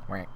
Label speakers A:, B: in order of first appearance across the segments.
A: Wait.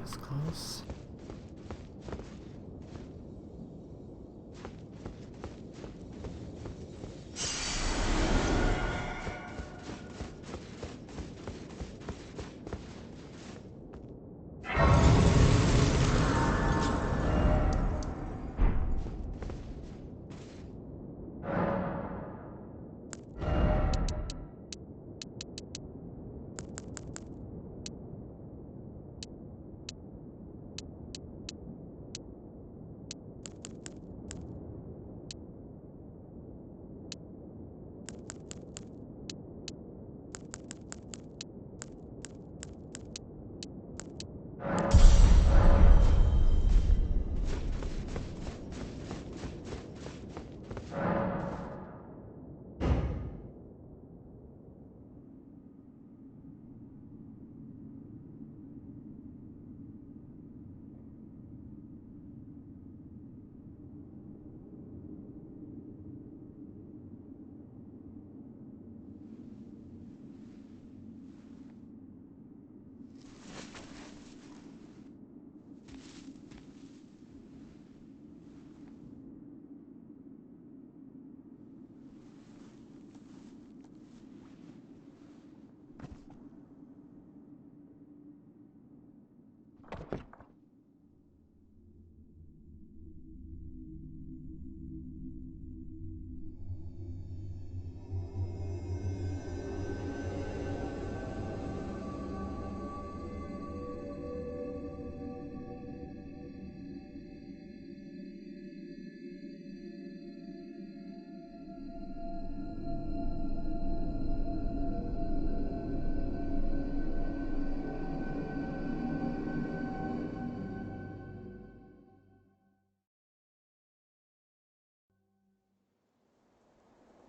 A: was close.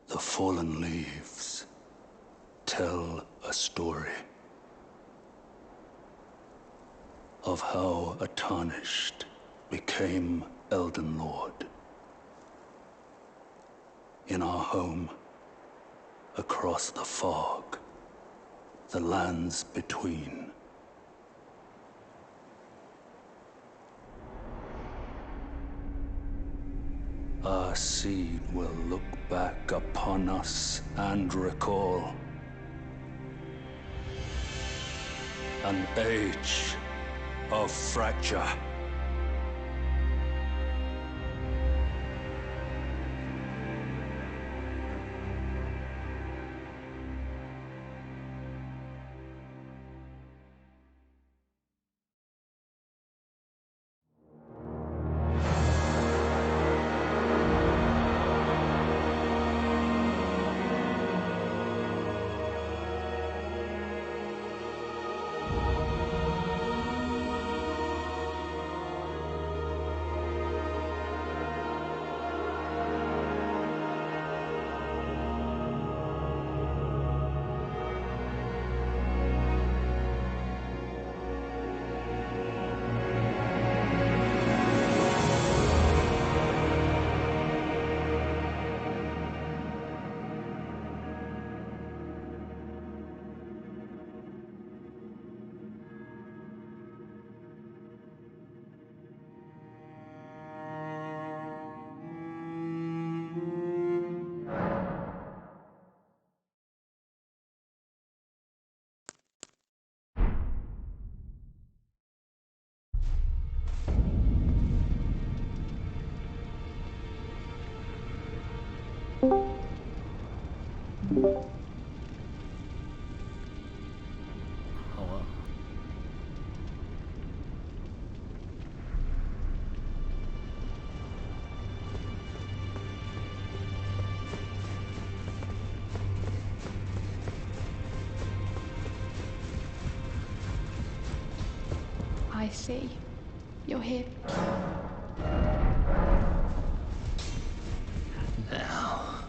B: The fallen leaves tell a story of how a tarnished became Elden Lord. In our home, across the fog, the lands between. Our seed will look back upon us and recall an age of fracture.
A: Hello.
C: I see. You're here.
A: Now.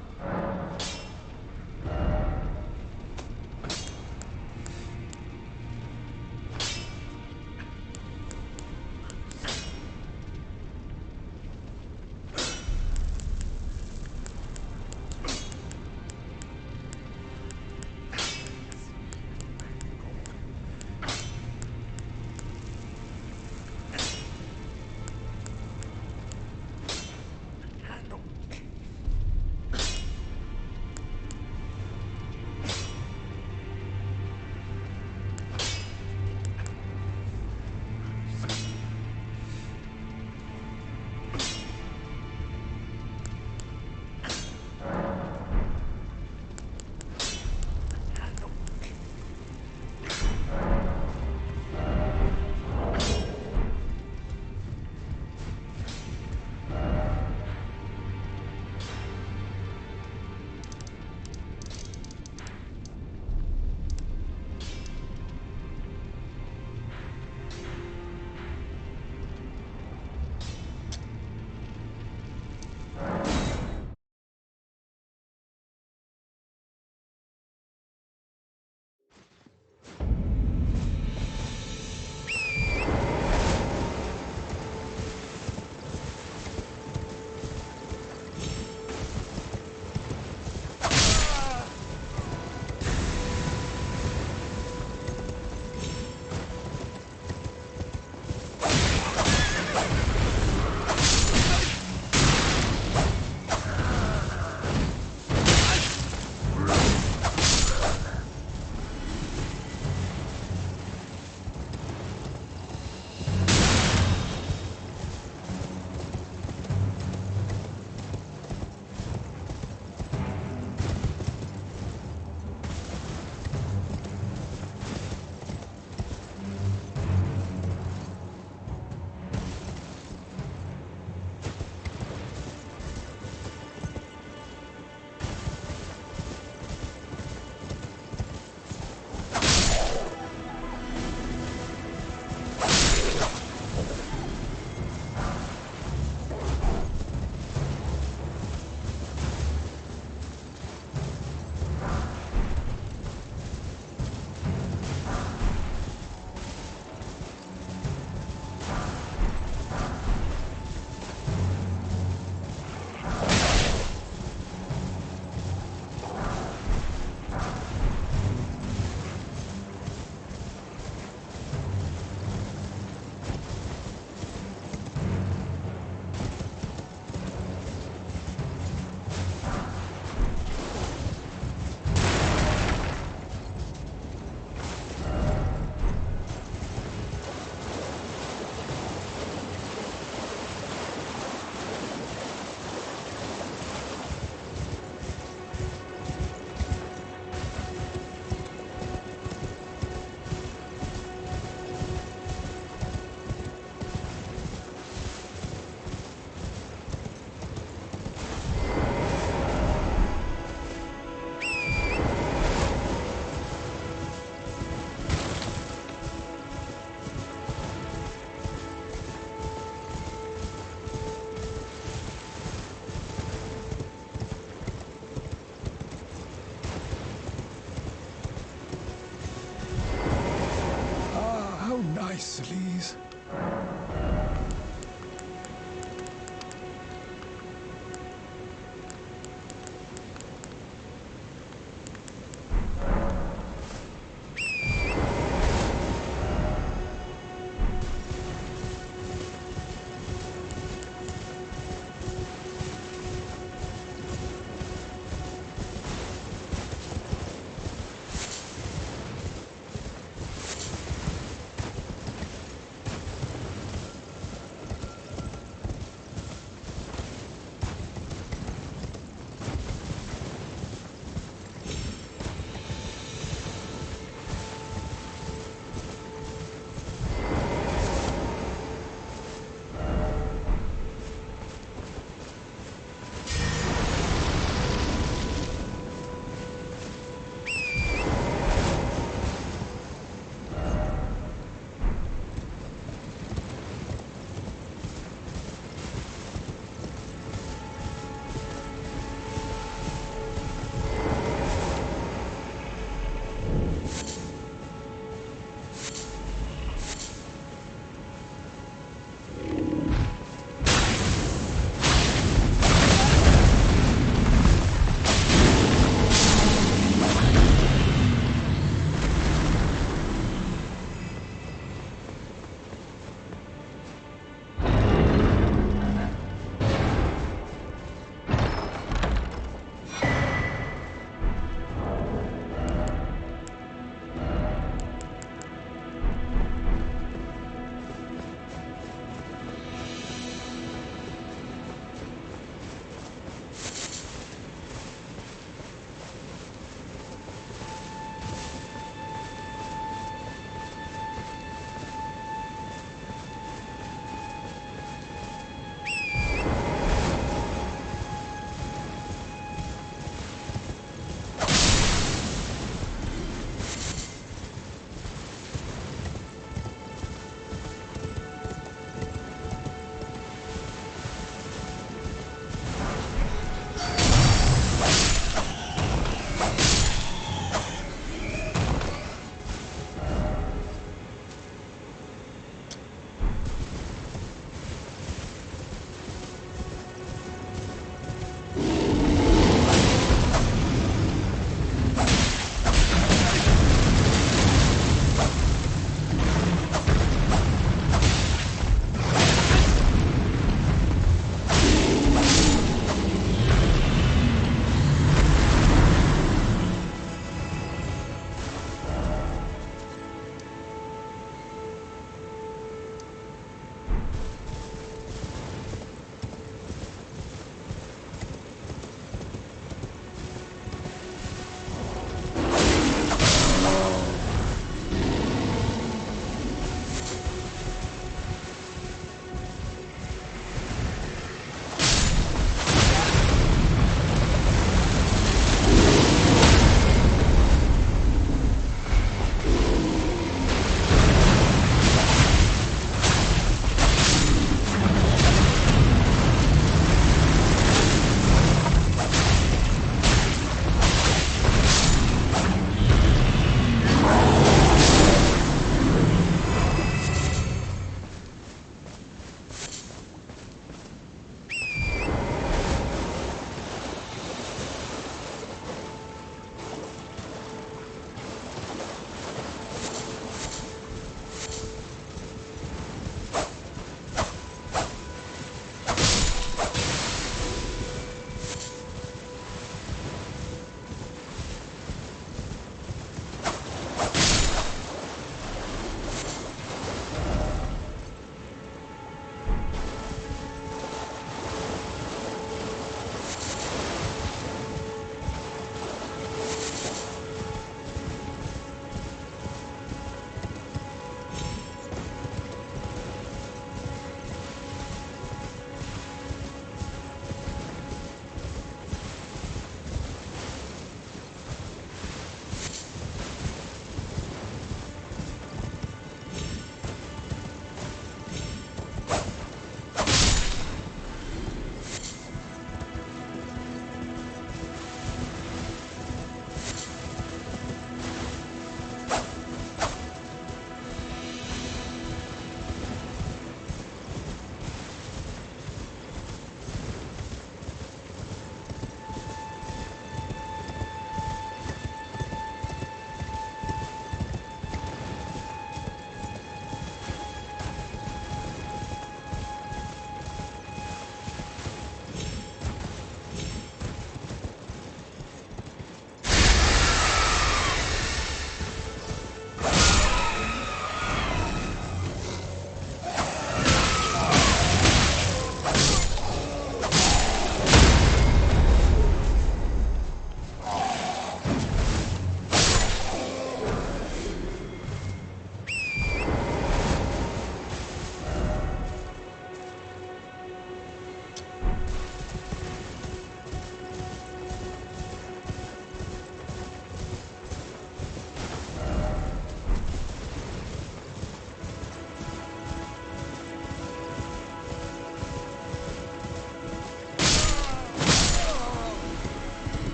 D: Sleaze.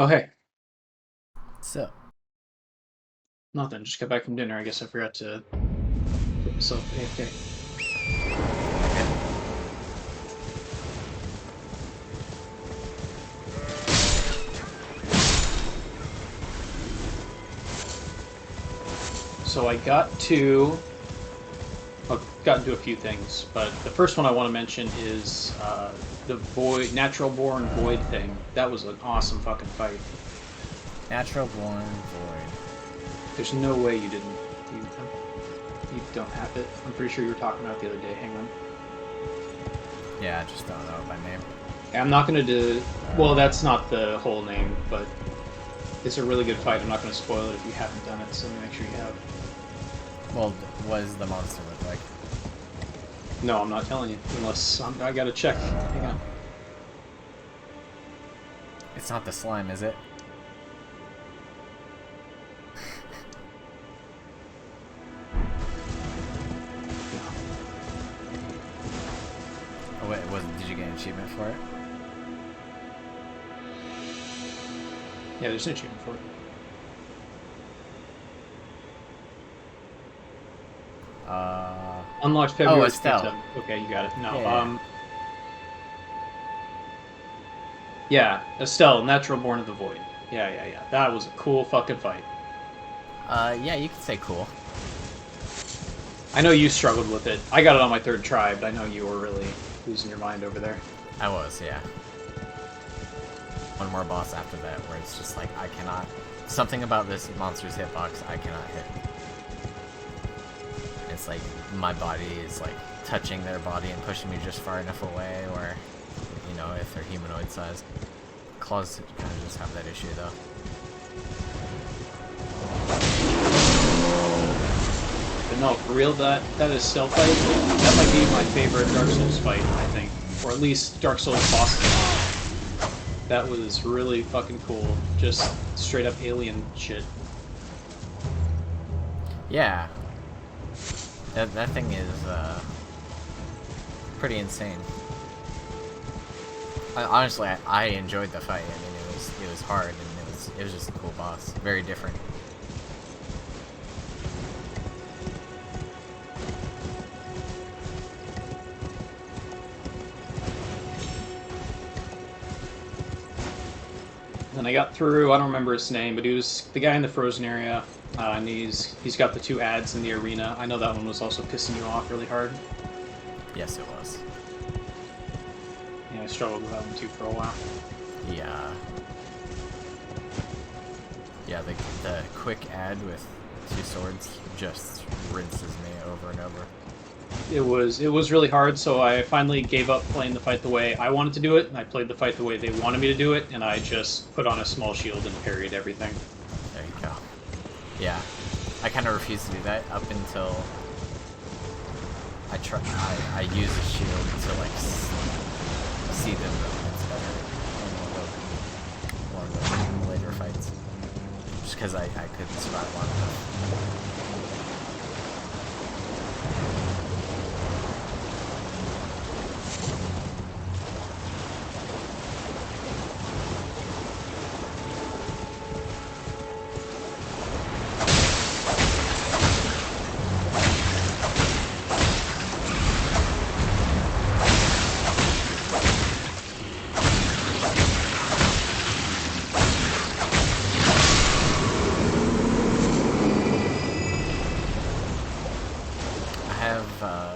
D: Oh, hey.
A: So,
D: Nothing. Just got back from dinner. I guess I forgot to put myself AFK.
A: okay.
D: So I got to... I've gotten to a few things, but the first one I want to mention is the Void, Natural Born Void thing. That was an awesome fucking fight.
A: Natural Born Void.
D: There's no way you didn't. You don't have it. I'm pretty sure you were talking about it the other day. Hang on.
A: Yeah, I just don't know by name.
D: I'm not going to do... Well, that's not the whole name, but it's a really good fight. I'm not going to spoil it if you haven't done it, so make sure you have.
A: Well, what does the monster look like?
D: No, I'm not telling you, unless I got to check. Hang on.
A: It's not the slime, is it? Oh wait, did you get an achievement for it?
D: Yeah, there's an achievement for it. Unlocked February
A: Estelle.
D: 27th. Okay, you got it. No,
A: Yeah.
D: Yeah, Estelle, Natural Born of the Void. Yeah. That was a cool fucking fight.
A: Yeah, you could say cool.
D: I know you struggled with it. I got it on my third try, but I know you were really losing your mind over there.
A: I was, yeah. One more boss after that where it's just like, I cannot... Something about this monster's hitbox I cannot hit. It's like, my body is like touching their body and pushing me just far enough away, or, you know, if they're humanoid sized. Claws kind of just have that issue though.
D: But no, for real, that Estelle fight, that might be my favorite Dark Souls fight, I think. Or at least Dark Souls boss fight. That was really fucking cool. Just straight up alien shit.
A: Yeah. That thing is, pretty insane. Honestly, I enjoyed the fight. I mean, it was hard, and it was just a cool boss. Very different.
D: And I got through, I don't remember his name, but he was the guy in the frozen area, and he's got the 2 ads in the arena. I know that one was also pissing you off really hard.
A: Yes, it was.
D: Yeah, I struggled with that one too for a while.
A: Yeah. Yeah, the quick ad with 2 swords just rinses me over and over.
D: It was really hard, so I finally gave up playing the fight the way I wanted to do it, and I played the fight the way they wanted me to do it, and I just put on a small shield and parried everything.
A: There you go. Yeah. I kind of refused to do that up until I use a shield to like see the movements better in one of the later fights. Just because I couldn't survive long enough.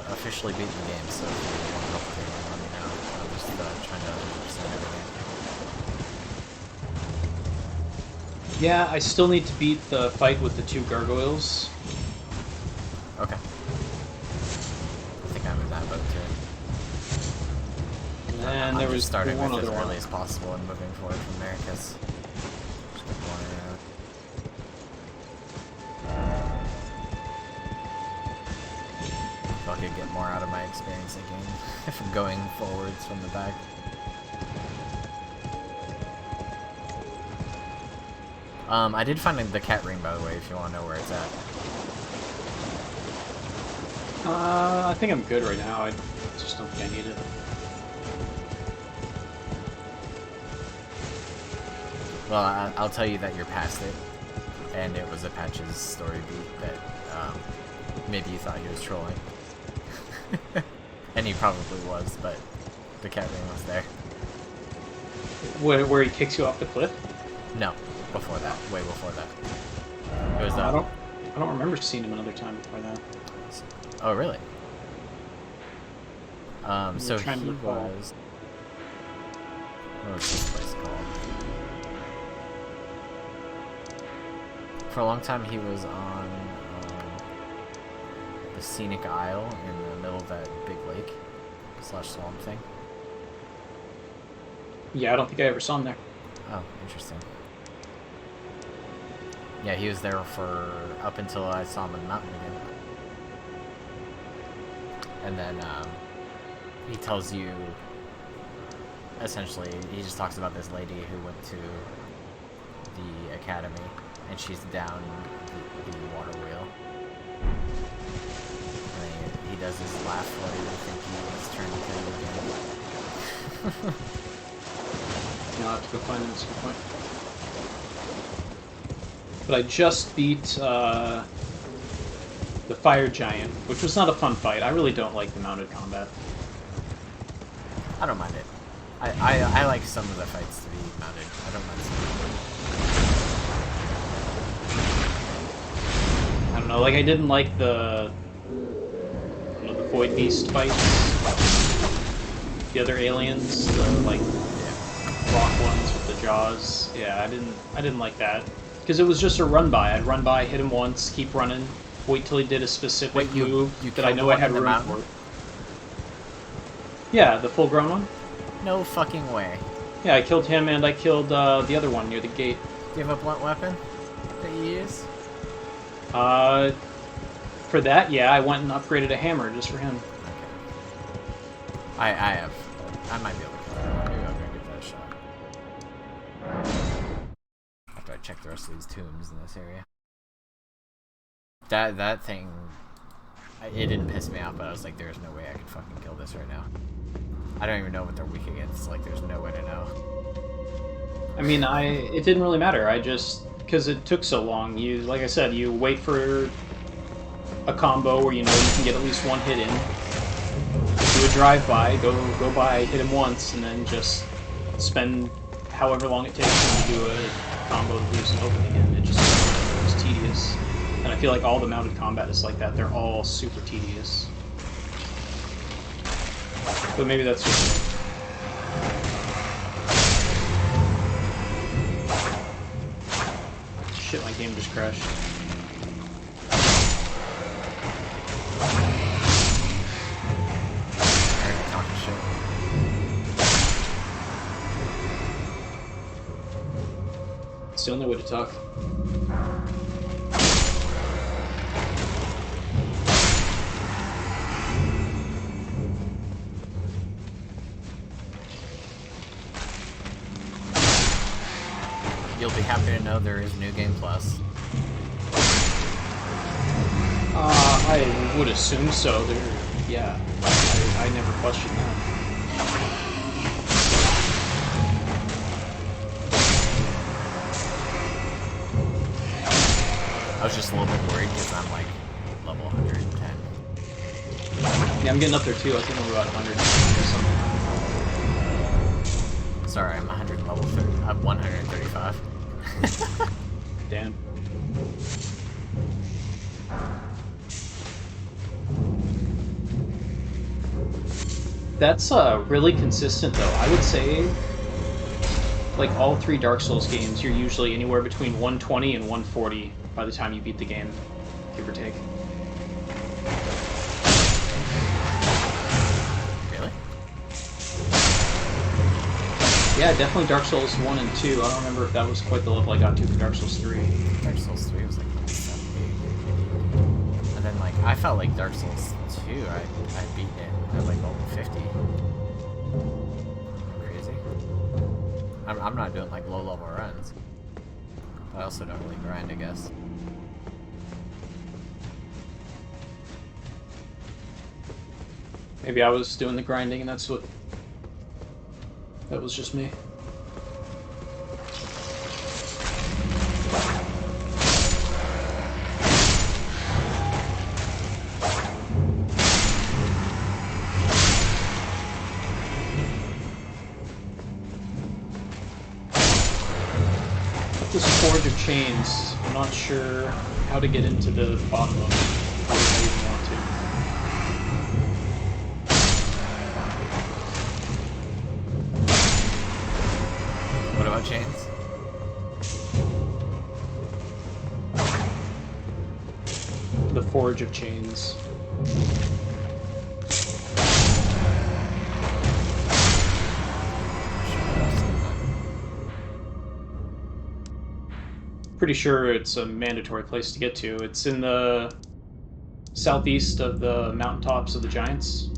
A: Officially beaten the game, so if you want to help with it, let me know. I'm just trying to understand everything.
D: Yeah, I still need to beat the fight with the 2 gargoyles.
A: Okay. I think I'm in that boat too.
D: And there was
A: starting
D: one
A: with
D: other
A: as
D: one.
A: early as possible and moving forward from there, because just been going around. If I could get more out of my experience again, going forwards from the back. I did find the cat ring, by the way, if you want to know where it's at.
D: I think I'm good right now. I just don't think I need it.
A: Well, I'll tell you that you're past it, and it was Apache's story beat that maybe you thought he was trolling. And he probably was, but the cat ring was there.
D: Where he kicks you off the cliff?
A: No, before that, way before that. It was
D: I don't remember seeing him another time before that.
A: Oh, really? So
D: trying
A: he
D: to recall.
A: was. What was this place called? For a long time, he was on the Scenic Isle in the middle of that big lake / swamp thing.
D: Yeah, I don't think I ever saw him there.
A: Oh, interesting. Yeah, he was there for up until I saw him on the mountain again. And then he tells you, essentially, he just talks about this lady who went to the academy, and she's down the water wheel. And he does this laugh where you think he was turned into him again.
D: I'll have to go find him at some point. But I just beat the Fire Giant, which was not a fun fight. I really don't like the mounted combat.
A: I don't mind it. I like some of the fights to be mounted. I don't mind some.
D: I don't know, like I didn't like the Void Beast fights. The other aliens, the like rock ones with the jaws. Yeah, I didn't like that. Because it was just a run by. I'd run by, hit him once, keep running, wait till he did a specific move that I know I had room for. Yeah, the full grown one?
A: No fucking way.
D: Yeah, I killed him and I killed the other one near the gate.
A: Do you have a blunt weapon that you use?
D: For that, yeah, I went and upgraded a hammer just for him.
A: Okay. I have. I might be able to kill him. Maybe I'll go give that a shot. After I check the rest of these tombs in this area. That thing, it didn't piss me off, but I was like, there's no way I could fucking kill this right now. I don't even know what they're weak against. Like, there's no way to know.
D: I mean, it didn't really matter. I just, because it took so long. You, like I said, you wait for a combo where you know you can get at least one hit in. Do a drive-by, go by, hit him once, and then just spend however long it takes to do a combo that leaves him open again. It just was tedious. And I feel like all the mounted combat is like that. They're all super tedious. But maybe that's just me. Shit, my game just crashed.
A: Talking shit.
D: It's the only way to talk.
A: You'll be happy to know there is New Game Plus.
D: I would assume so. Yeah, I never questioned that.
A: I was just a little bit worried because I'm like level 110.
D: Yeah, I'm getting up there too. I think I'm about 100 or something.
A: Sorry, I'm 100 level 30. I'm 135.
D: Damn. That's really consistent though. I would say, like all three Dark Souls games, you're usually anywhere between 120 and 140 by the time you beat the game, give or take.
A: Really?
D: Yeah, definitely Dark Souls 1 and 2. I don't remember if that was quite the level I got to for Dark Souls 3.
A: Dark Souls 3 was like 170. And then like, I felt like Dark Souls 2, I beat it at like level 50. Crazy. I'm not doing like low level runs. I also don't really grind, I guess.
D: Maybe I was doing the grinding and that was just me. this Forge of Chains. I'm not sure how to get into the bottom of it. If I even want to.
A: What about chains?
D: The Forge of Chains. Pretty sure it's a mandatory place to get to. It's in the southeast of the mountaintops of the Giants.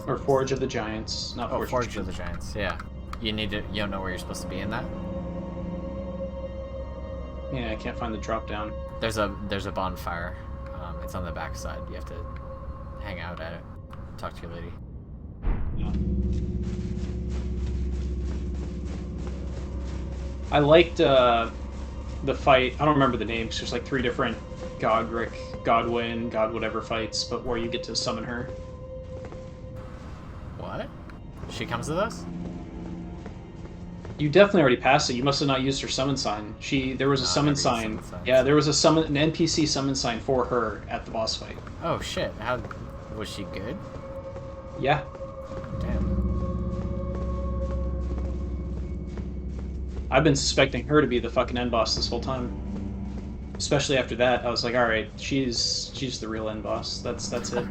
D: Or Forge of the Giants, not
A: Oh,
D: Forge,
A: Forge of the Giants. Yeah. You don't know where you're supposed to be in that?
D: Yeah, I can't find the drop down.
A: There's a bonfire. It's on the back side. You have to hang out at it. Talk to your lady.
D: Yeah. I liked the fight. I don't remember the name because there's like 3 different Godric, Godwin, God whatever fights, but where you get to summon her.
A: What? She comes with us?
D: You definitely already passed it. You must have not used her summon sign. There was a summon sign. Yeah, there was an NPC summon sign for her at the boss fight.
A: Oh shit! How was she good?
D: Yeah.
A: Damn.
D: I've been suspecting her to be the fucking end boss this whole time. Especially after that, I was like, all right, she's the real end boss. That's it.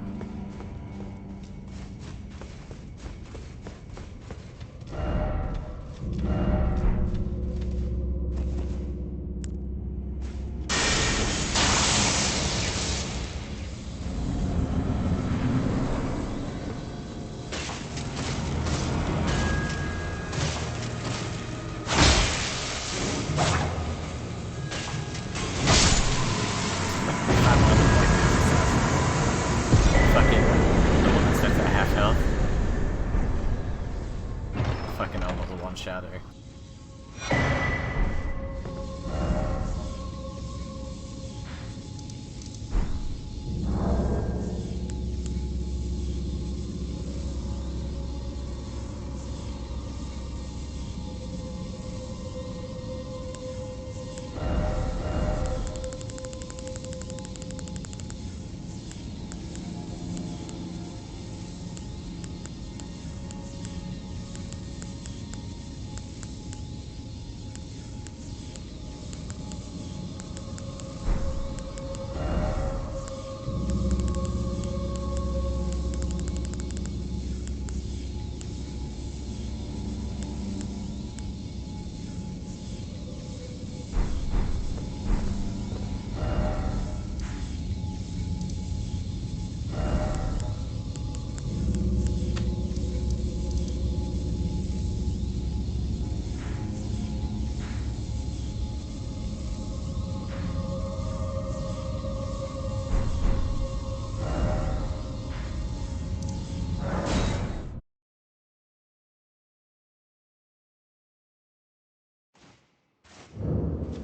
A: Fucking the one that starts at half health. Fucking almost a one-shotter.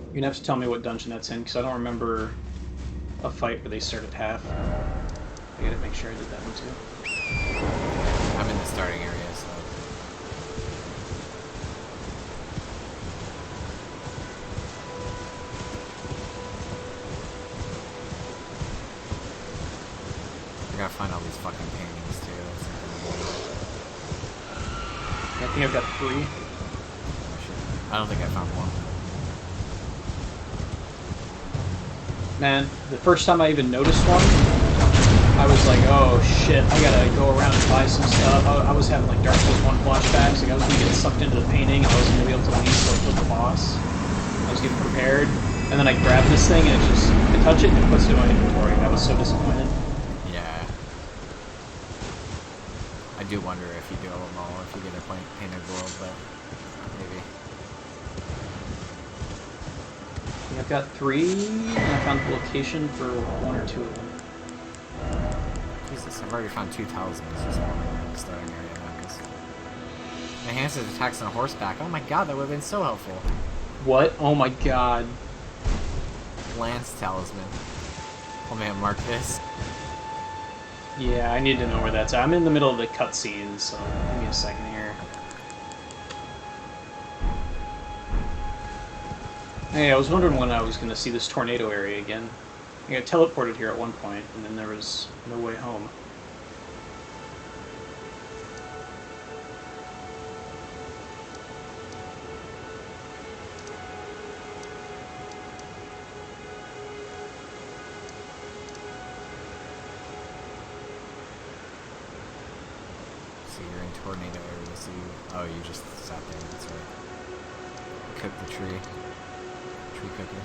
A: You're gonna have to tell me what dungeon that's in, because I don't remember a fight where they start at half. I gotta make sure I did that one too. I'm in the starting area, so. I gotta find all these fucking paintings too.
D: I think I've got 3.
A: I don't think I found one.
D: Man, the first time I even noticed one, I was like, oh shit, I gotta go around and buy some stuff. I was having like Dark Souls 1 flashbacks, like I was gonna get sucked into the painting, and I wasn't gonna be able to leave till I killed the boss. I was getting prepared, and then I grabbed this thing and I touch it and it puts it in my inventory. I was so disappointed.
A: Yeah. I do wonder if you do them all, if you get a painted world, but maybe.
D: I've got 3, and I found the location for 1 or 2 of them.
A: Jesus, I've already found 2 talismans just one in the starting area now, because enhances attacks on horseback. Oh my god, that would have been so helpful.
D: What? Oh my god.
A: Lance talisman. Oh man, mark this.
D: Yeah, I need to know where that's at. I'm in the middle of the cutscene, so give me a second here. Hey, I was wondering when I was going to see this tornado area again. I got teleported here at one point, and then there was no way home.
A: So you're in tornado area, so you... Oh, you just sat there, that's right. Cook the tree. Tree cooker.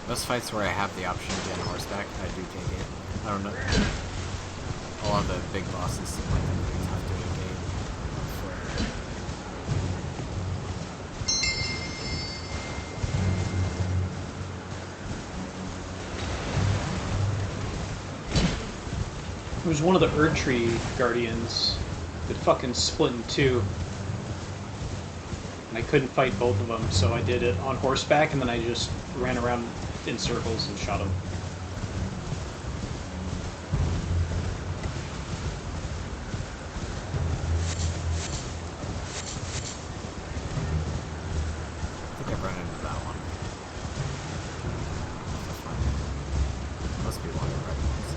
A: Those fights where I have the option to get on horseback, I do take it. I don't know. A lot of the big bosses seem like they're pretty tough to evade.
D: It was one of the Erdtree Guardians that fucking split in two. And I couldn't fight both of them, so I did it on horseback, and then I just ran around in circles and shot them.
A: I think I've run into that one. Must be one of the red ones.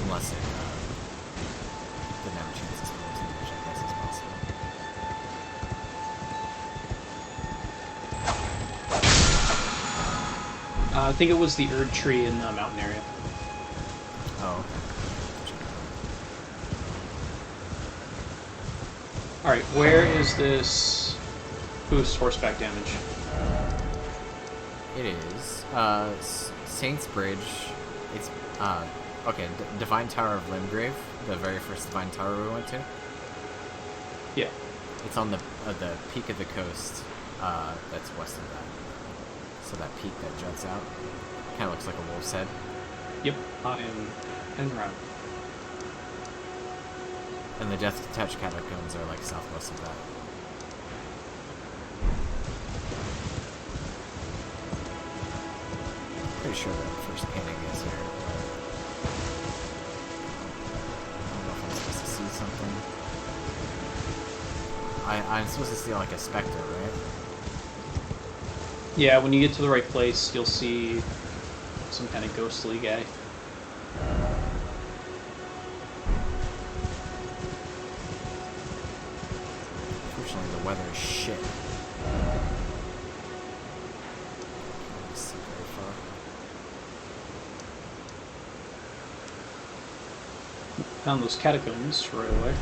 A: Unless it didn't have a chance to split too much, I guess it's possible.
D: I think it was the Erdtree in the mountain area.
A: Oh, okay.
D: Alright, where is this boost horseback damage?
A: It is. Saint's Bridge. It's, okay, Divine Tower of Limgrave, the very first Divine Tower we went to.
D: Yeah.
A: It's on the peak of the coast, that's west of that. So that peak that juts out. Kind of looks like a wolf's head.
D: Yep, I am en route.
A: And the Death Touch catacombs are like southwest of that. Pretty sure that first painting is here. I don't know if I'm supposed to see something. I'm supposed to see like a specter, right?
D: Yeah, when you get to the right place, you'll see some kind of ghostly guy.
A: Unfortunately, the weather is shit. Can't see very far.
D: Found those catacombs right away.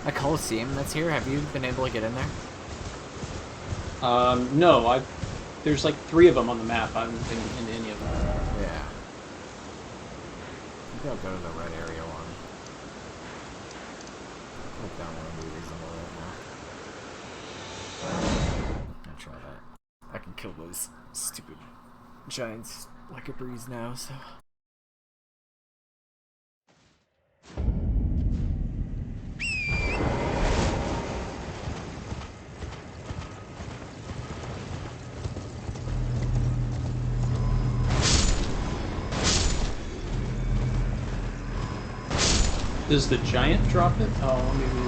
A: A Coliseum that's here, have you been able to get in there?
D: No, there's like 3 of them on the map. I haven't been into any of them.
A: Yeah. Maybe I'll go to the red area one. I think that one would be reasonable right now. I'll try that. I can kill those stupid giants like a breeze now, so...
D: Does the giant drop it? Oh, maybe.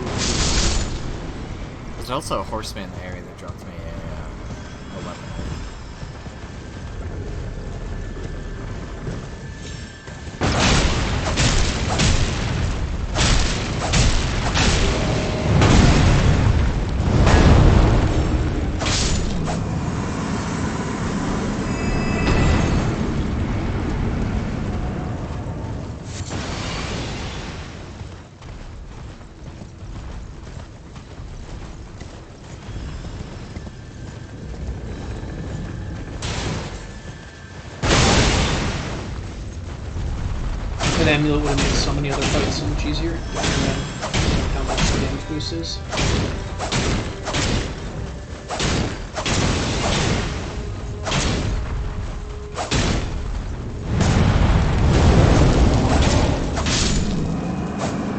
A: There's also a horseman in the area that dropped me a weapon.
D: An amulet would have made so many other fights so much easier. How much the damage boost is.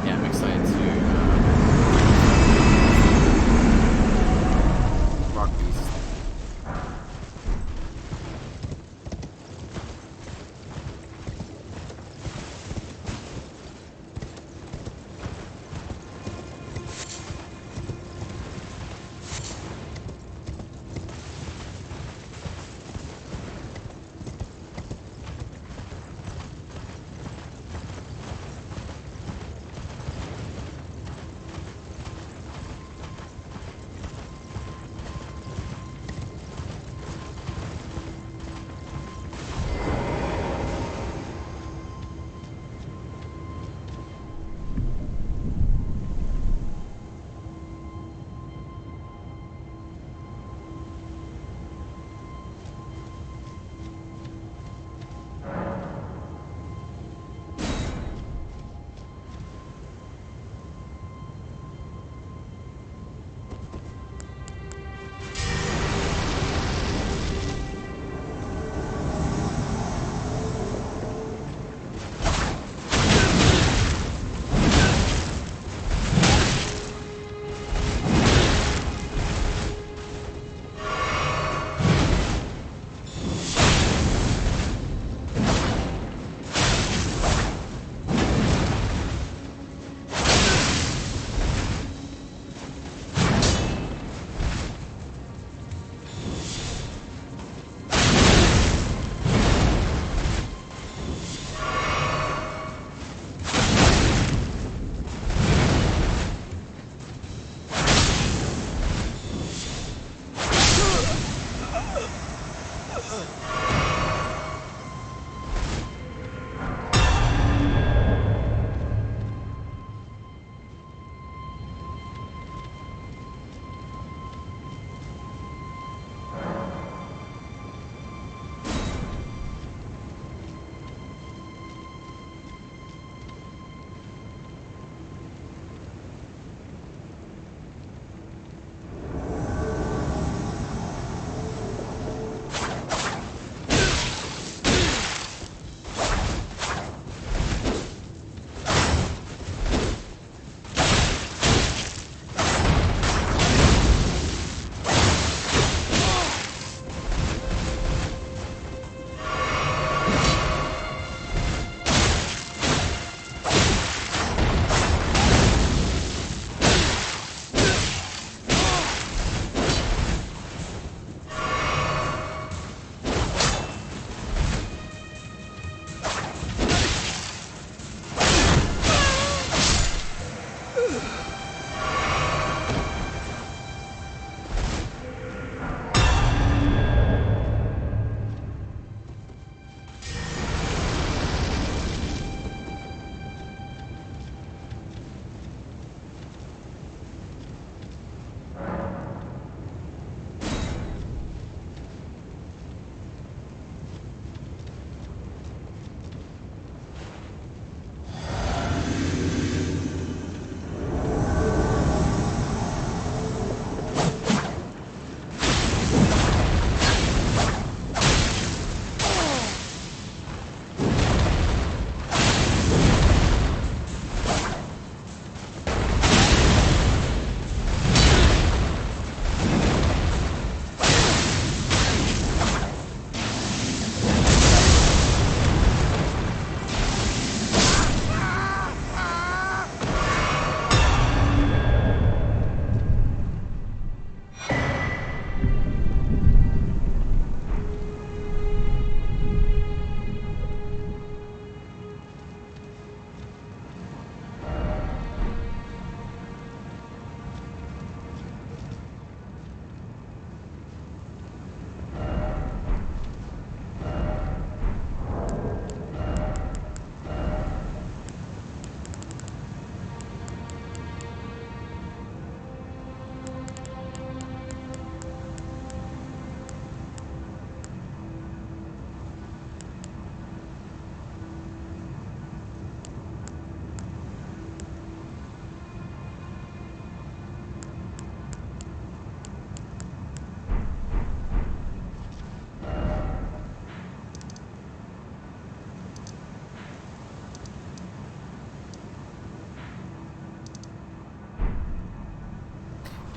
A: Yeah, I'm excited to Rock Beast.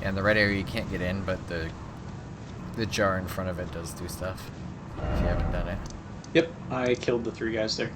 A: And the red area you can't get in, but the jar in front of it does do stuff. If you haven't done it.
D: Yep, I killed the 3 guys there.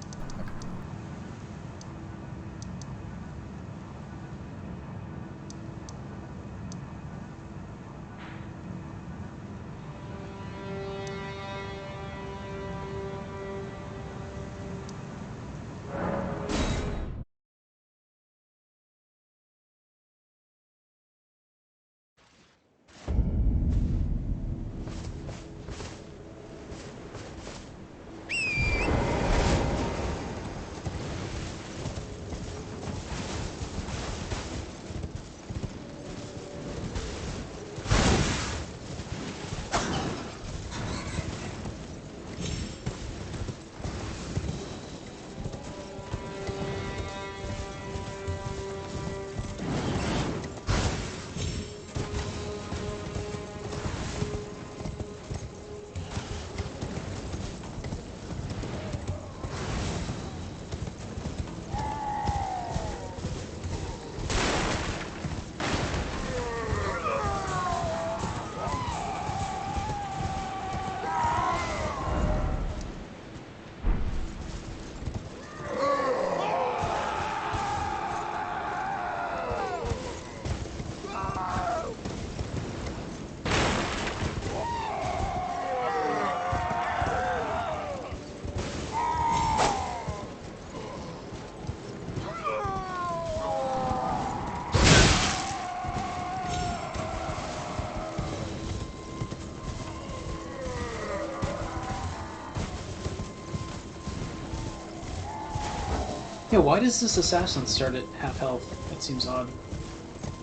D: Yeah, why does this assassin start at half health? That seems odd.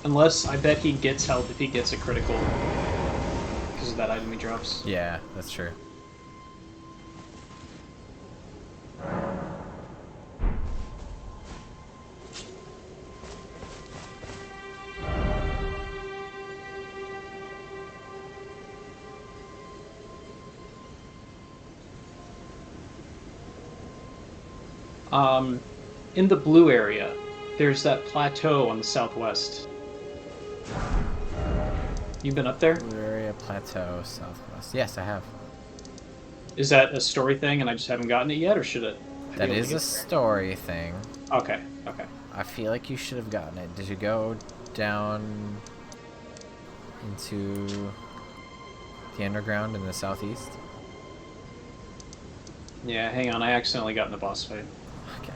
D: Unless, I bet he gets health if he gets a critical. Because of that item he drops.
A: Yeah, that's true.
D: In the blue area, there's that plateau on the southwest. You been up there?
A: Blue area plateau southwest. Yes, I have.
D: Is that a story thing and I just haven't gotten it yet, or should it?
A: That is a story thing.
D: Okay, okay.
A: I feel like you should have gotten it. Did you go down into the underground in the southeast?
D: Yeah, hang on, I accidentally got in the boss fight.
A: Okay.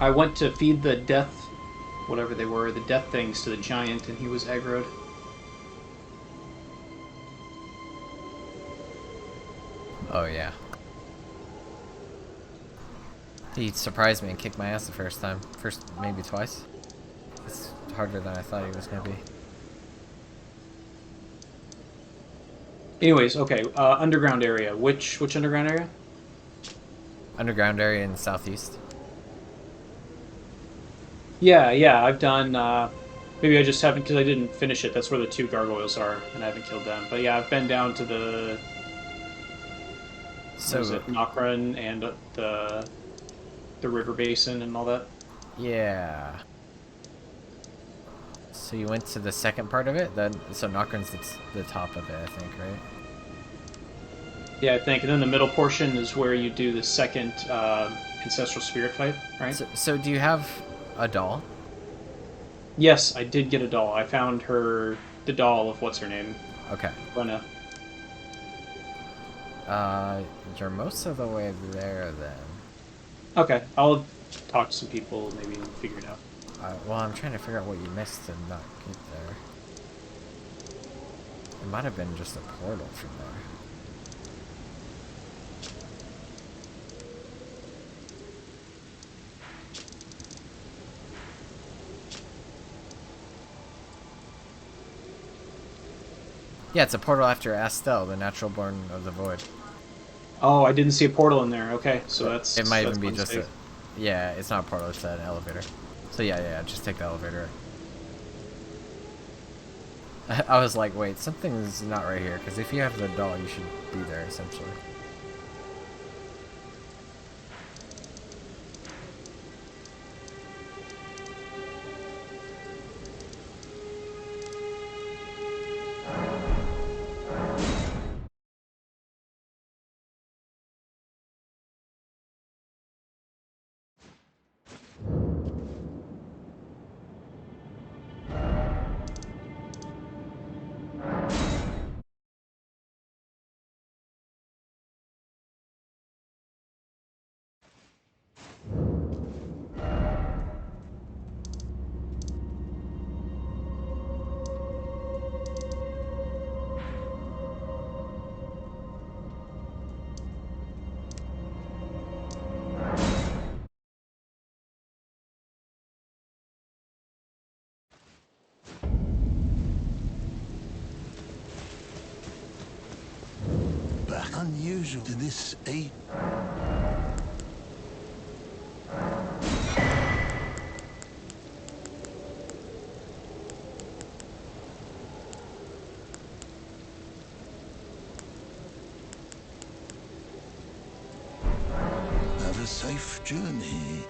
D: I went to feed the death, whatever they were, the death things to the giant, and he was aggroed.
A: Oh, yeah. He surprised me and kicked my ass the first time. First, maybe twice. It's harder than I thought he was going to be.
D: Anyways, okay, underground area. Which underground area?
A: Underground area in the southeast.
D: Yeah, I've done, maybe I just haven't, because I didn't finish it. That's where the 2 gargoyles are, and I haven't killed them. But yeah, I've been down to the...
A: So,
D: was it Nokran and the river basin and all that?
A: Yeah. So you went to the second part of it? Then, so Nokran's the top of it, I think, right?
D: Yeah, I think. And then the middle portion is where you do the second ancestral spirit fight, right?
A: So do you have a doll?
D: Yes, I did get a doll. I found the doll of what's her name?
A: Okay.
D: Lena.
A: You're most of the way there then.
D: Okay, I'll talk to some people, maybe figure it out.
A: Well, I'm trying to figure out what you missed to not get there. It might have been just a portal from there. Yeah, it's a portal after Astel, the natural born of the void.
D: Oh, I didn't see a portal in there. Okay, so that's...
A: It might
D: that's
A: even be
D: one
A: just
D: mistake.
A: a... Yeah, it's not a portal, it's an elevator. So yeah, just take the elevator. I was like, wait, something's not right here, because if you have the doll, you should be there, essentially.
E: Unusual to this age. Have a safe journey.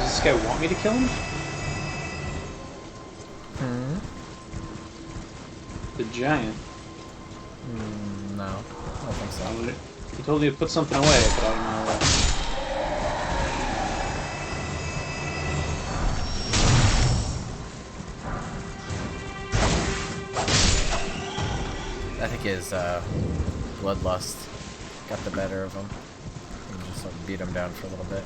D: Does this guy want me to kill him?
A: Hmm?
D: The giant.
A: No, I don't think so.
D: He told me to put something away, but I don't know what.
A: I think his bloodlust got the better of him. And just like beat him down for a little bit.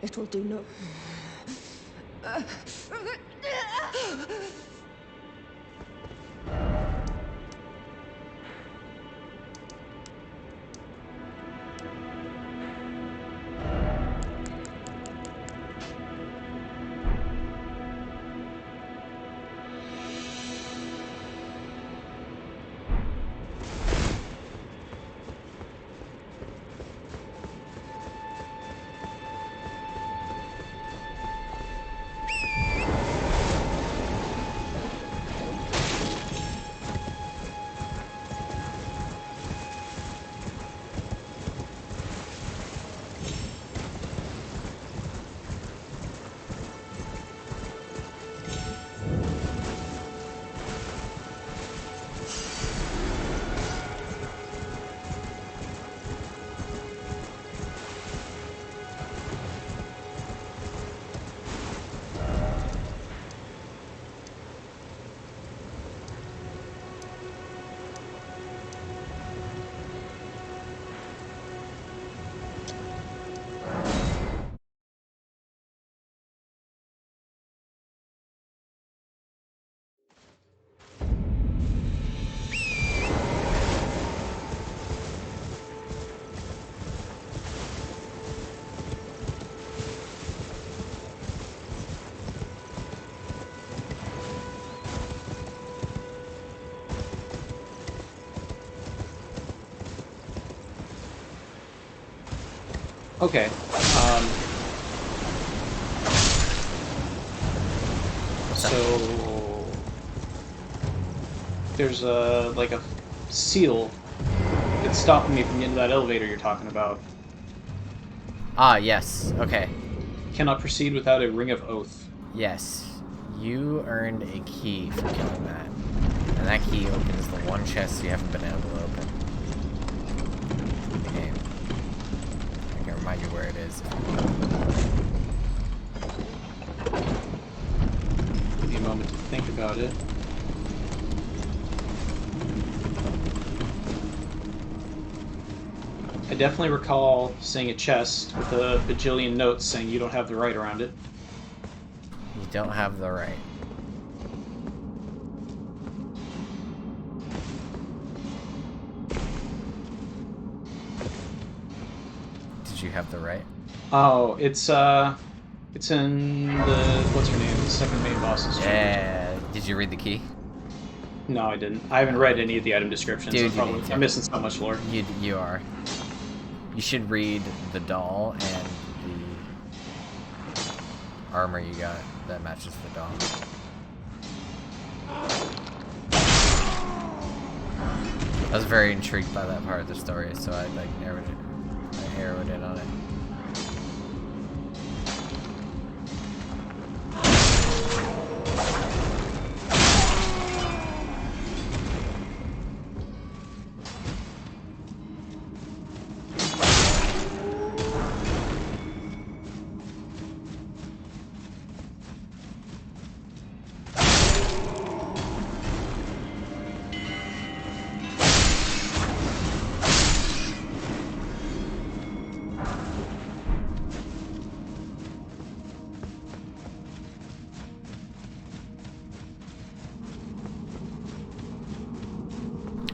F: It will do no.
D: Okay. So there's like a seal that's stopping me from getting to that elevator you're talking about.
A: Ah, yes. Okay.
D: Cannot proceed without a ring of oath.
A: Yes. You earned a key for killing that. And that key opens the one chest you haven't been able to open in the game. I can remind you where it is.
D: Give me a moment to think about it. I definitely recall seeing a chest with a bajillion notes saying you don't have the right around it.
A: You don't have the right. Did you have the right?
D: Oh, it's in the what's her name? The second main boss's chamber.
A: Yeah. Did you read the key?
D: No, I didn't. I haven't read any of the item descriptions.
A: Dude,
D: So
A: you need to.
D: I'm missing so much lore.
A: You are. You should read the doll and the armor you got that matches the doll. I was very intrigued by that part of the story, so I narrowed in on it.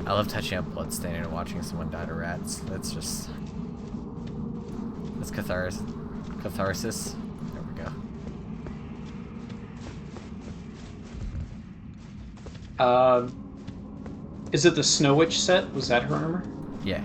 A: I love touching up bloodstaining and watching someone die to rats. That's just... That's catharsis. There we go.
D: Is it the Snow Witch set? Was that her armor?
A: Yeah.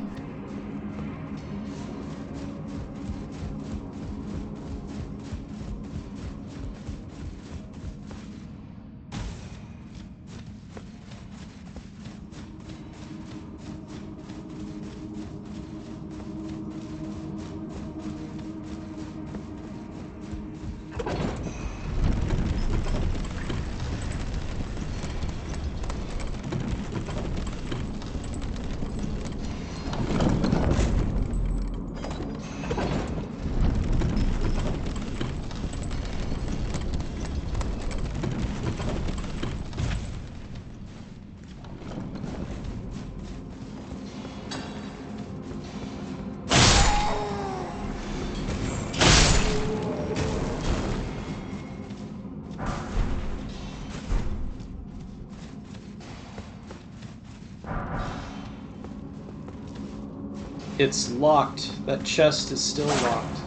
D: It's locked. That chest is still locked.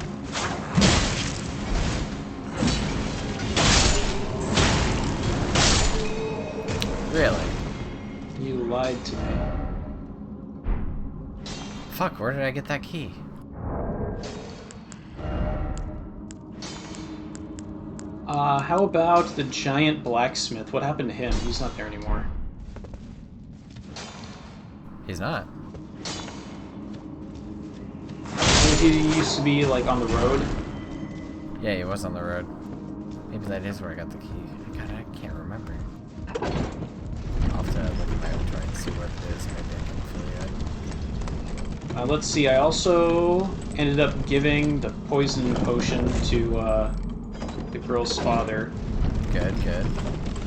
A: Really?
D: You lied to me.
A: Fuck, where did I get that key?
D: How about the giant blacksmith? What happened to him? He's not there anymore.
A: He's not.
D: He used to be, like, on the road.
A: Yeah, he was on the road. Maybe that is where I got the key. God, I can't remember. I'll have to look at my inventory and see what it is. Maybe I can fill you in.
D: Let's see, I also ended up giving the poison potion to, the girl's father.
A: Good, good.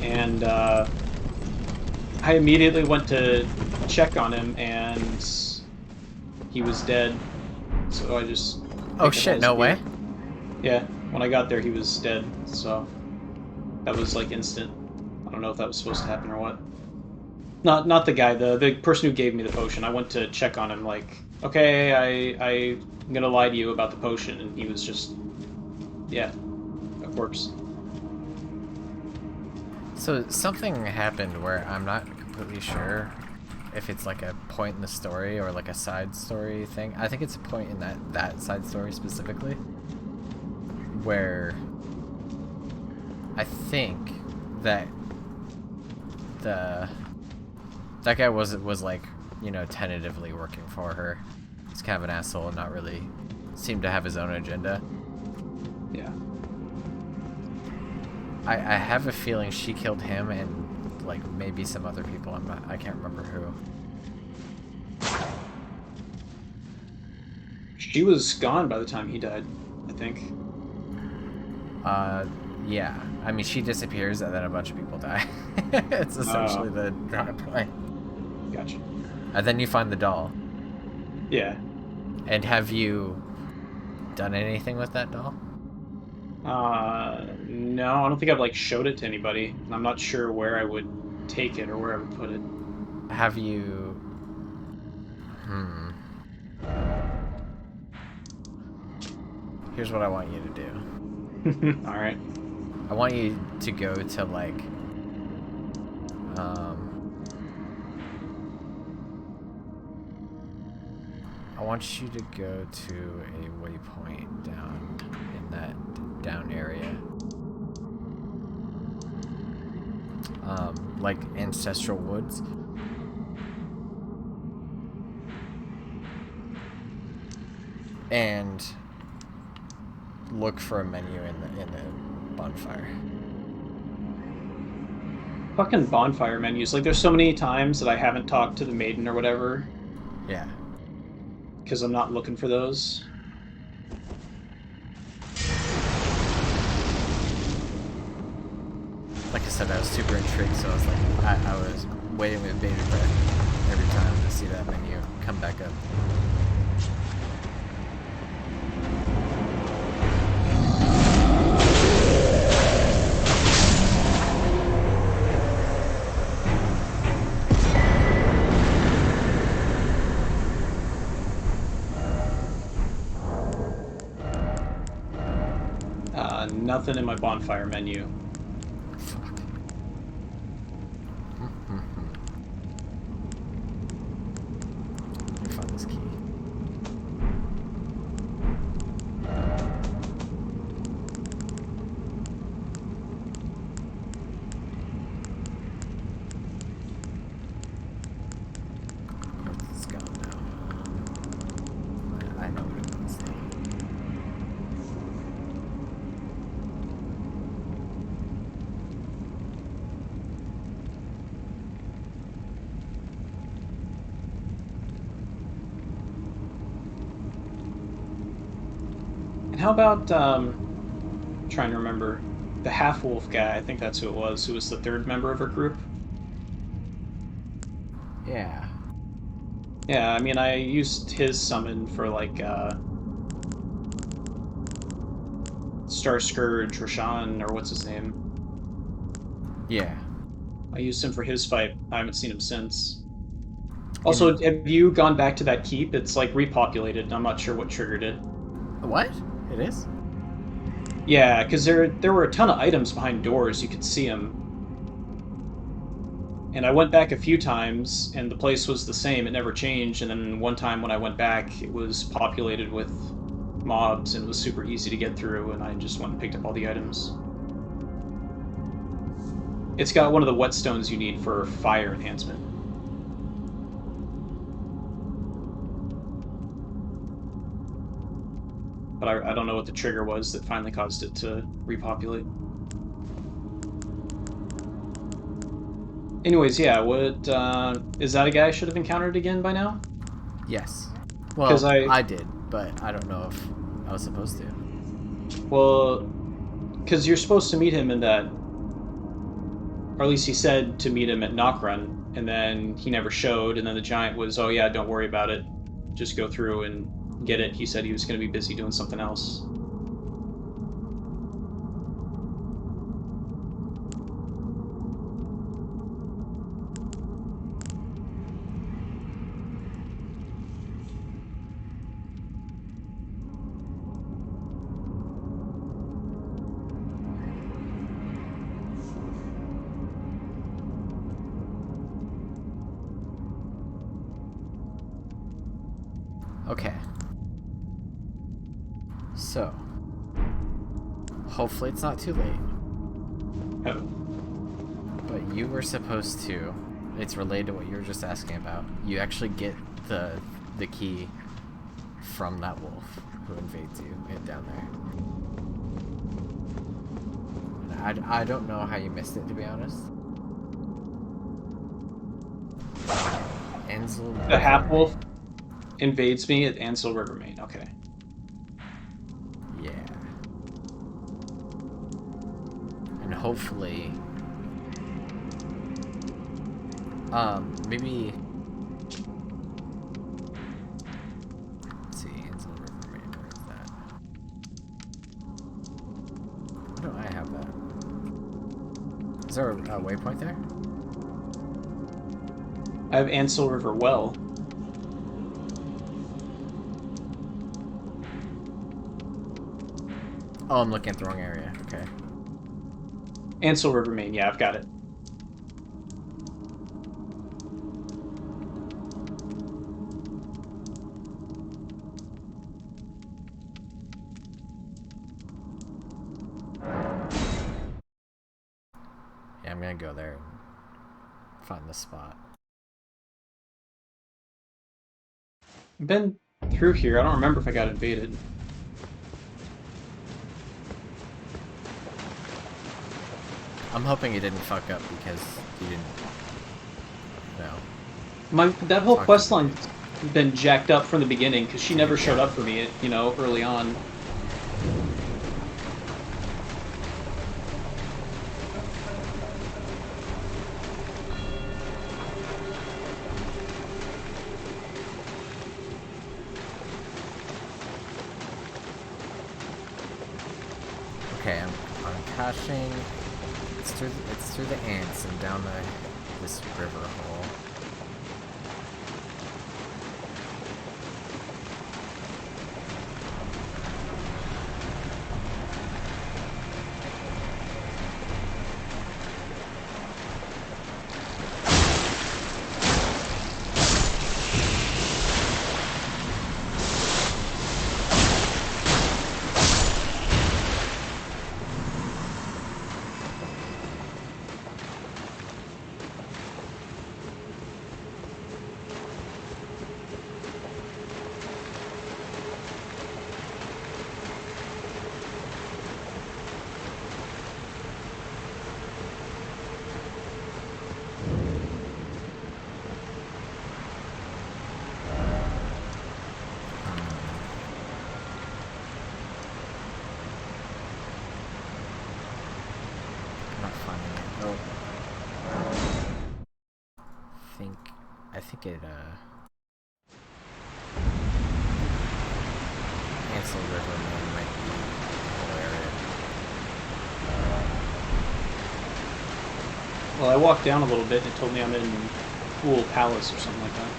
D: And, I immediately went to check on him, and he was dead. So I just...
A: Oh shit, no way?
D: Yeah, when I got there he was dead, so... That was, like, instant. I don't know if that was supposed to happen or what. Not the guy, the person who gave me the potion. I went to check on him, like, okay, I'm gonna lie to you about the potion, and he was just... Yeah, a corpse.
A: So something happened where I'm not completely sure if it's like a point in the story or like a side story thing. I think it's a point in that side story specifically where I think that that guy was like, you know, tentatively working for her. He's kind of an asshole and not really seemed to have his own agenda.
D: Yeah.
A: I have a feeling she killed him and like maybe some other people. I can't remember who.
D: She was gone by the time he died, I think.
A: Yeah. I mean, she disappears and then a bunch of people die. It's essentially the drop point.
D: Gotcha.
A: And then you find the doll.
D: Yeah.
A: And have you done anything with that doll?
D: No, I don't think I've like showed it to anybody. I'm not sure where I would take it or where I would put it.
A: Have you... Here's what I want you to do.
D: Alright.
A: I want you to go to, like... I want you to go to a waypoint down in that down area. Like Ancestral Woods. And look for a menu in the bonfire.
D: Fucking bonfire menus. Like, there's so many times that I haven't talked to the maiden or whatever.
A: Yeah.
D: Because I'm not looking for those.
A: Like I said, I was super intrigued, so I was like, I was waiting with bated breath every time to see that menu come back up.
D: Nothing in my bonfire menu.
A: Fuck. Let me find this key. It's gone now. I know what it was.
D: How about, trying to remember, the half-wolf guy, I think that's who it was, who was the third member of her group?
A: Yeah.
D: Yeah, I mean, I used his summon for, like, Star Scourge, Roshan, or what's his name?
A: Yeah.
D: I used him for his fight. I haven't seen him since. Also, have you gone back to that keep? It's, like, repopulated, I'm not sure what triggered it.
A: What? It is?
D: Yeah, because there were a ton of items behind doors, you could see them. And I went back a few times, and the place was the same, it never changed, and then one time when I went back, it was populated with mobs, and it was super easy to get through, and I just went and picked up all the items. It's got one of the whetstones you need for fire enhancement. But I don't know what the trigger was that finally caused it to repopulate. Anyways, yeah, what, is that a guy I should have encountered again by now?
A: Yes. Well,
D: I
A: I did, but I don't know if I was supposed to.
D: Well, because you're supposed to meet him in that, or at least he said to meet him at Knockrun, and then he never showed, and then the giant was, oh yeah, don't worry about it, just go through and get it. He said he was going to be busy doing something else.
A: Okay. So, hopefully it's not too late.
D: Oh.
A: But you were supposed to. It's related to what you were just asking about. You actually get the key from that wolf who invades you down there. I don't know how you missed it, to be honest. Ansel.
D: The half wolf invades me at Ansel River Main. Okay.
A: Yeah. And hopefully, maybe. Let's see, Ansel River Main. Where is that? Why don't I have that? Is there a waypoint there?
D: I have Ansel River Well.
A: Oh, I'm looking at the wrong area. Okay.
D: Ansel River Main, yeah, I've got it.
A: Yeah, I'm gonna go there and find the spot.
D: I've been through here. I don't remember if I got invaded.
A: I'm hoping it didn't fuck up because you didn't. No.
D: That whole
A: Talk
D: quest
A: to me.
D: line's been jacked up from the beginning because she never showed up for me, you know, early on.
A: Okay, I'm caching. It's through the ants and down this river hole. Not finding it. Oh. I think it Ansel River Main might be the whole area.
D: Well, I walked down a little bit and it told me I'm in Fool Palace or something like that.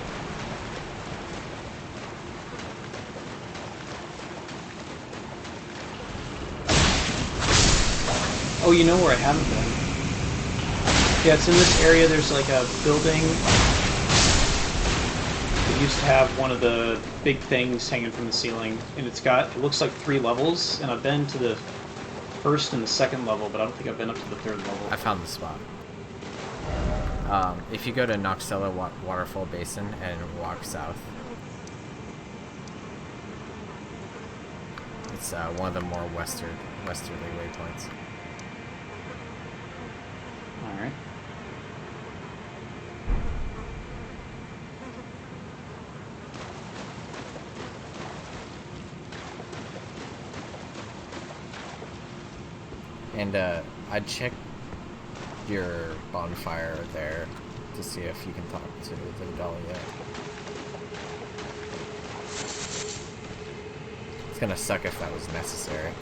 D: Oh, you know where I haven't been? Yeah, it's in this area. There's like a building that used to have one of the big things hanging from the ceiling, and it looks like 3 levels, and I've been to the first and the second level, but I don't think I've been up to the 3rd level.
A: I found the spot. If you go to Noxella Waterfall Basin and walk south, it's one of the more westerly waypoints.
D: Alright.
A: And I'd check your bonfire there to see if you can talk to the Vidalia. It's gonna suck if that was necessary.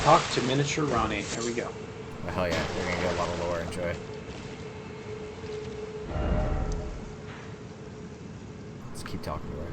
D: Talk to Miniature Ronnie. There we go.
A: Well, hell yeah, you're gonna get a lot of lore. Enjoy. Let's keep talking to her.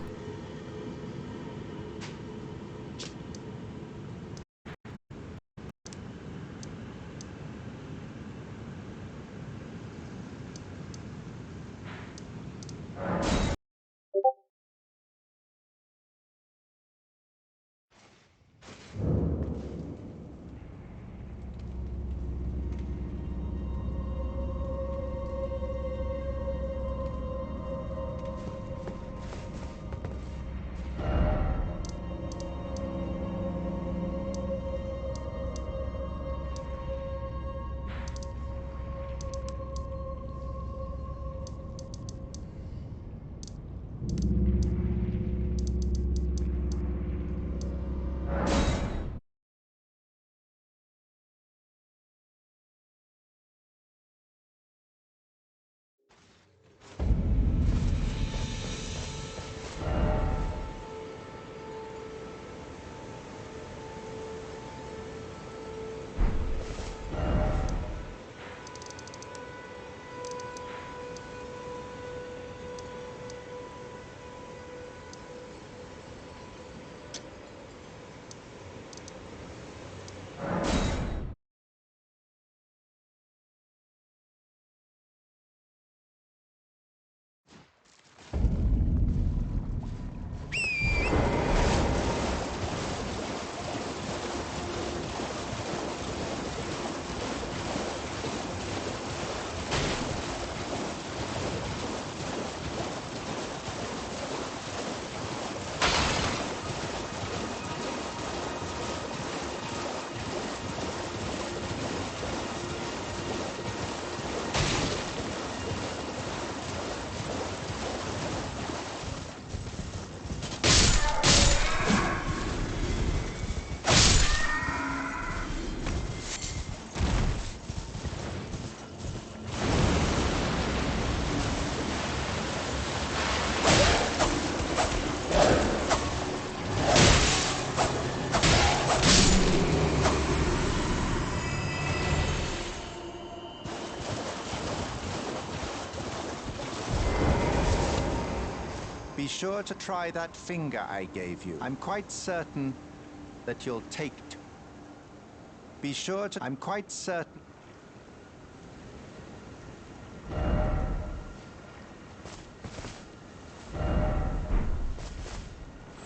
F: Be sure to try that finger I gave you. I'm quite certain that you'll take to. Be sure to. I'm quite certain.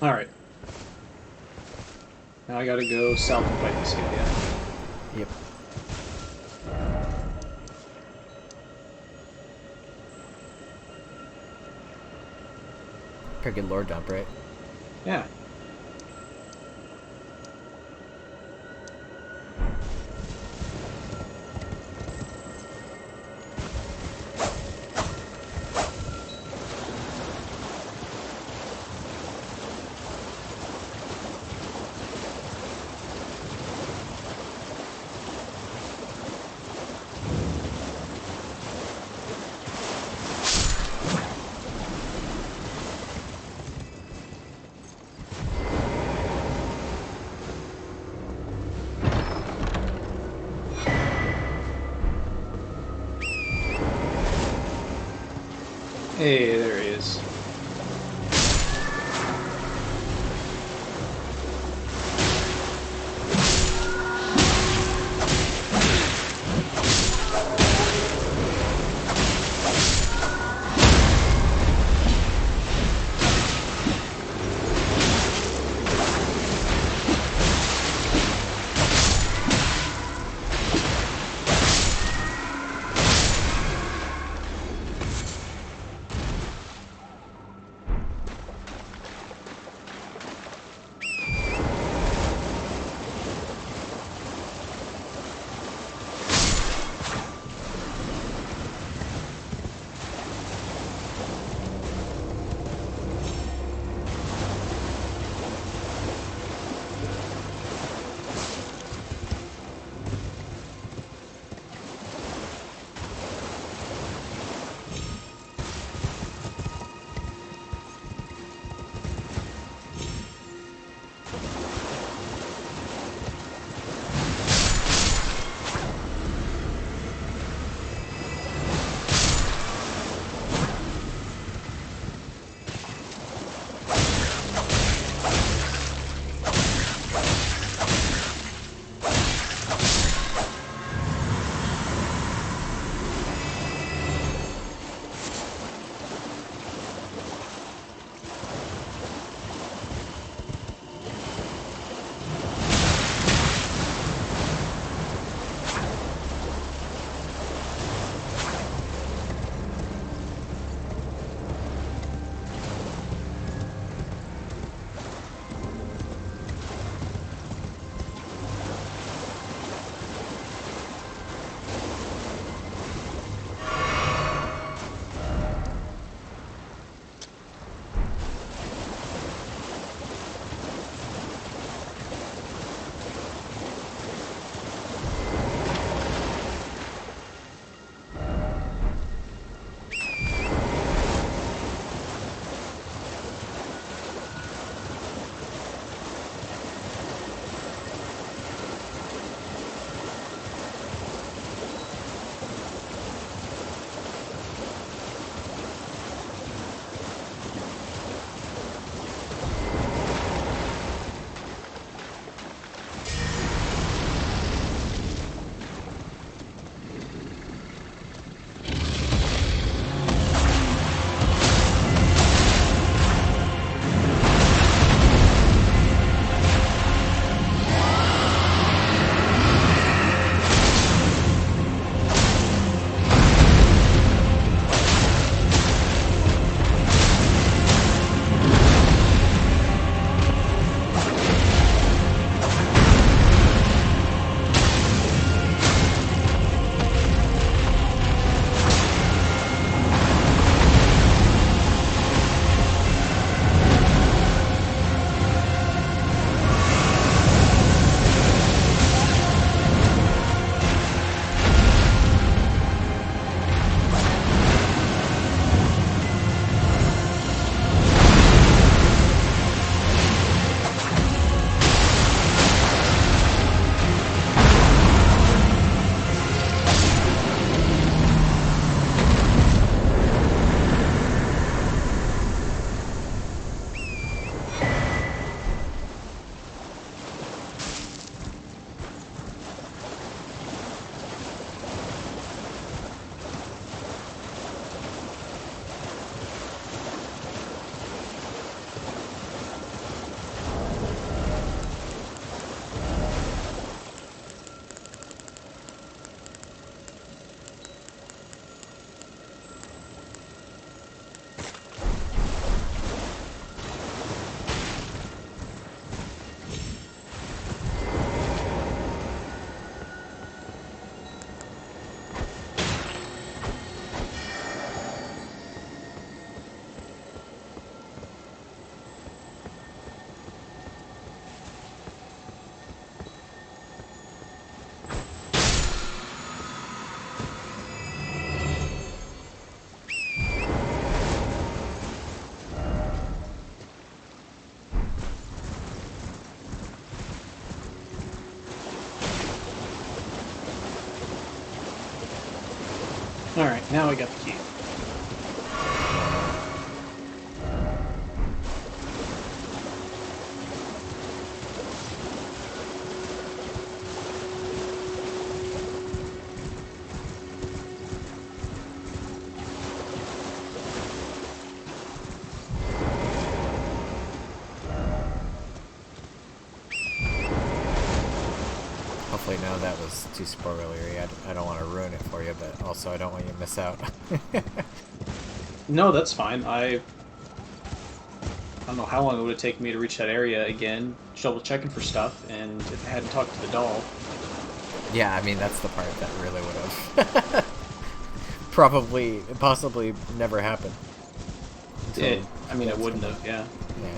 D: Alright. Now I gotta go south and fight this guy, yeah?
A: Yep. Got a good lore dump, right?
D: Yeah. Hey, there he is. Alright, now I got the key.
A: Hopefully none of that was too spoilery. I don't want to ruin it for you, but also I don't want you to miss out.
D: No, that's fine. I don't know how long it would have taken me to reach that area again, double checking for stuff, and if I hadn't talked to the doll.
A: Yeah, I mean, that's the part that really would have probably, possibly never happened.
D: I mean, it wouldn't have, yeah.
A: Yeah.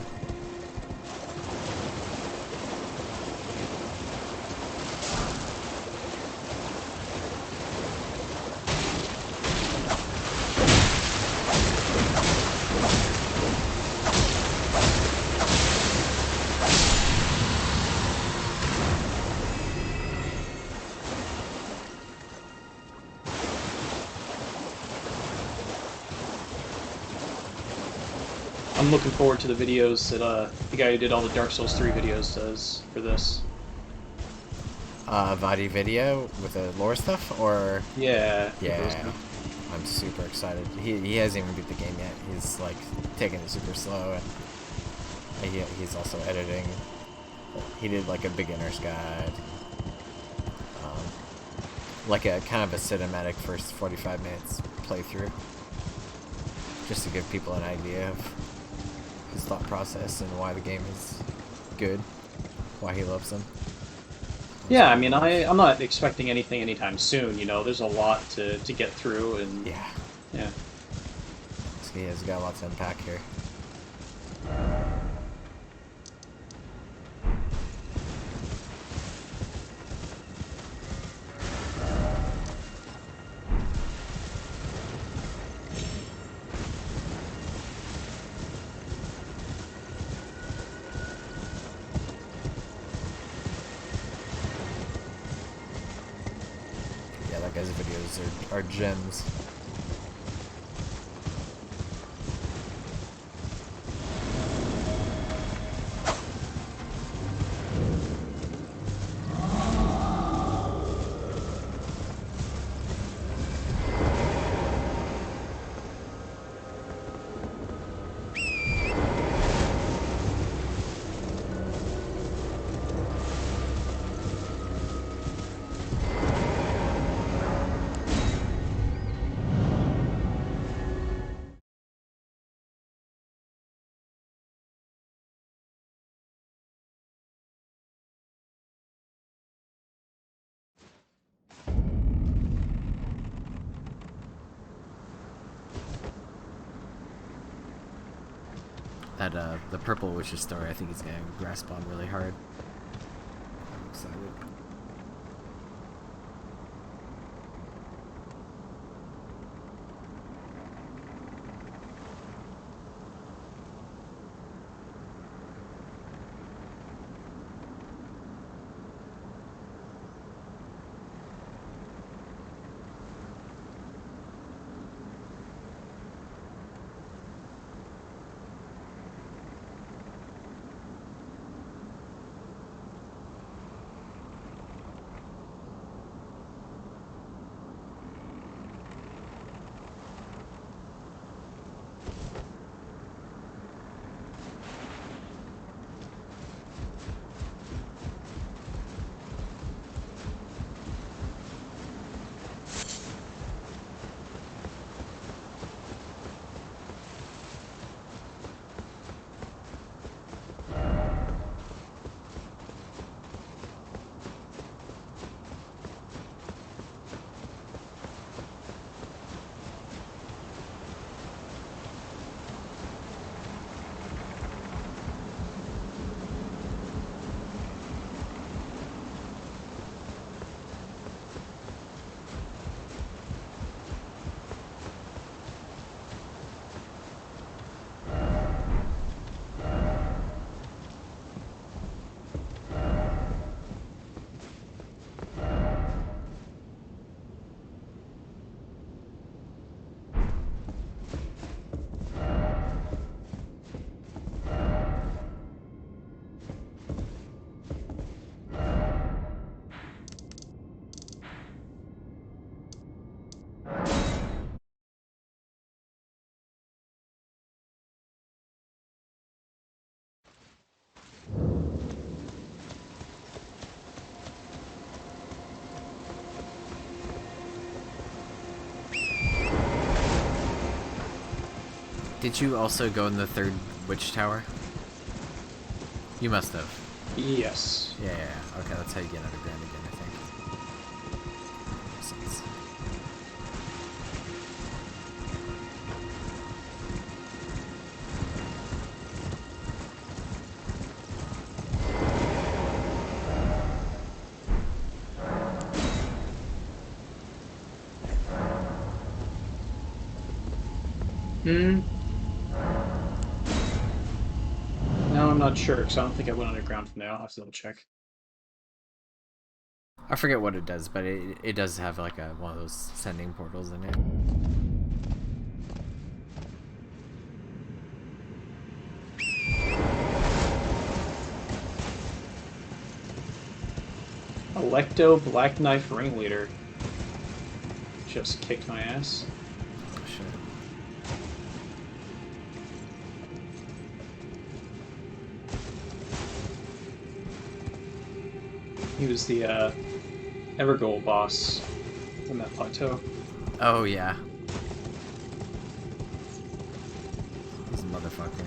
D: I'm looking forward to the videos that the guy who did all the Dark Souls 3 videos does for this.
A: Vadi video with the lore stuff, or
D: Yeah.
A: yeah, I'm super excited. He hasn't even beat the game yet. He's like taking it super slow, and he's also editing. He did like a beginner's guide, like a kind of a cinematic first 45 minutes playthrough, just to give people an idea of his thought process and why the game is good, why he loves them.
D: Yeah, I mean, I'm not expecting anything anytime soon, you know, there's a lot to get through, and...
A: Yeah.
D: Yeah.
A: So he has got a lot to unpack here. Yeah, that guy's videos are gems. That the Purple Witch's story, I think he's gonna grasp on really hard. I'm excited. Did you also go in the third witch tower? You must have.
D: Yes.
A: Yeah. Okay, that's how you get underground again, I think. Makes sense.
D: No, I'm not sure, because I don't think I went underground from there. I'll have to double check.
A: I forget what it does, but it does have like one of those sending portals in it.
D: Electo Black Knife Ringleader. Just kicked my ass.
A: Oh, shit.
D: He was the Evergold boss on that plateau.
A: Oh, yeah. He's a motherfucker.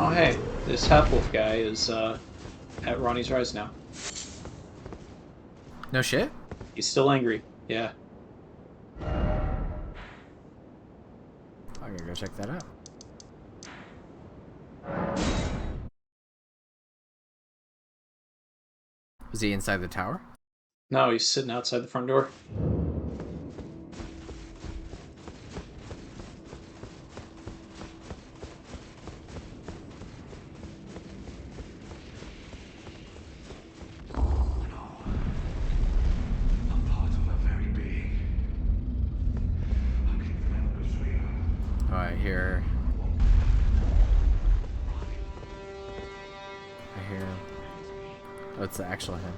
D: Oh hey, this half-wolf guy is at Ronnie's Rise now.
A: No shit?
D: He's still angry. Yeah.
A: I gotta go check that out. Was he inside the tower?
D: No, he's sitting outside the front door.
A: Oh, it's the actual him.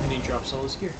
D: And he drops all his gear.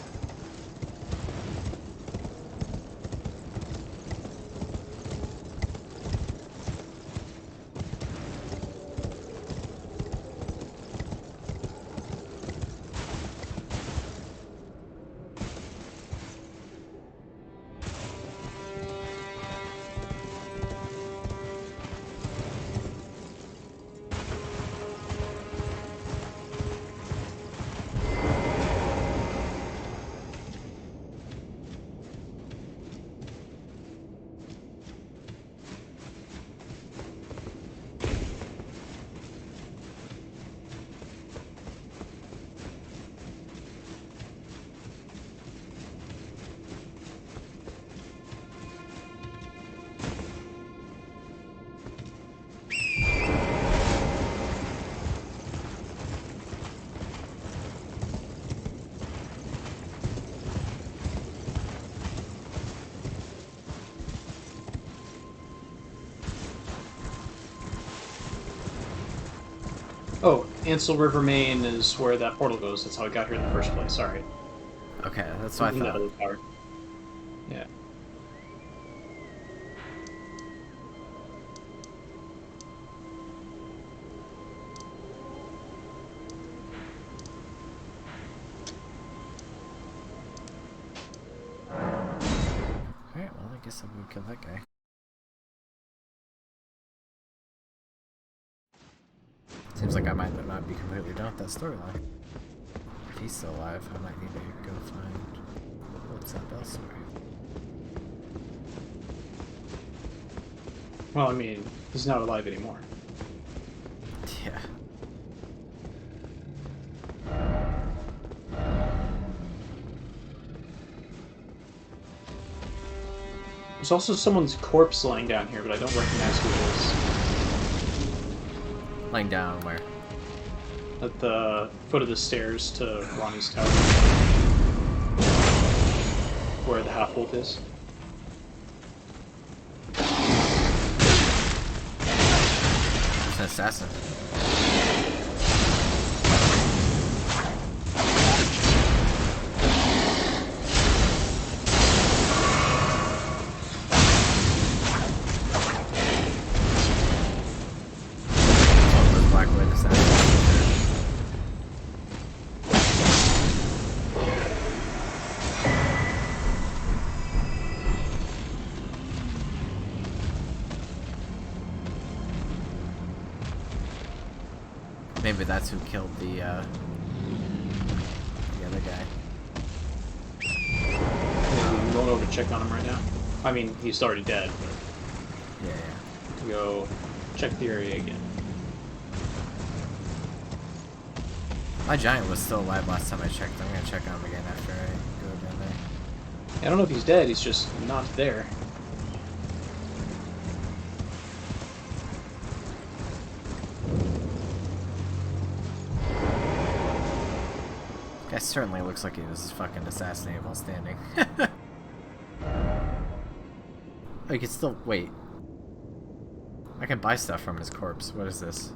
D: Oh, Ansel River Main is where that portal goes. That's how I got here in the first place. Sorry.
A: Okay, that's what I
D: In that
A: thought.
D: other tower. Yeah.
A: Alright, well, I guess I'm gonna kill that guy. Seems like I might not be completely done with that storyline. If he's still alive, I might need to go find what's up elsewhere.
D: Well, I mean, he's not alive anymore.
A: Yeah.
D: There's also someone's corpse lying down here, but I don't recognize who it is.
A: Laying down where?
D: At the foot of the stairs to Ronnie's tower. Where the half-wolf is.
A: It's an assassin. Maybe that's who killed the other guy.
D: Maybe I'm going over to check on him right now. I mean, he's already dead, but
A: Yeah,
D: go check the area again.
A: My giant was still alive last time I checked. I'm gonna check on him again after I go down there.
D: I don't know if he's dead, he's just not there.
A: Guy certainly looks like he was fucking assassinated while standing. Oh, you can still wait. I can buy stuff from his corpse. What is this?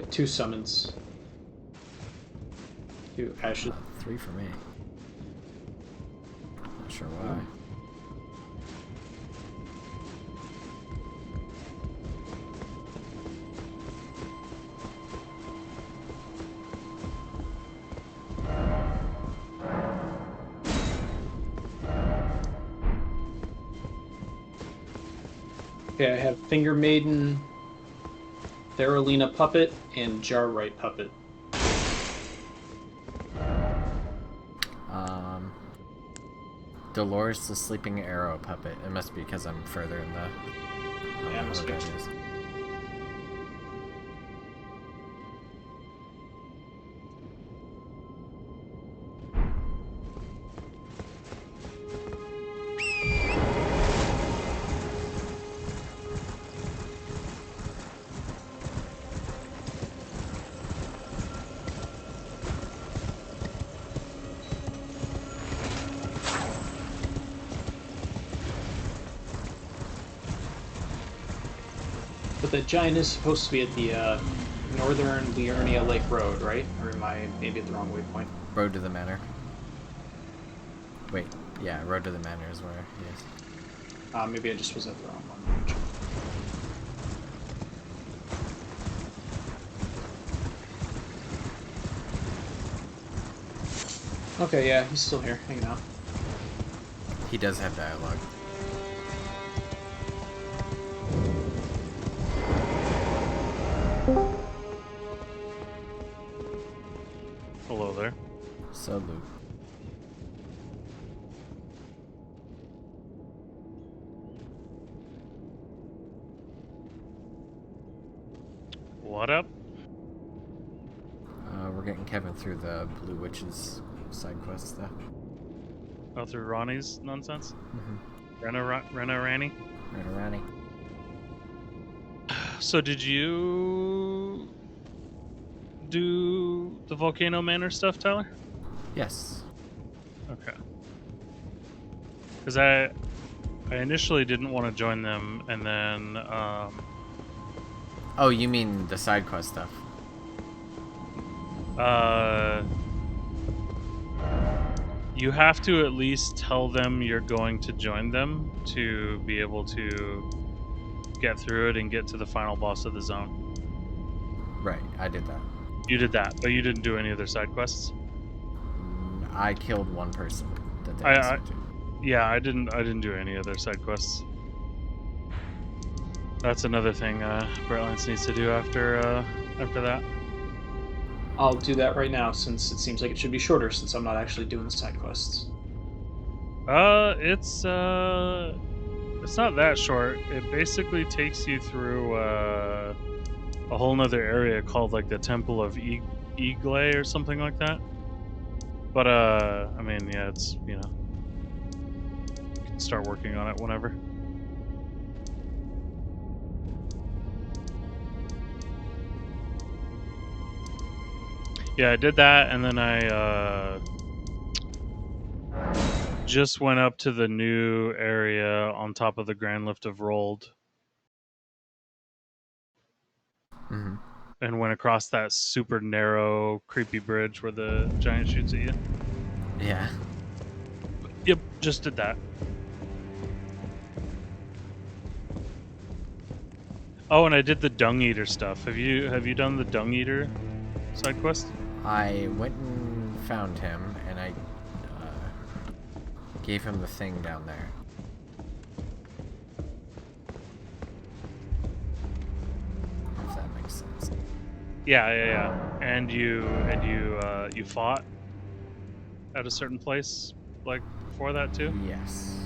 D: Two summons. Two ashes.
A: 3 for me. Not sure why.
D: Okay, I have Finger Maiden, Theralina Puppet, and Jarrite Puppet.
A: Dolores the Sleeping Arrow Puppet. It must be because I'm further in the...
D: Yeah, it must be.
A: what that is.
D: But the giant is supposed to be at the northern Liurnia Lake Road, right? Or am I maybe at the wrong waypoint?
A: Road to the Manor. Wait, yeah, Road to the Manor is where he is.
D: Maybe I just was at the wrong one. Okay, yeah, he's still here, hanging out.
A: He does have dialogue.
G: Hello there.
A: Salute.
G: What up?
A: We're getting Kevin through the Blue Witch's side quest stuff.
G: Oh, through Ronnie's nonsense?
A: Mm-hmm.
G: Rena Rani?
A: Rani.
G: So did you do the Volcano Manor stuff, Tyler?
A: Yes.
G: Okay. Because I initially didn't want to join them, and then
A: Oh, you mean the side quest stuff?
G: you have to at least tell them you're going to join them to be able to get through it and get to the final boss of the zone.
A: Right, I did that.
G: You did that, but you didn't do any other side quests?
A: I killed one person that they
G: I-
A: asked me to.
G: Yeah, I didn't do any other side quests. That's another thing Brightlines needs to do after that.
D: I'll do that right now, since it seems like it should be shorter, since I'm not actually doing the side quests.
G: It's not that short. It basically takes you through a whole nother area called like the Temple of Igle or something like that. But I mean, yeah, it's, you know, you can start working on it whenever. Yeah, I did that, and then I just went up to the new area on top of the Grand Lift of Rold.
A: Mm-hmm.
G: And went across that super narrow, creepy bridge where the giant shoots at you.
A: Yeah.
G: Yep, just did that. Oh, and I did the Dung Eater stuff. Have you done the Dung Eater side quest?
A: I went and found him, and I gave him the thing down there. If that makes sense.
G: Yeah. And you fought at a certain place like before that too?
A: Yes.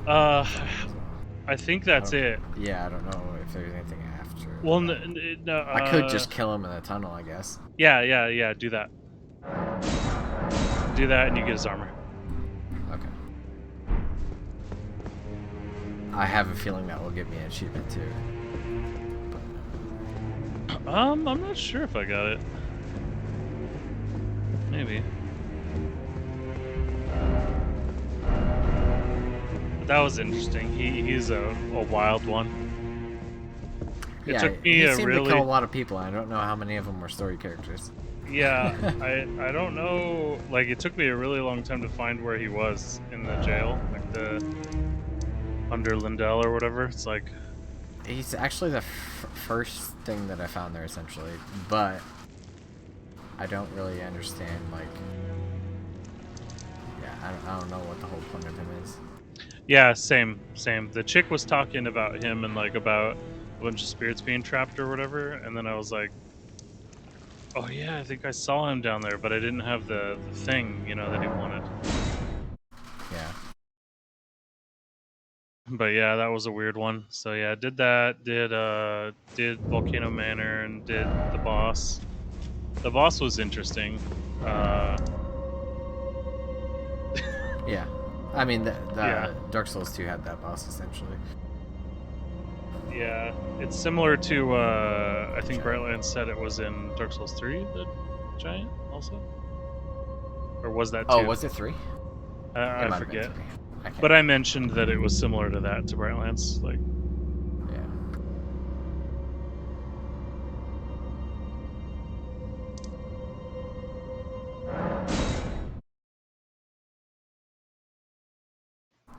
G: I think that's it.
A: Yeah, I don't know if there's anything after.
G: Well, no,
A: I could just kill him in the tunnel, I guess.
G: Yeah. Do that. Do that, and you get his armor.
A: Okay. I have a feeling that will give me an achievement too.
G: I'm not sure if I got it. Maybe. That was interesting. He's a wild one. It took me
A: he
G: a
A: seemed
G: really
A: to kill a lot of people. I don't know how many of them were story characters.
G: Yeah, I don't know. Like, it took me a really long time to find where he was in the jail, like the under Lindell or whatever. It's like
A: He's actually the first thing that I found there, essentially, but I don't really understand. Like, yeah, I don't know what the whole point of him is.
G: Yeah, same. The chick was talking about him and like about a bunch of spirits being trapped or whatever, and then I was like, "Oh yeah, I think I saw him down there, but I didn't have the thing, that he wanted."
A: Yeah.
G: But yeah, that was a weird one. So yeah, did that. Did Volcano Manor and did the boss. The boss was interesting.
A: Yeah. I mean, the
G: Yeah.
A: Dark Souls 2 had that boss essentially.
G: Yeah, it's similar to I think Brightlands said it was in Dark Souls 3, the giant also, or was that 2?
A: Oh, was it 3?
G: I
A: It might have been
G: forget.
A: 3. I can't.
G: But I mentioned that it was similar to that, to Brightlands. Like,
A: Yeah.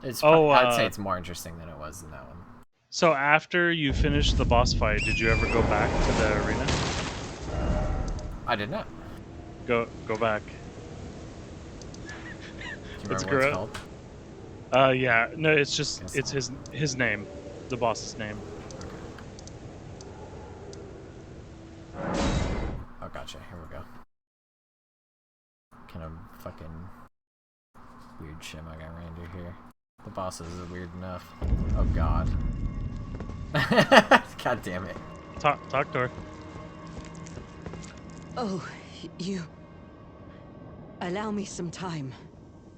A: I'd say it's more interesting than it was in that one.
G: So after you finished the boss fight, did you ever go back to the arena?
A: I did not.
G: Go back.
A: Do you
G: It's
A: remember what it's called?
G: Yeah. No, it's just
A: Guess
G: it's his name, the boss's name.
A: Oh, gotcha. Here we go. Kind of fucking weird shit I got ran into here. The bosses are weird enough. Oh god. God damn it.
G: Talk to her.
H: Oh, you... Allow me some time.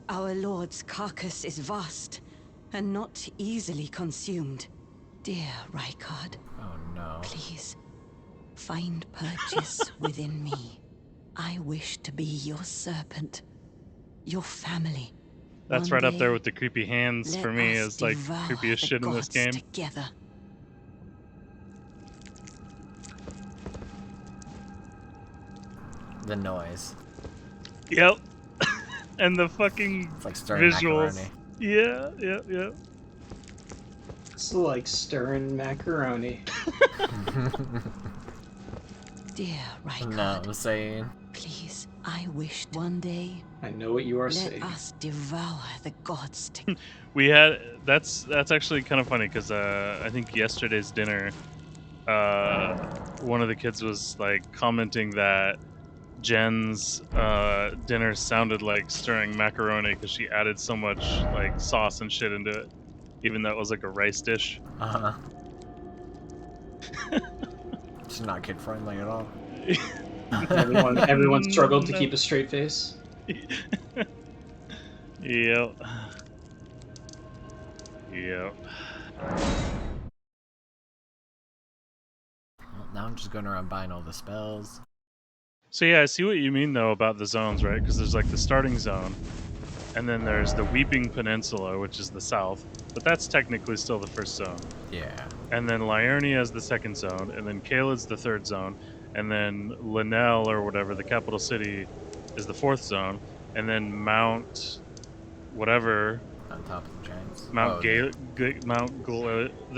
H: Our lord's carcass is vast, and not easily consumed. Dear Rykard,
A: Oh no.
H: please, find purchase within me. I wish to be your serpent, your family.
G: That's
H: One
G: right up there
H: day,
G: with the creepy hands
H: let
G: for me
H: us
G: is like
H: devour
G: creepiest
H: the
G: shit in this
H: gods
G: game.
H: Together.
A: The noise.
G: Yep. And the fucking
A: It's like stirring
G: visuals.
A: macaroni.
G: Yeah.
D: It's like stirring macaroni.
H: Dear Rykard,
A: No, I'm saying.
H: please, I wish one day
D: I know what you are
H: let
D: saying.
H: us devour the gods together.
G: We had that's actually kind of funny because I think yesterday's dinner, one of the kids was like commenting that Jen's dinner sounded like stirring macaroni because she added so much like sauce and shit into it, even though it was like a rice dish.
A: Uh-huh. It's not kid friendly at all.
D: Everyone struggled to keep a straight face.
G: Yep.
A: Well, now I'm just going around buying all the spells.
G: So yeah, I see what you mean though about the zones, right? Because there's like the starting zone, and then there's the Weeping Peninsula, which is the south, but that's technically still the first zone.
A: Yeah.
G: And then Liurnia is the second zone, and then Caelad's the third zone, and then Linnell or whatever, the capital city, is the fourth zone, and then Mount whatever,
A: On top of the giants.
G: Mount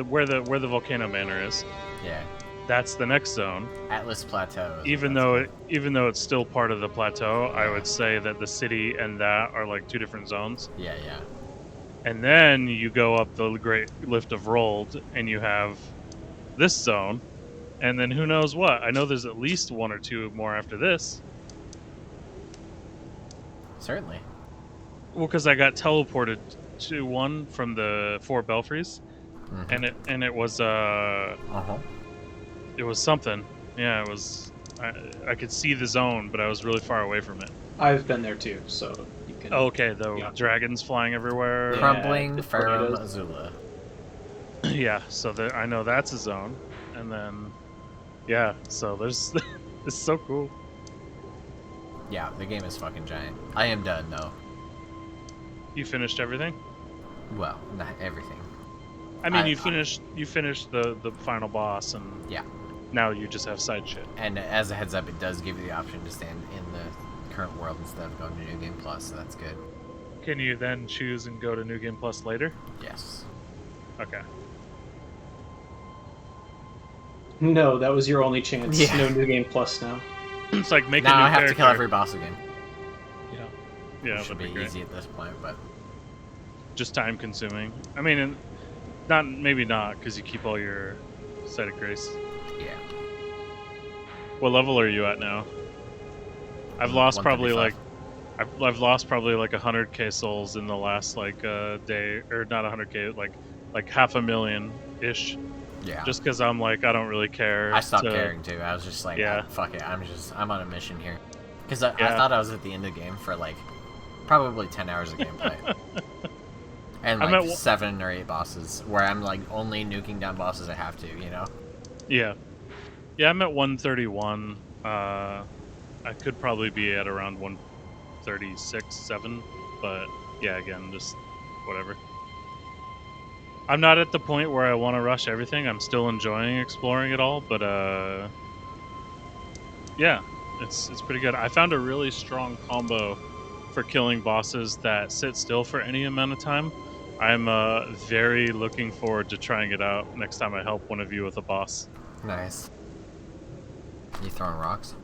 G: where the volcano manor is.
A: Yeah.
G: That's the next zone.
A: Atlas Plateau. is
G: Even
A: what
G: though it's still part of the plateau, I would say that the city and that are like two different zones.
A: that's- Yeah.
G: And then you go up the Great Lift of Rold, and you have this zone, and then who knows what? I know there's at least one or two more after this.
A: Certainly.
G: Well, because I got teleported to one from the 4 belfries,
A: Mhm.
G: and it was
A: Uh-huh.
G: it was something. Yeah, it was. I could see the zone, but I was really far away from it.
D: I've been there too, so you can.
G: Oh, okay, the
D: Yeah.
G: dragons flying everywhere.
D: Yeah.
A: Crumbling
D: the
A: Farum
D: tornadoes.
A: Azula.
G: Yeah, so I know that's a zone, and then yeah, so there's it's so cool.
A: Yeah, the game is fucking giant. I am done though.
G: You finished everything?
A: Well, not everything.
G: I mean,
A: I-
G: you finished the final boss, and
A: Yeah.
G: now you just have side shit.
A: And as a heads up, it does give you the option to stand in the current world instead of going to New Game Plus, so that's good.
G: Can you then choose and go to New Game Plus later?
A: Yes.
G: Okay.
D: No, that was your only chance.
A: Yeah.
D: No New Game Plus now.
G: It's like make
A: Now
G: a new
A: I have
G: character.
A: to kill every boss again.
G: Yeah,
A: Which should
G: that'd
A: be
G: great.
A: easy at this point, but
G: just time consuming. I mean, not maybe not because you keep all your site of grace.
A: Yeah.
G: What level are you at now? I've lost probably
A: 135.
G: I've lost probably like 100k souls in the last like day, or not 100k, like half a million ish.
A: Yeah.
G: Just because I'm like I don't really care.
A: I stopped caring too. I was just like,
G: Yeah.
A: fuck it. I'm on a mission here. Because I
G: Yeah.
A: thought I was at the end of the game for like probably 10 hours of gameplay. And
G: I'm
A: like
G: at
A: 7 or 8 bosses where I'm like only nuking down bosses I have to, you know?
G: Yeah. Yeah, I'm at 131. I could probably be at around 136, 7, but yeah, again, just whatever. I'm not at the point where I want to rush everything. I'm still enjoying exploring it all, but yeah, it's pretty good. I found a really strong combo for killing bosses that sit still for any amount of time. I'm very looking forward to trying it out next time I help one of you with a boss.
A: Nice. You throwing rocks?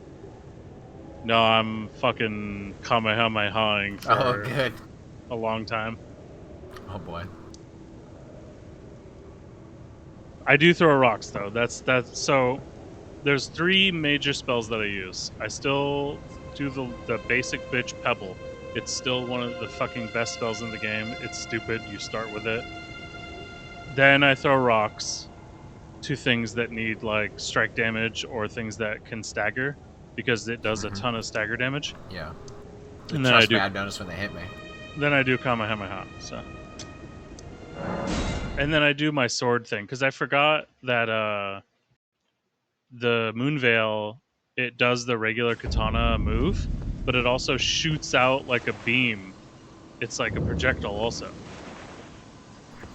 G: No, I'm fucking Kamehamehaing for
A: Oh, good.
G: a long time.
A: Oh boy.
G: I do throw rocks though. That's so. There's 3 major spells that I use. I still do the basic bitch pebble. It's still one of the fucking best spells in the game. It's stupid. You start with it. Then I throw rocks to things that need like strike damage or things that can stagger, because it does a ton of stagger damage.
A: Yeah.
G: And then
A: Trust me, I've noticed when they hit me.
G: Then I do Kamehameha. So. And then I do my sword thing because I forgot that the Moonveil, it does the regular katana move, but it also shoots out like a beam. It's like a projectile also.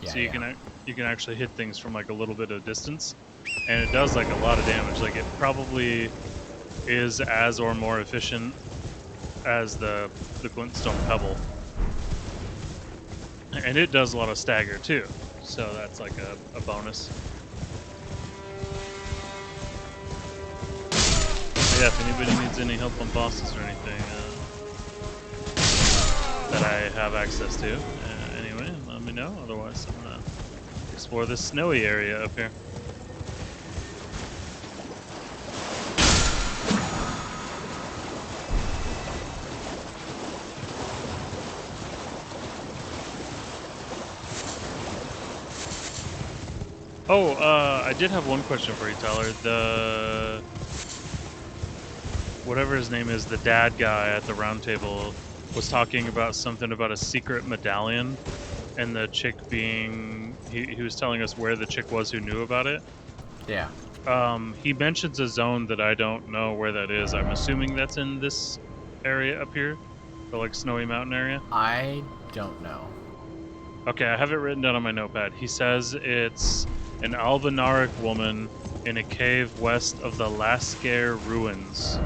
A: Yeah,
G: So you can actually hit things from like a little bit of distance, and it does like a lot of damage. Like it probably is as or more efficient as the glintstone pebble, and it does a lot of stagger too. So that's like a bonus. Yeah, if anybody needs any help on bosses or anything that I have access to, anyway, let me know. Otherwise, I'm gonna explore this snowy area up here. Oh, I did have one question for you, Tyler. The whatever his name is, the dad guy at the round table was talking about something about a secret medallion, and the chick being he was telling us where the chick was who knew about it.
A: Yeah.
G: He mentions a zone that I don't know where that is. I'm assuming that's in this area up here, the like snowy mountain area.
A: I don't know.
G: Okay, I have it written down on my notepad. He says it's an Albinaric woman in a cave west of the Laskayr ruins.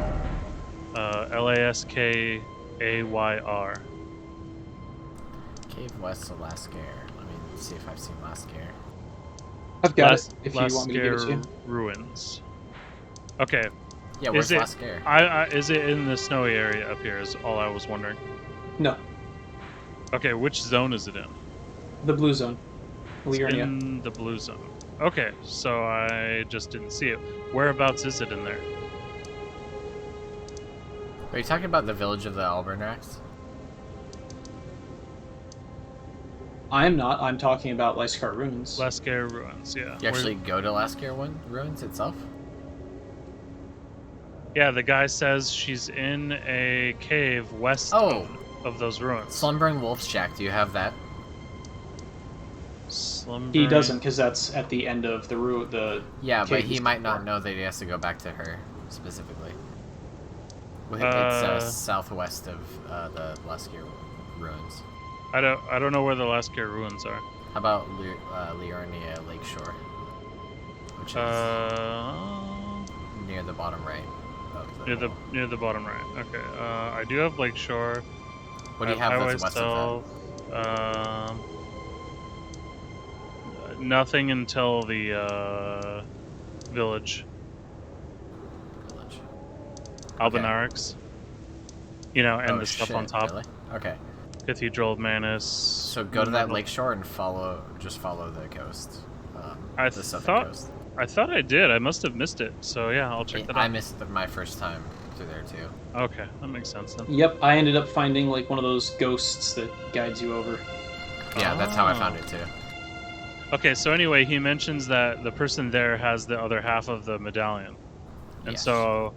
G: Laskayr.
A: Cave West of Laskayr. Let me see if I've seen Laskayr.
D: I've got it, if you want me to give it to you.
G: Ruins. Okay.
A: Yeah, where's Laskayr?
G: Is it in the snowy area up here is all I was wondering.
D: No.
G: Okay, which zone is it in?
D: The blue zone.
G: It's
D: Liurnia.
G: in the blue zone. Okay, so I just didn't see it. Whereabouts is it in there?
A: Are you talking about the village of the Albernrax?
D: I'm not. I'm talking about Laskayr ruins.
G: Laskayr ruins, yeah.
A: You actually go to Laskayr ruins itself?
G: Yeah, the guy says she's in a cave west of those ruins.
A: Slumbering Wolf's Shack, do you have that?
D: He doesn't, because that's at the end of the
A: Yeah, but
D: cave
A: he might not know that he has to go back to her specifically. It's southwest of the Laskayr ruins.
G: I don't know where the Laskayr ruins are.
A: How about Liurnia Lakeshore, which is near the bottom right of the
G: near the bottom right. Okay. I do have Lakeshore.
A: What do you have that's west of
G: that? Nothing until the village.
A: Village.
G: Albinarix. You know, and the stuff on top.
A: Really? Okay.
G: Cathedral of Manus.
A: So go to that lakeshore and just follow the coast. The southern coast.
G: I thought I did. I must have missed it. So yeah, I'll check that out.
A: I missed my first time through there too.
G: Okay, that makes sense then.
D: Yep, I ended up finding like one of those ghosts that guides you over.
A: Yeah, that's how I found it too.
G: Okay, so anyway, he mentions that the person there has the other half of the medallion. And
A: Yes.
G: so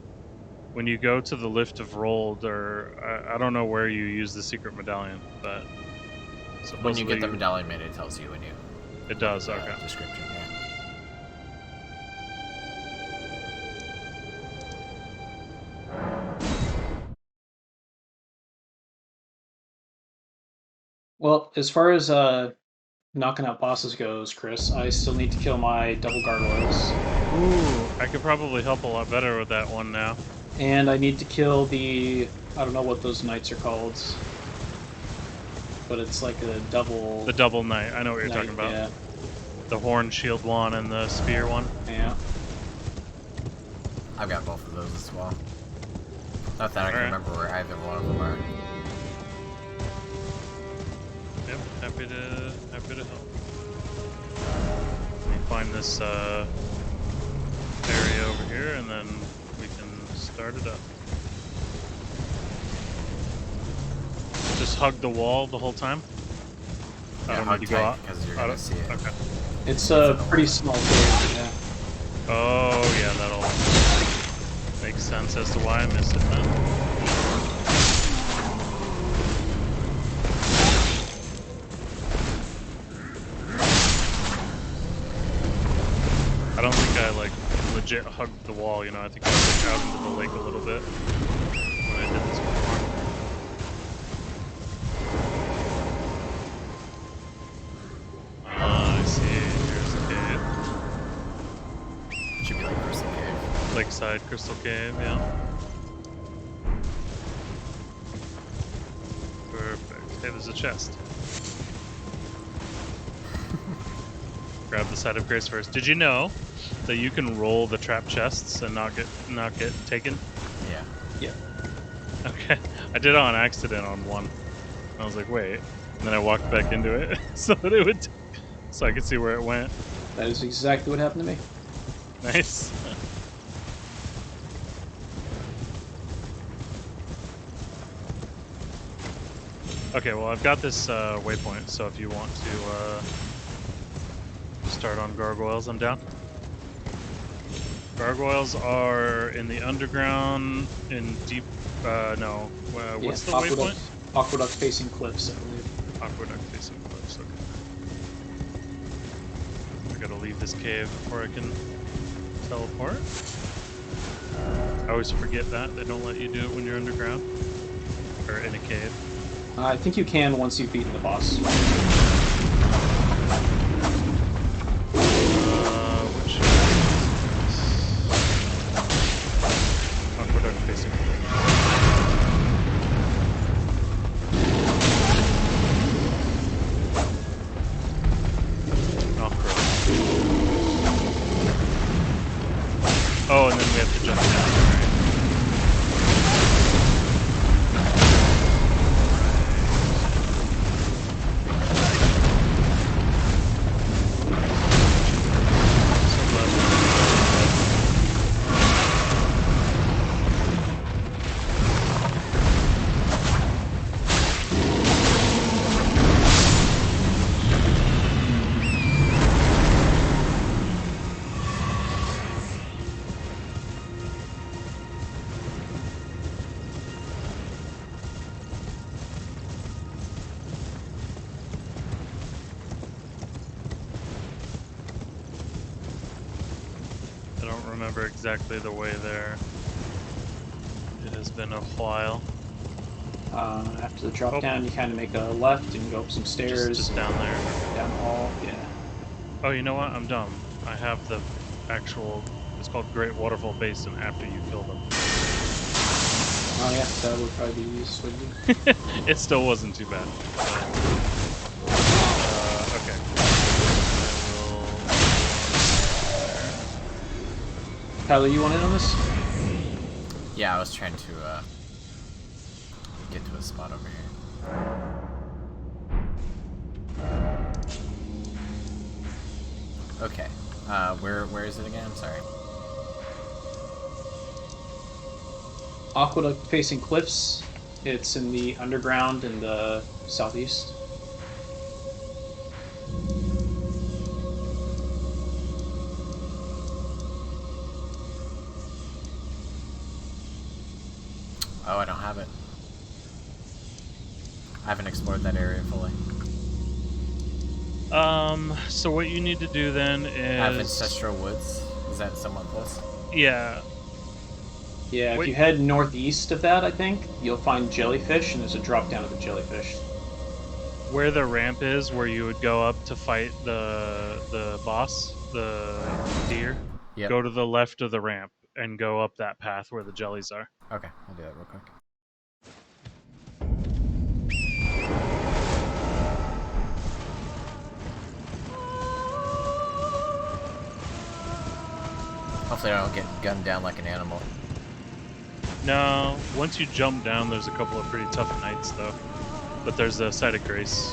G: when you go to the Lift of Rold, or I don't know where you use the secret medallion, but
A: When you get the medallion made, it tells you when you...
G: It does, okay.
A: Description, yeah.
D: Well, as far as knocking out bosses goes, Chris, I still need to kill my double gargoyles.
G: Ooh, I could probably help a lot better with that one now.
D: And I need to kill the... I don't know what those knights are called. But it's like a double...
G: The double knight, I know what you're talking about.
D: Yeah.
G: The horn shield one and the spear one.
D: Yeah.
A: I've got both of those as well. Not that I can remember where either one of them are.
G: Yep, happy to help. Let me find this area over here, and then we can start it up. Just hug the wall the whole time.
A: Yeah,
G: I don't
A: hug
G: need to go
A: tight,
G: out.
A: because you're gonna see it.
G: Okay.
D: It's a pretty small cave, yeah.
G: Oh yeah, that'll make sense as to why I missed it then. I don't think I like legit hugged the wall, you know. I think I was out into the lake a little bit when I did this before. I see. Here's the cave.
A: It should be like Crystal Cave.
G: Lakeside Crystal Cave, yeah. Perfect. Hey, there's a chest. Grab the side of grace first. Did you know that you can roll the trap chests and not get taken?
A: Yeah.
D: Yeah.
G: Okay. I did it on accident on one. I was like, wait. And then I walked back into it so that it would so I could see where it went.
D: That is exactly what happened to me.
G: Nice. Okay, well I've got this waypoint, so if you want to start on gargoyles, I'm down. Gargoyles are in the underground, in deep, no, what's the waypoint?
D: Aqueduct facing cliffs, I believe.
G: Aqueduct facing cliffs, okay. I gotta leave this cave before I can teleport. I always forget that, they don't let you do it when you're underground. Or in a cave.
D: I think you can once you've beaten the boss.
G: Which Aqueduct facing cliffs. Oh, and then we have to jump down. I don't remember exactly the way there. It has been a while.
D: After the drop down, you kind of make a left and go up some stairs.
G: Just down there.
D: Down the hall, yeah.
G: Oh, you know what? I'm dumb. I have the actual... It's called Great Waterfall Basin after you kill them.
D: Oh yeah, that would probably be useful.
G: It still wasn't too bad. Okay.
D: Tyler, you want in on this?
A: Yeah, I was trying to get to a spot over here. Okay. Where is it again? I'm sorry.
D: Aqueduct facing cliffs. It's in the underground in the southeast.
A: Oh, I don't have it. I haven't explored that area fully.
G: So what you need to do then
A: I have
G: is...
A: Ancestral Woods. Is that somewhat close?
G: Yeah.
D: Yeah, if
G: Wait.
D: you head northeast of that, I think, you'll find jellyfish, and there's a drop down of the jellyfish.
G: Where the ramp is, where you would go up to fight the boss, the deer,
A: Yep.
G: go to the left of the ramp and go up that path where the jellies are.
A: Okay, I'll do that real quick. Hopefully I don't get gunned down like an animal.
G: No, once you jump down, there's a couple of pretty tough knights, though. But there's a site of grace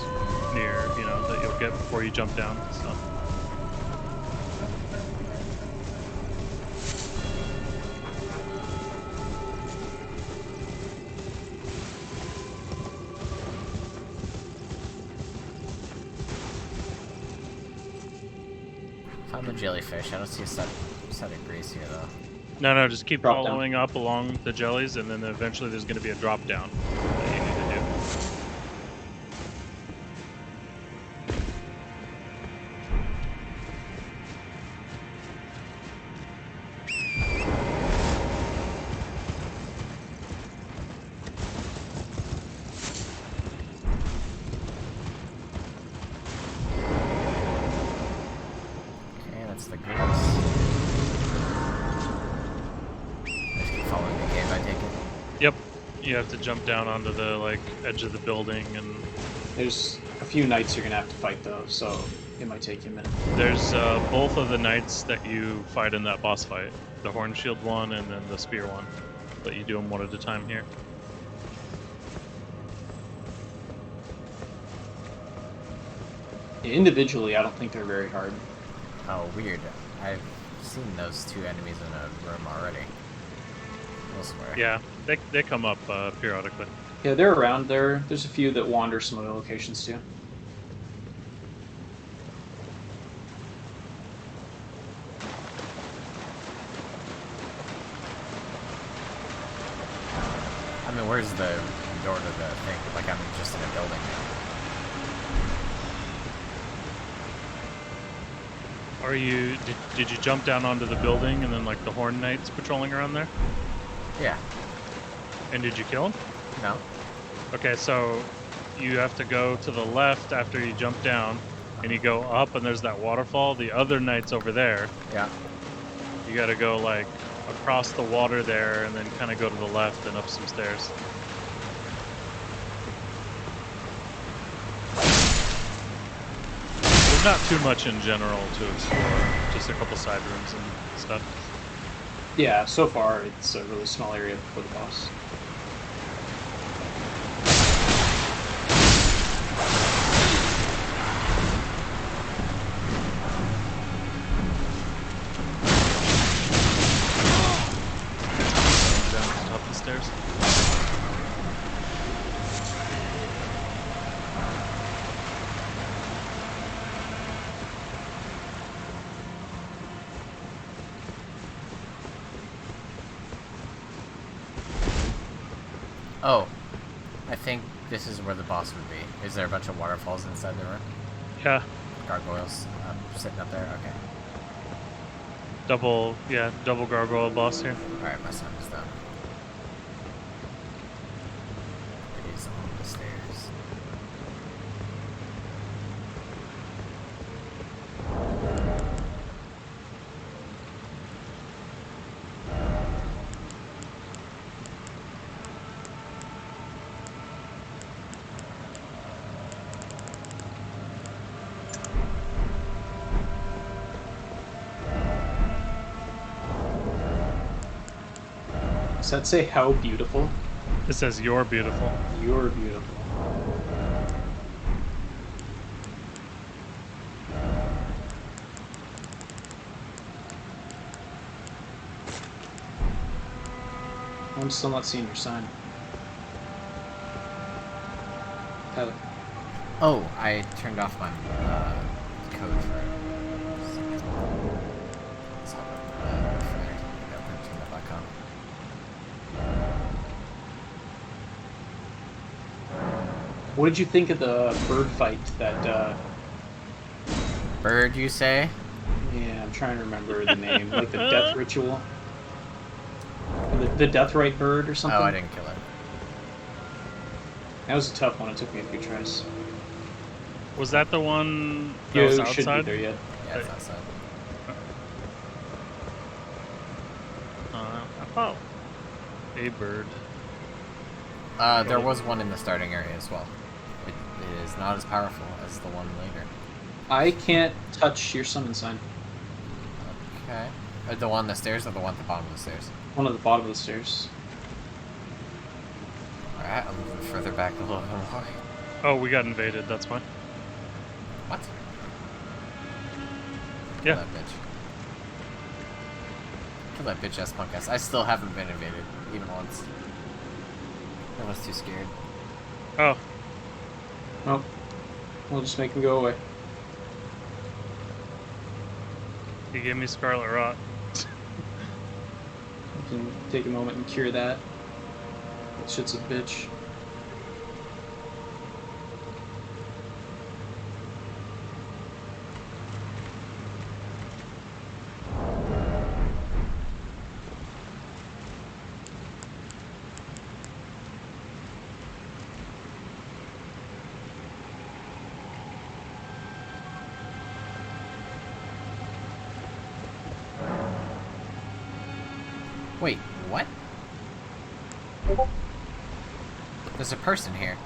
G: near, that you'll get before you jump down, so...
A: Found the jellyfish. I don't see a set of grace here, though.
G: No, just keep
D: Drop down.
G: following up along the jellies, and then eventually there's going to be a drop down that you need to do.
A: Okay, that's the grace. Just keep following the cave, I take it.
G: Yep, you have to jump down onto the edge of the building, and
D: There's a few knights you're gonna have to fight though, so it might take you a minute.
G: there's both of the knights that you fight in that boss fight. The horn shield one and then the spear one. But you do them one at a time here.
D: Individually, I don't think they're very hard.
A: Oh, weird. I've seen those two enemies in a room already. Elsewhere.
G: Yeah, they come up periodically.
D: Yeah, they're around there. There's a few that wander some other locations too.
A: I mean, where's the door to the thing? Like, I'm just in a building now.
G: Are you did you jump down onto the building and then the horn knights patrolling around there?
A: Yeah.
G: And did you kill them?
A: No?
G: Okay, so you have to go to the left after you jump down, and you go up, and there's that waterfall. The other knight's over there.
A: Yeah.
G: You gotta go across the water there, and then kind of go to the left and up some stairs. There's not too much in general to explore, just a couple side rooms and stuff.
D: Yeah, so far it's a really small area before the boss.
G: Down to the top of the stairs.
A: Oh. I think this is where the boss would be. Is there a bunch of waterfalls inside the room?
G: Yeah,
A: Gargoyles sitting up there? Okay.
G: double gargoyle boss here.
A: Alright, my son is done. It is on the stairs.
D: Does that say how beautiful?
G: It says you're beautiful.
D: You're beautiful. I'm still not seeing your sign. Tyler.
A: Oh, I turned off my code for it. So, turn that back on.
D: What did you think of the bird fight that,
A: Bird, you say?
D: yeah, I'm trying to remember the name, like the death ritual? Or the death rite bird or something?
A: Oh, I didn't kill it.
D: That was a tough one, it took me a few tries.
G: Was that the one that
D: You
G: was
D: should be
G: outside?
D: there yet.
A: Yeah, it's outside.
G: I thought a bird.
A: There was one in the starting area as well. It is not as powerful as the one later.
D: I can't touch your summon sign.
A: Okay. The one on the stairs or the one at the bottom of the stairs?
D: One at the bottom of the stairs.
A: Alright, I'm moving further back a little bit more.
G: Oh, we got invaded. That's why.
A: What?
G: Yeah.
A: Kill that bitch. Kill that bitch ass punk ass. I still haven't been invaded, even once. I was too scared.
G: Oh,
D: Well, we'll just make him go away.
G: he gave me Scarlet Rot.
D: You can take a moment and cure that. That shit's a bitch.
A: Wait, what? There's a person here.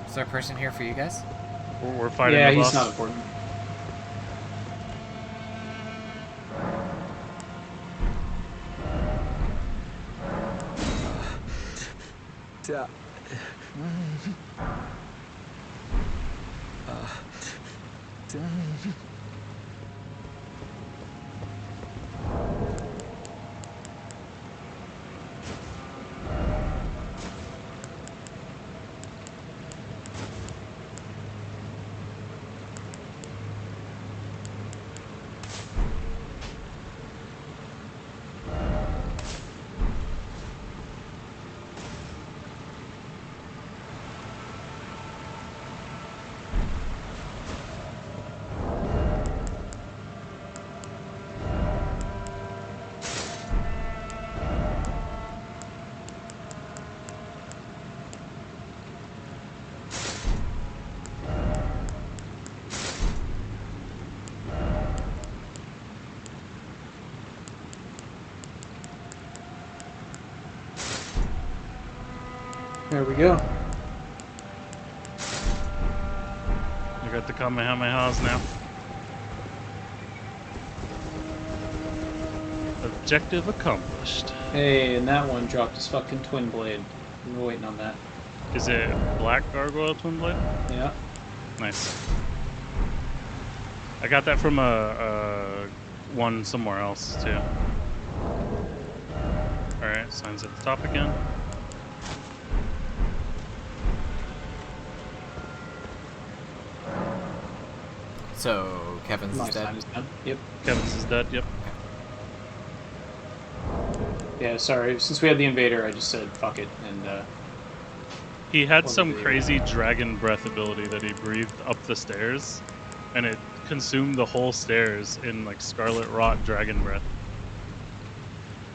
A: Is there a person here for you guys?
G: We're fighting
D: Yeah,
G: the
D: he's
G: boss.
D: not important. There we go.
G: You got the Kamehamehas now. Objective accomplished.
D: Hey, and that one dropped his fucking twin blade. We're waiting on that.
G: Is it Black Gargoyle Twin Blade?
D: Yeah.
G: Nice. I got that from a one somewhere else too. Alright, signs at the top again.
A: So, Kevin's
D: My
A: is
D: sign
A: dead?
D: is done. Yep.
G: Kevin's is dead, yep.
D: Yeah, sorry. Since we had the invader, I just said fuck it and
G: He had
D: One
G: some
D: of the-
G: crazy dragon breath ability that he breathed up the stairs, and it consumed the whole stairs in like Scarlet Rot dragon breath.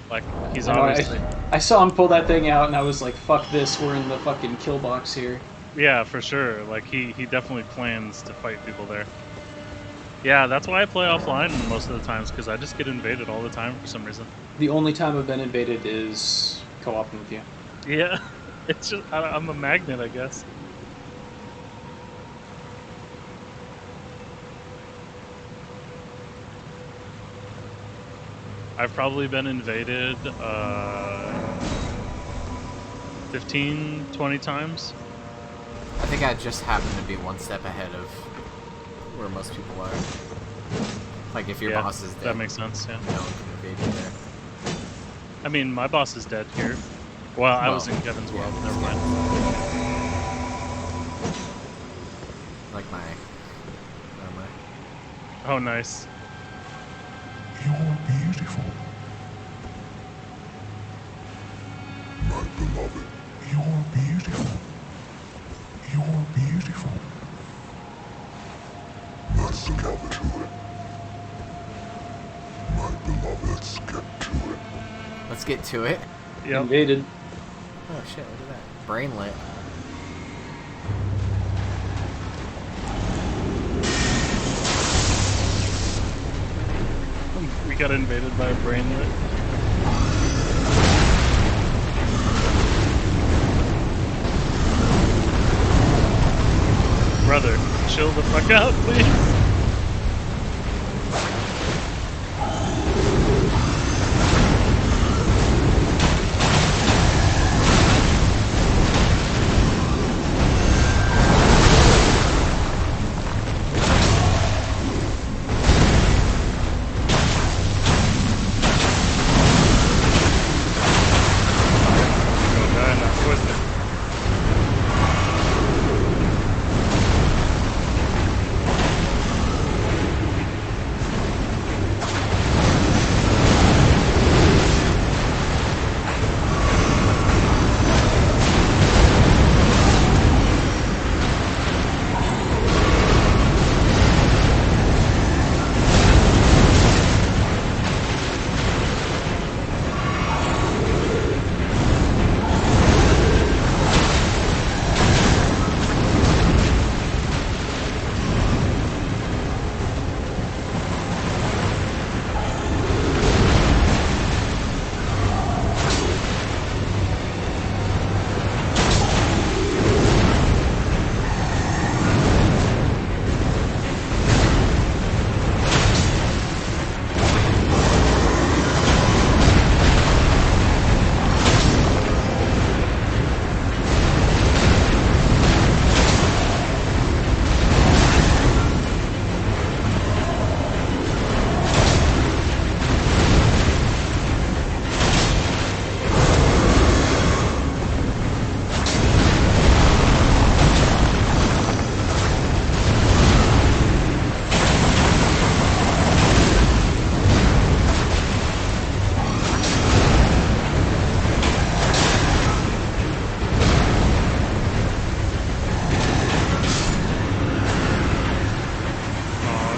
G: Like he's
D: Oh,
G: honestly,
D: I saw him pull that thing out, and I was like, "Fuck this! We're in the fucking kill box here."
G: yeah, for sure. Like he definitely plans to fight people there. Yeah, that's why I play offline most of the times, because I just get invaded all the time for some reason.
D: The only time I've been invaded is co-oping with you.
G: Yeah, it's just I'm a magnet, I guess. I've probably been invaded 15, 20 times.
A: I think I just happen to be one step ahead of where most people are. Like, if your
G: Yeah,
A: boss is dead,
G: that makes sense, yeah.
A: no one can invade you there.
G: I mean, my boss is dead here. Well, I was
A: Well,
G: in Kevin's
A: yeah,
G: world.
A: it's
G: Never
A: good.
G: mind.
A: Like my armor.
G: Oh, nice.
E: You're beautiful. My beloved. You're beautiful. You're beautiful. Let's get to it. My beloved, let's get to it.
A: Let's get to it.
G: Yep.
D: Invaded.
A: Oh shit, look at that. Brainlet.
G: We got invaded by a brainlet. Brother, chill the fuck out, please. Go die in that twister.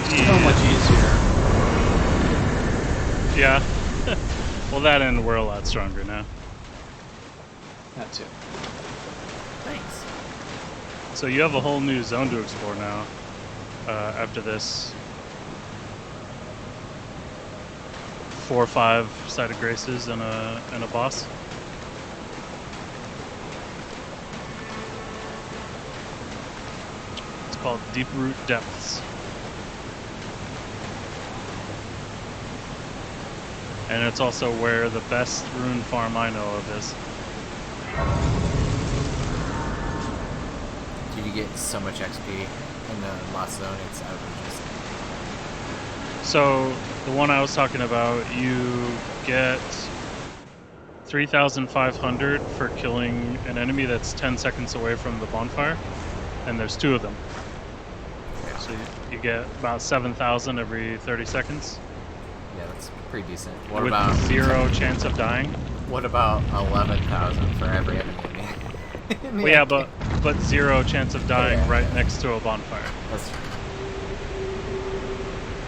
D: So much easier.
G: Yeah. Well, that and we're a lot stronger now.
D: That too.
A: Thanks.
G: So you have a whole new zone to explore now. After this 4 or 5 sided graces and a boss. It's called Deep Root Depths. And it's also where the best rune farm I know of is.
A: Dude, you get so much XP in the Lost Zone, it's outrageous.
G: So the one I was talking about, you get 3,500 for killing an enemy that's 10 seconds away from the bonfire, and there's 2 of them. So you get about 7,000 every 30 seconds.
A: Yeah, that's pretty decent. What
G: with
A: about
G: 0 chance of dying.
A: What about 11,000 for every enemy?
G: Well, yeah, but 0 chance of dying
A: yeah,
G: right
A: yeah.
G: next to a bonfire.
A: That's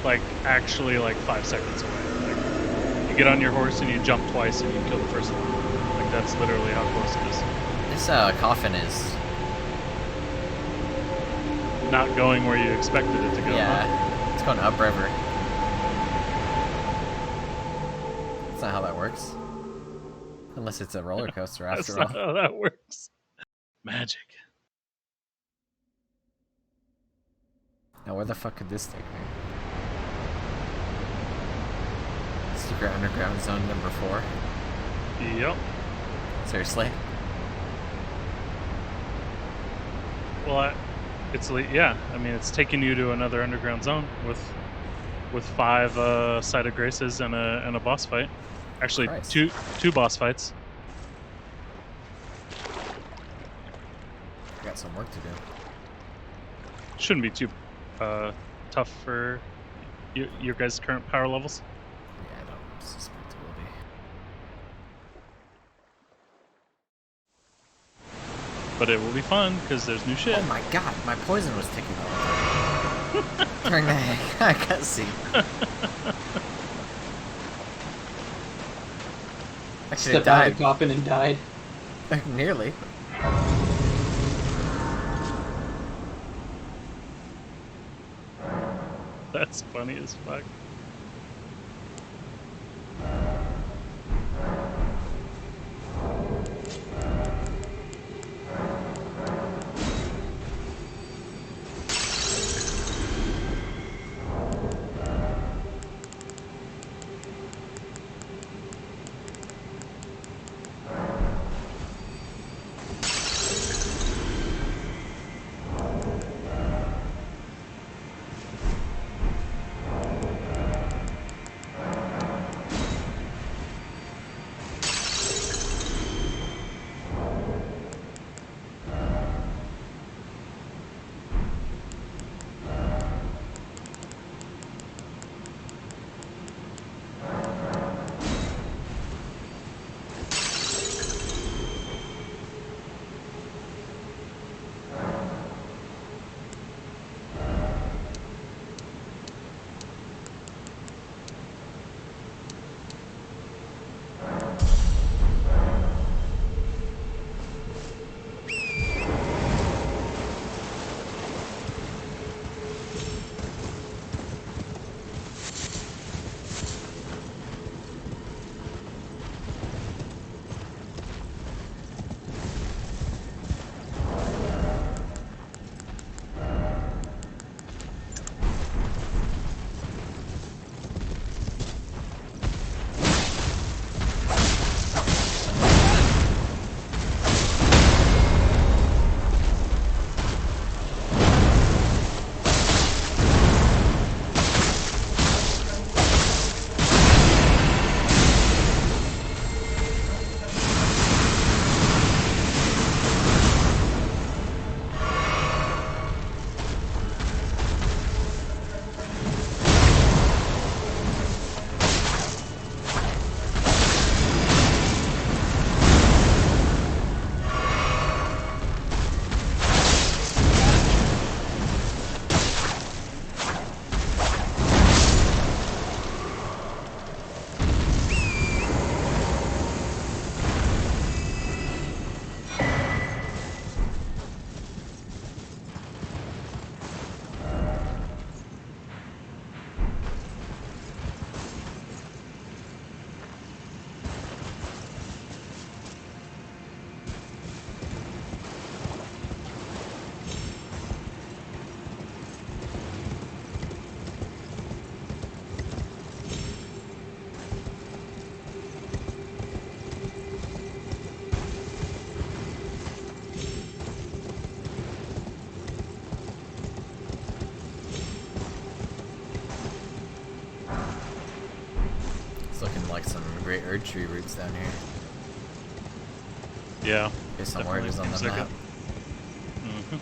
G: Like actually like 5 seconds away. Like you get on your horse and you jump twice and you kill the first one. Like that's literally how close it is.
A: this coffin is
G: Not going where you expected it to go. Huh?
A: yeah, it's going upriver. That's not how that works. Unless it's a roller coaster
G: That's
A: after all.
G: not how that works. Magic.
A: Now where the fuck could this take me? Secret underground zone number 4.
G: Yep.
A: Seriously?
G: Well, yeah. I mean, it's taking you to another underground zone with 5 sided graces and a boss fight. Actually,
A: Christ.
G: two boss fights.
A: I got some work to do.
G: Shouldn't be too tough for your guys' current power levels.
A: Yeah, I don't suspect it will be.
G: But it will be fun because there's new shit.
A: Oh my god, my poison was ticking over during that cutscene. Actually, it
D: Stepped out of
A: died.
D: the coffin and died.
A: Nearly.
G: That's funny as fuck.
A: It's looking like some great Erd tree roots down here.
G: Yeah.
A: There's somewhere it is on the
G: seems like
A: map.
G: Mm-hmm.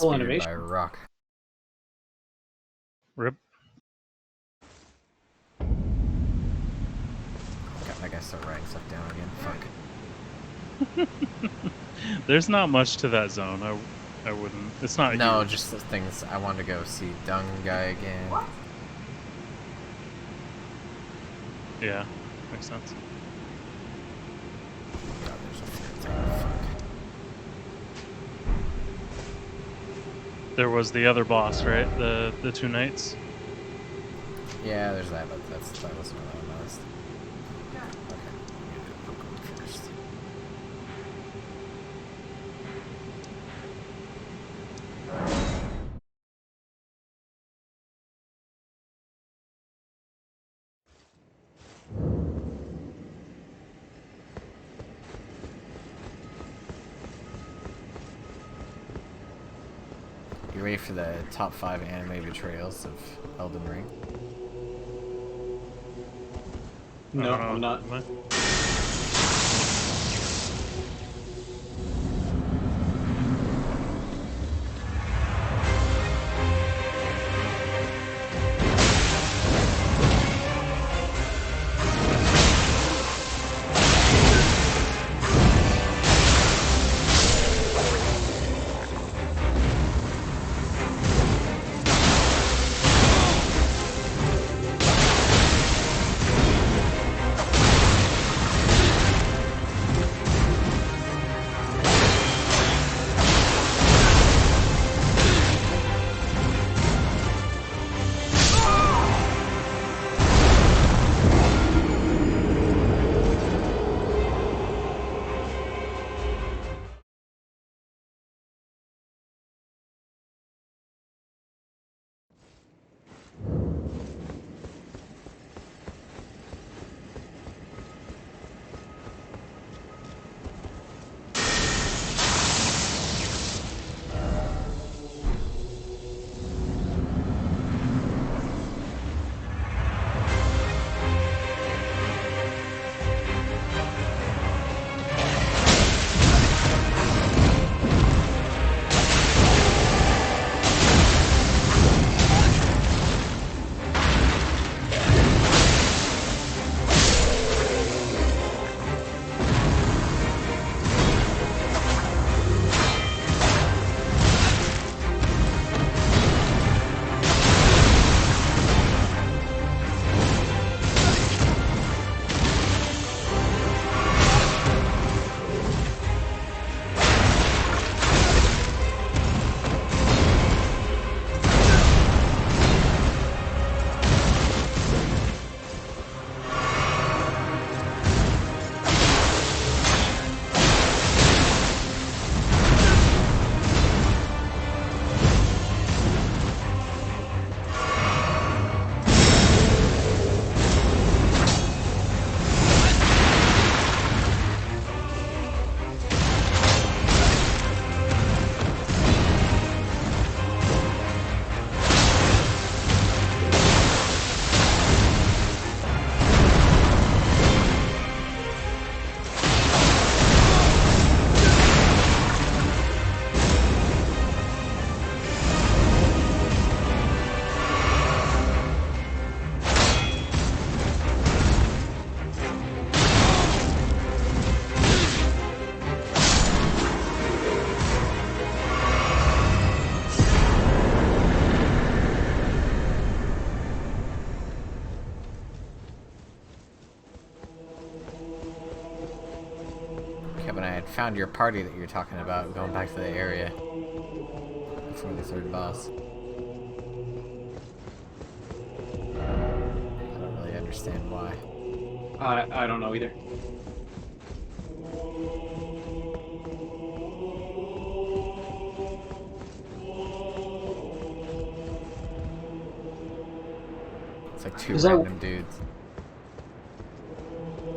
D: Full
A: Speared
D: animation.
A: by a rock.
G: Rip.
A: I gotta start writing stuff down again. Fuck.
G: There's not much to that zone. I wouldn't. It's not
A: No,
G: huge.
A: just the things. I wanted to go see Dung Guy again. What?
G: Yeah, makes sense.
A: God, there's a third thing. Fuck.
G: There was the other boss, right? The two knights.
A: Yeah, there's that, but that was one on the list. Okay, you do Pokemon first. You ready for the top 5 anime betrayals of Elden Ring?
D: No,
G: I don't
D: I'm
G: know.
D: not.
G: Am I?
A: Kevin, I had found your party that you're talking about, going back to the area before the third boss. I don't really understand why.
D: I don't know either.
A: It's like two
D: Is that
A: random dudes.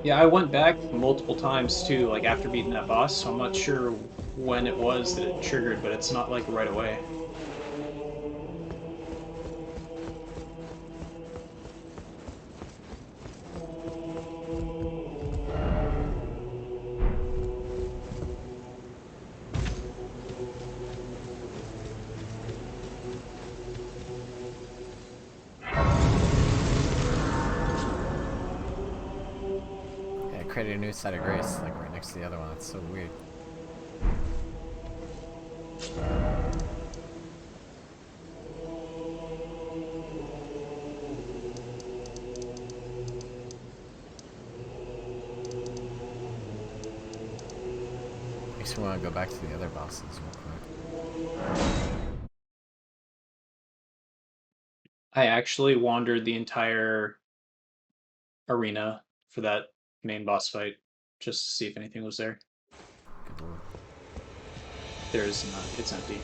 D: Yeah, I went back multiple times too, like after beating that boss, so I'm not sure when it was that it triggered, but it's not like right away.
A: Yeah, it created a new side of grace, like right next to the other one. It's so weird. Makes me want to go back to the other bosses real quick.
D: I actually wandered the entire arena for that main boss fight just to see if anything was there.
A: Good lord.
D: There is not. It's empty.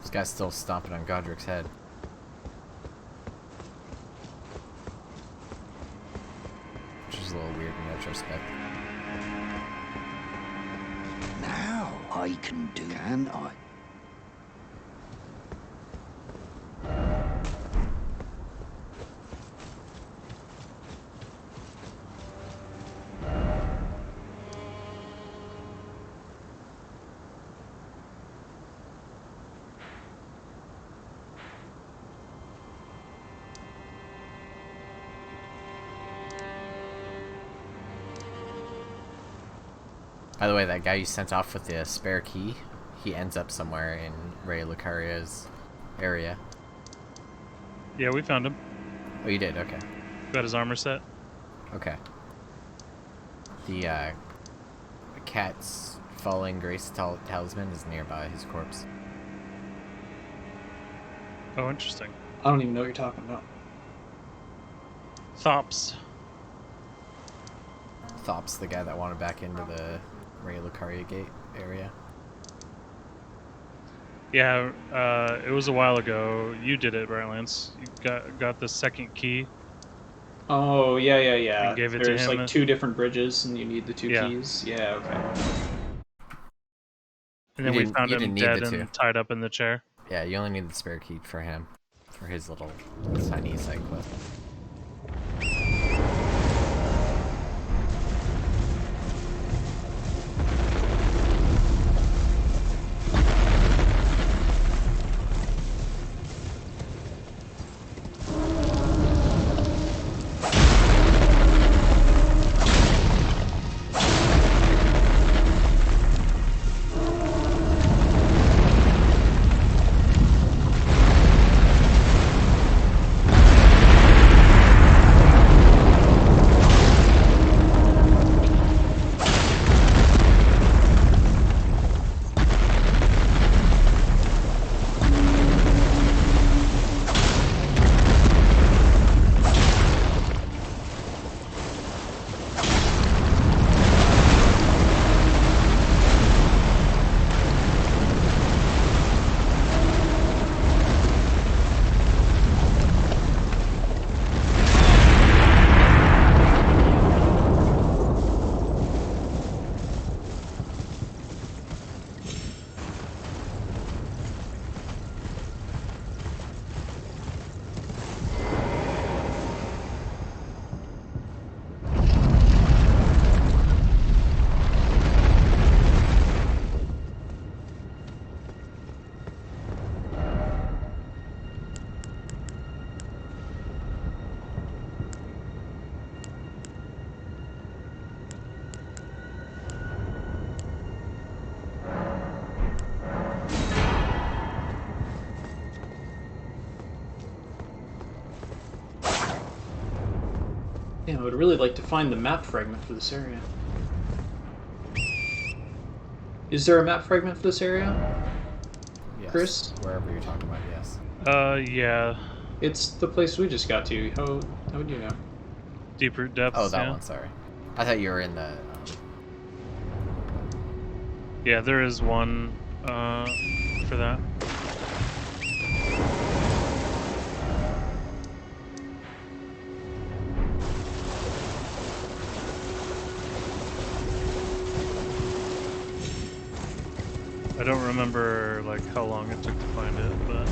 A: This guy's still stomping on Godric's head. Which is a little weird in retrospect.
B: Now I can do, can I?
A: By the way, that guy you sent off with the spare key, he ends up somewhere in Ray Lucaria's area.
G: Yeah, we found him.
A: Oh, you did? Okay.
G: Got his armor set.
A: Okay. The cat's falling grace talisman is nearby his corpse.
G: Oh, interesting.
D: I don't even know what you're talking about.
G: Thops.
A: Thop's the guy that wanted back into the Ray Lucaria gate area.
G: Yeah, it was a while ago. You did it, Brightlands. You got the second key.
D: Oh, yeah.
G: And gave it to
D: There's
G: him.
D: like 2 different bridges, and you need the 2
G: Yeah.
D: keys. Yeah, okay.
G: And then
A: You
G: we
A: didn't-
G: found
A: you
G: him
A: didn't need
G: dead
A: the two.
G: and tied up in the chair.
A: Yeah, you only need the spare key for him. For his little tiny side quest.
D: Damn, I would really like to find the map fragment for this area. Is there a map fragment for this area?
A: Yes.
D: Chris?
A: Wherever you're talking about, yes.
G: Yeah.
D: It's the place we just got to. How would you know?
G: Deep root depths.
A: Oh, that
G: yeah.
A: one, sorry. I thought you were in the...
G: Yeah, there is one for that. I don't remember like how long it took to find it, but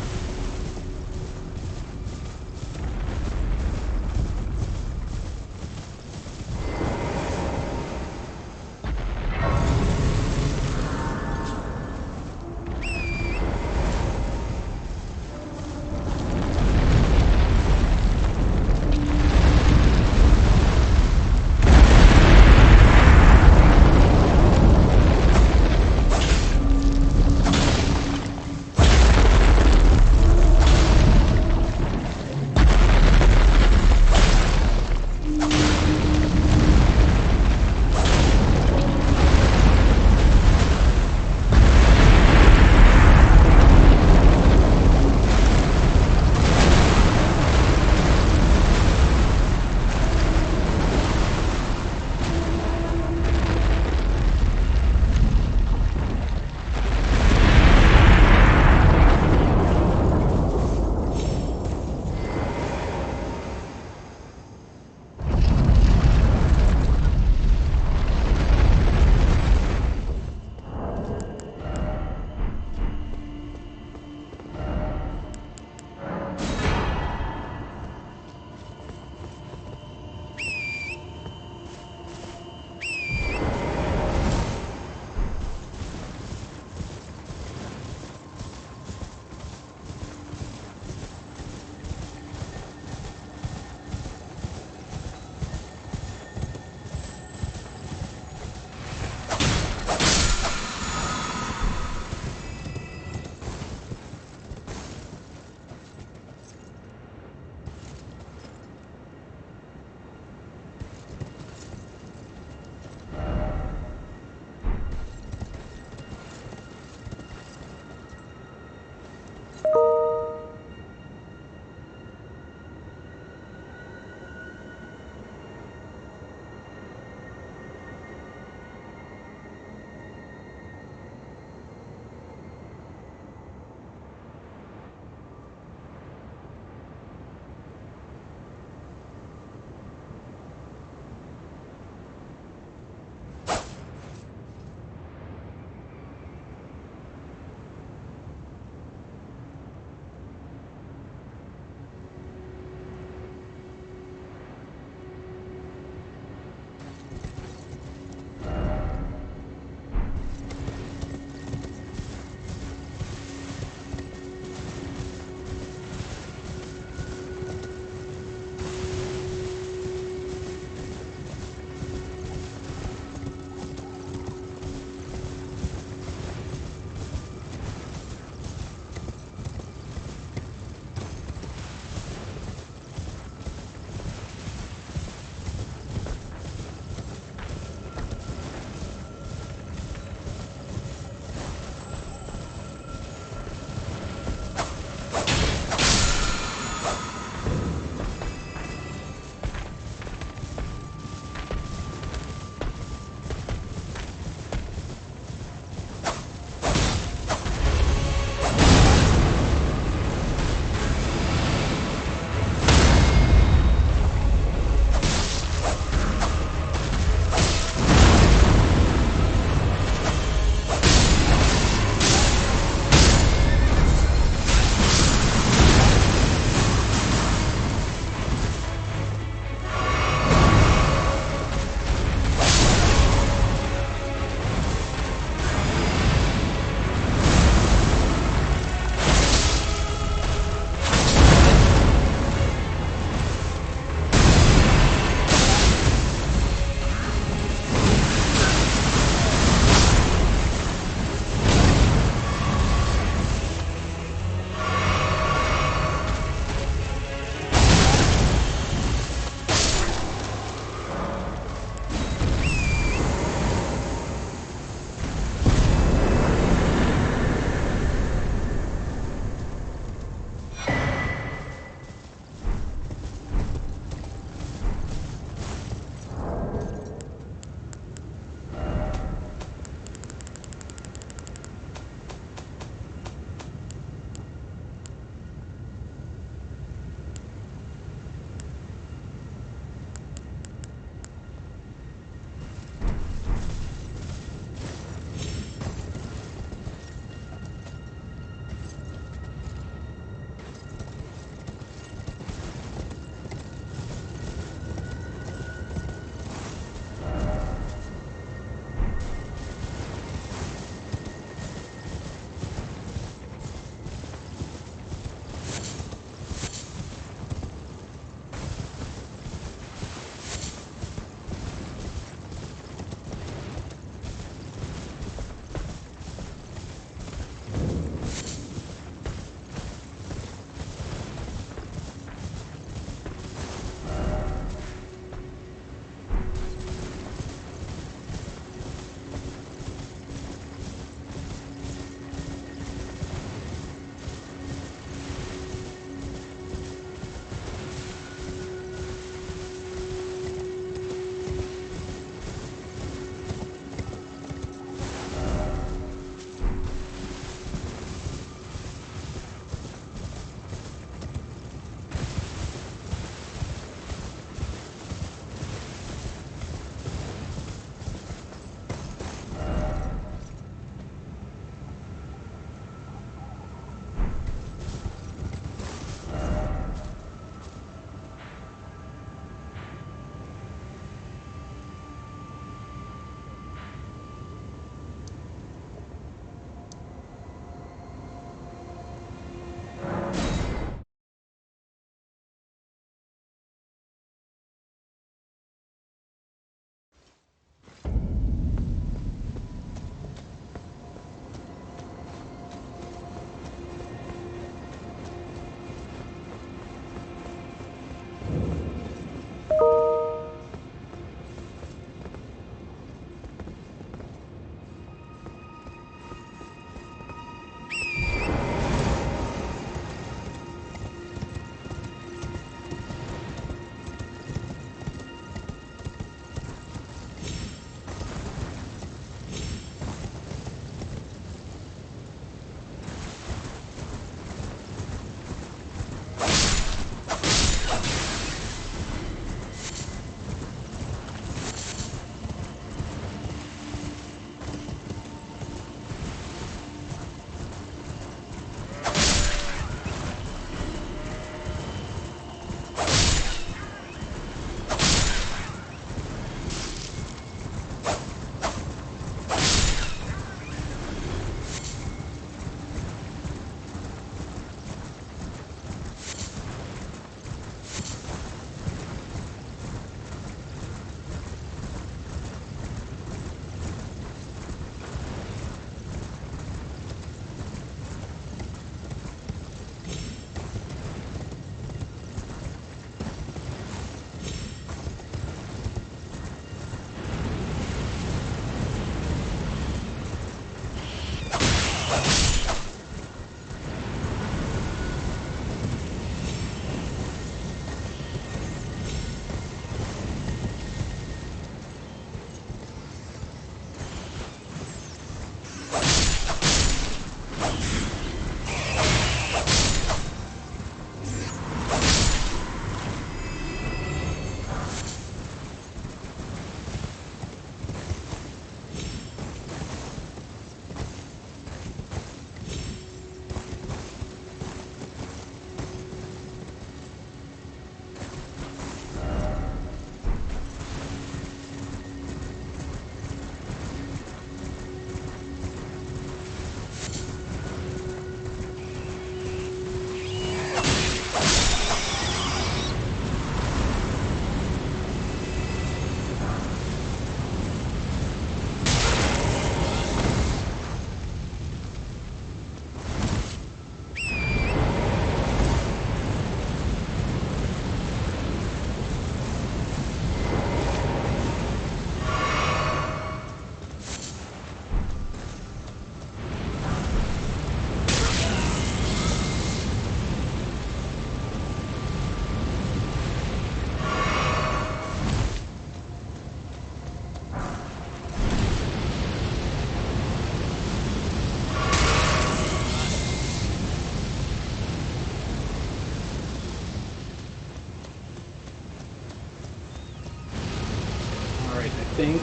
D: Alright, I think,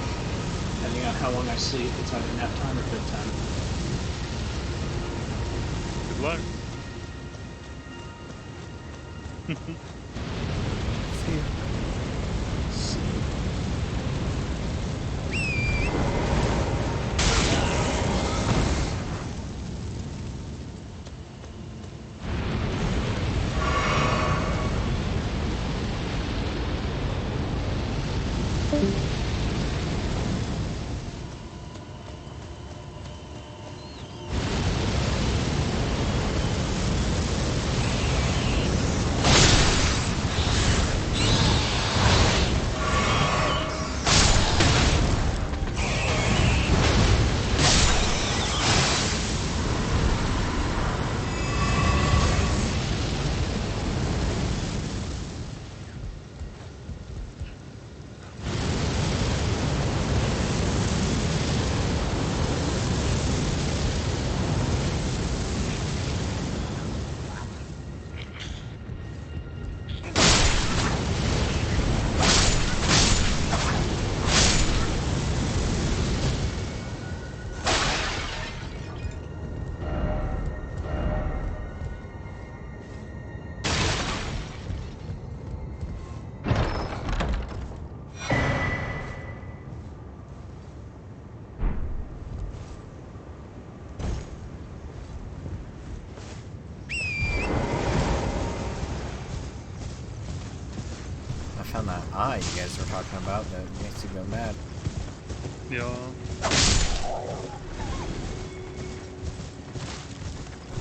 D: depending on how long I sleep, it's either nap time or bedtime.
G: Good luck.
A: See ya. I found that eye you guys were talking about that makes you go mad.
G: Yeah.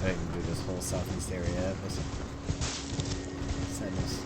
A: I can do this whole southeast area. Listen. Sadness.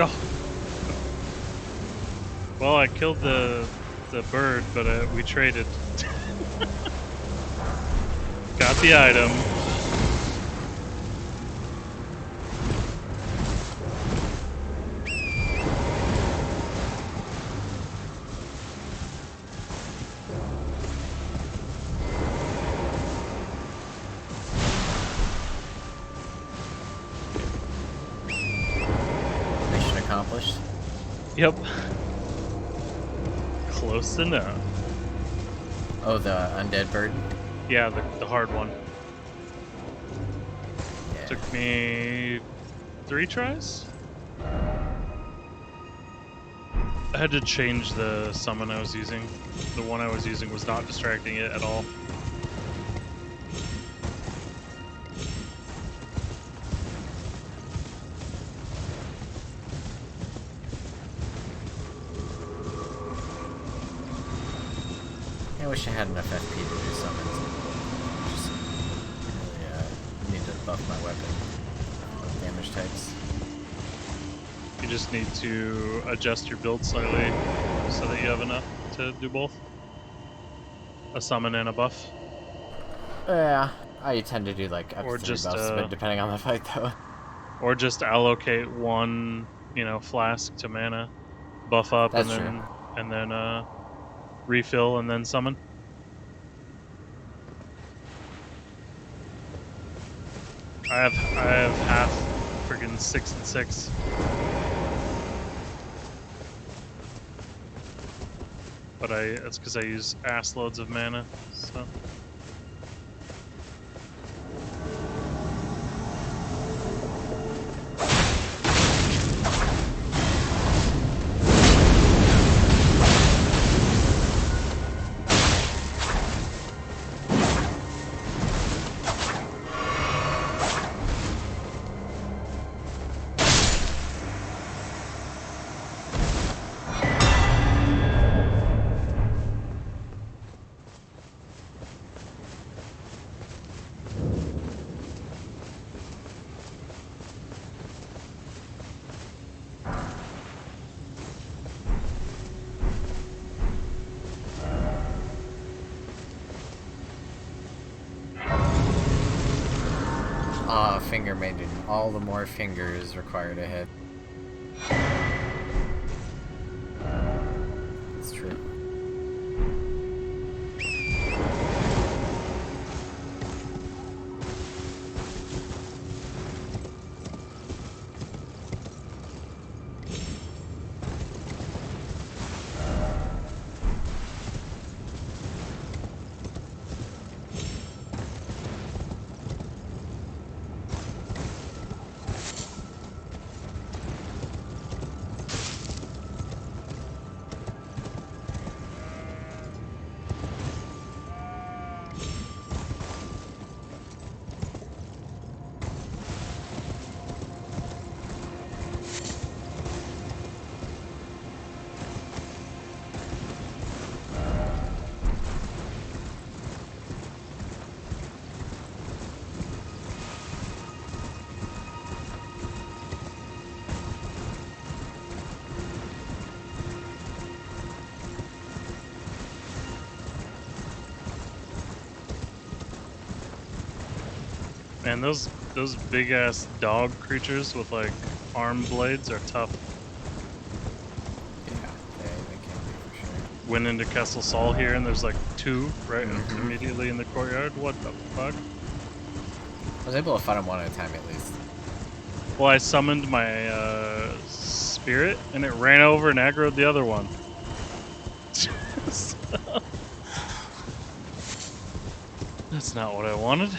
G: Oh. Well, I killed the bird, but we traded. Got the item.
A: Mission accomplished.
G: Yep. Close enough.
A: Oh, the undead bird?
G: Yeah, the hard one.
A: Yeah.
G: Took me 3 tries? I had to change the summon I was using. The one I was using was not distracting it at all.
A: I wish I had enough FP to do summons. Just really need to buff my weapon. Damage types.
G: You just need to adjust your build slightly so that you have enough to do both. A summon and a buff.
A: Yeah, I tend to do like up
G: Or
A: to 3
G: just,
A: buffs, but depending on the fight though.
G: Or just allocate one, flask to mana, buff up,
A: That's
G: and then refill and then summon. I have half freaking 6 and 6. But it's because I use ass loads of mana, so.
A: Finger maiden. All the more fingers required to hit. It's true. Man, those big ass dog creatures with like arm blades are tough. Yeah, they can be for sure.
G: Went into Kessel Sol here and there's like 2 right immediately in the courtyard. What the fuck?
A: I was able to fight them one at a time at least.
G: Well, I summoned my spirit and it ran over and aggroed the other one. So, that's not what I wanted.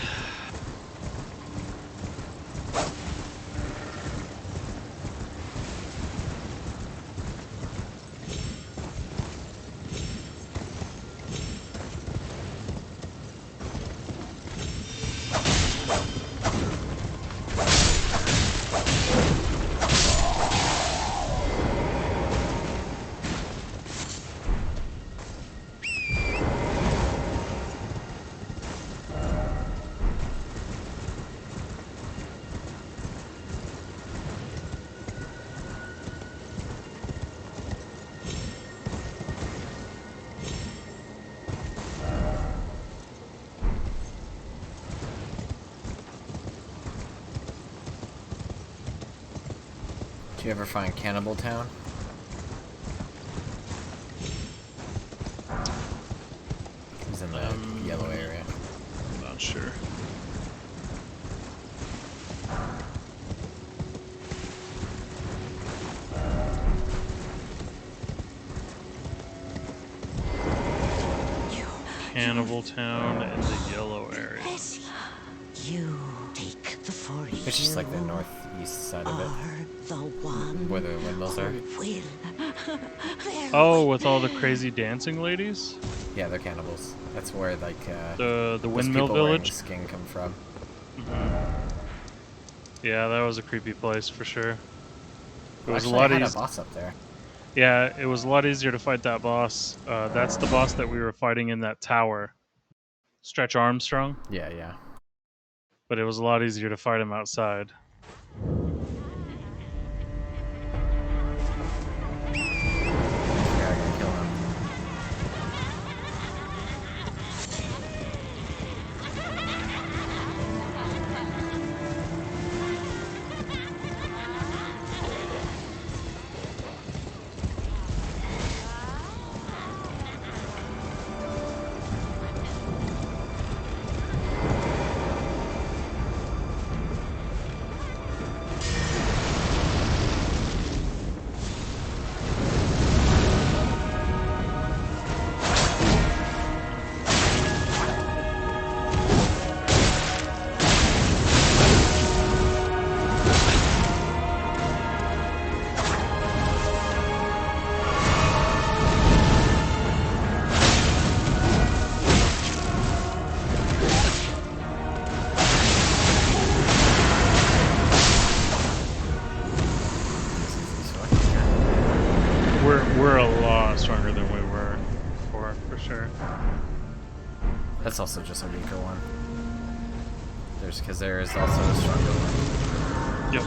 A: Did you ever find Cannibal Town? It was in the yellow area.
G: I'm not sure. Cannibal Town in the yellow area.
H: You take the forest.
A: It's just like the northeast side of it,
H: Are the one
A: where the windmills are.
H: will.
G: Oh, with all the crazy dancing ladies?
A: Yeah, they're cannibals. That's where like
G: The
A: those
G: windmill
A: people wearing
G: village?
A: skin come from.
G: Yeah, that was a creepy place for sure. It
A: Well,
G: was
A: actually,
G: a lot
A: I had a
G: easier.
A: boss up there.
G: Yeah, it was a lot easier to fight that boss. That's the boss that we were fighting in that tower. Stretch Armstrong.
A: Yeah, yeah.
G: But it was a lot easier to fight him outside.
A: Yeah, I gotta kill him.
G: We're a lot stronger than we were before, for sure.
A: That's also just a weaker one. Because there is also a stronger one.
G: Yep.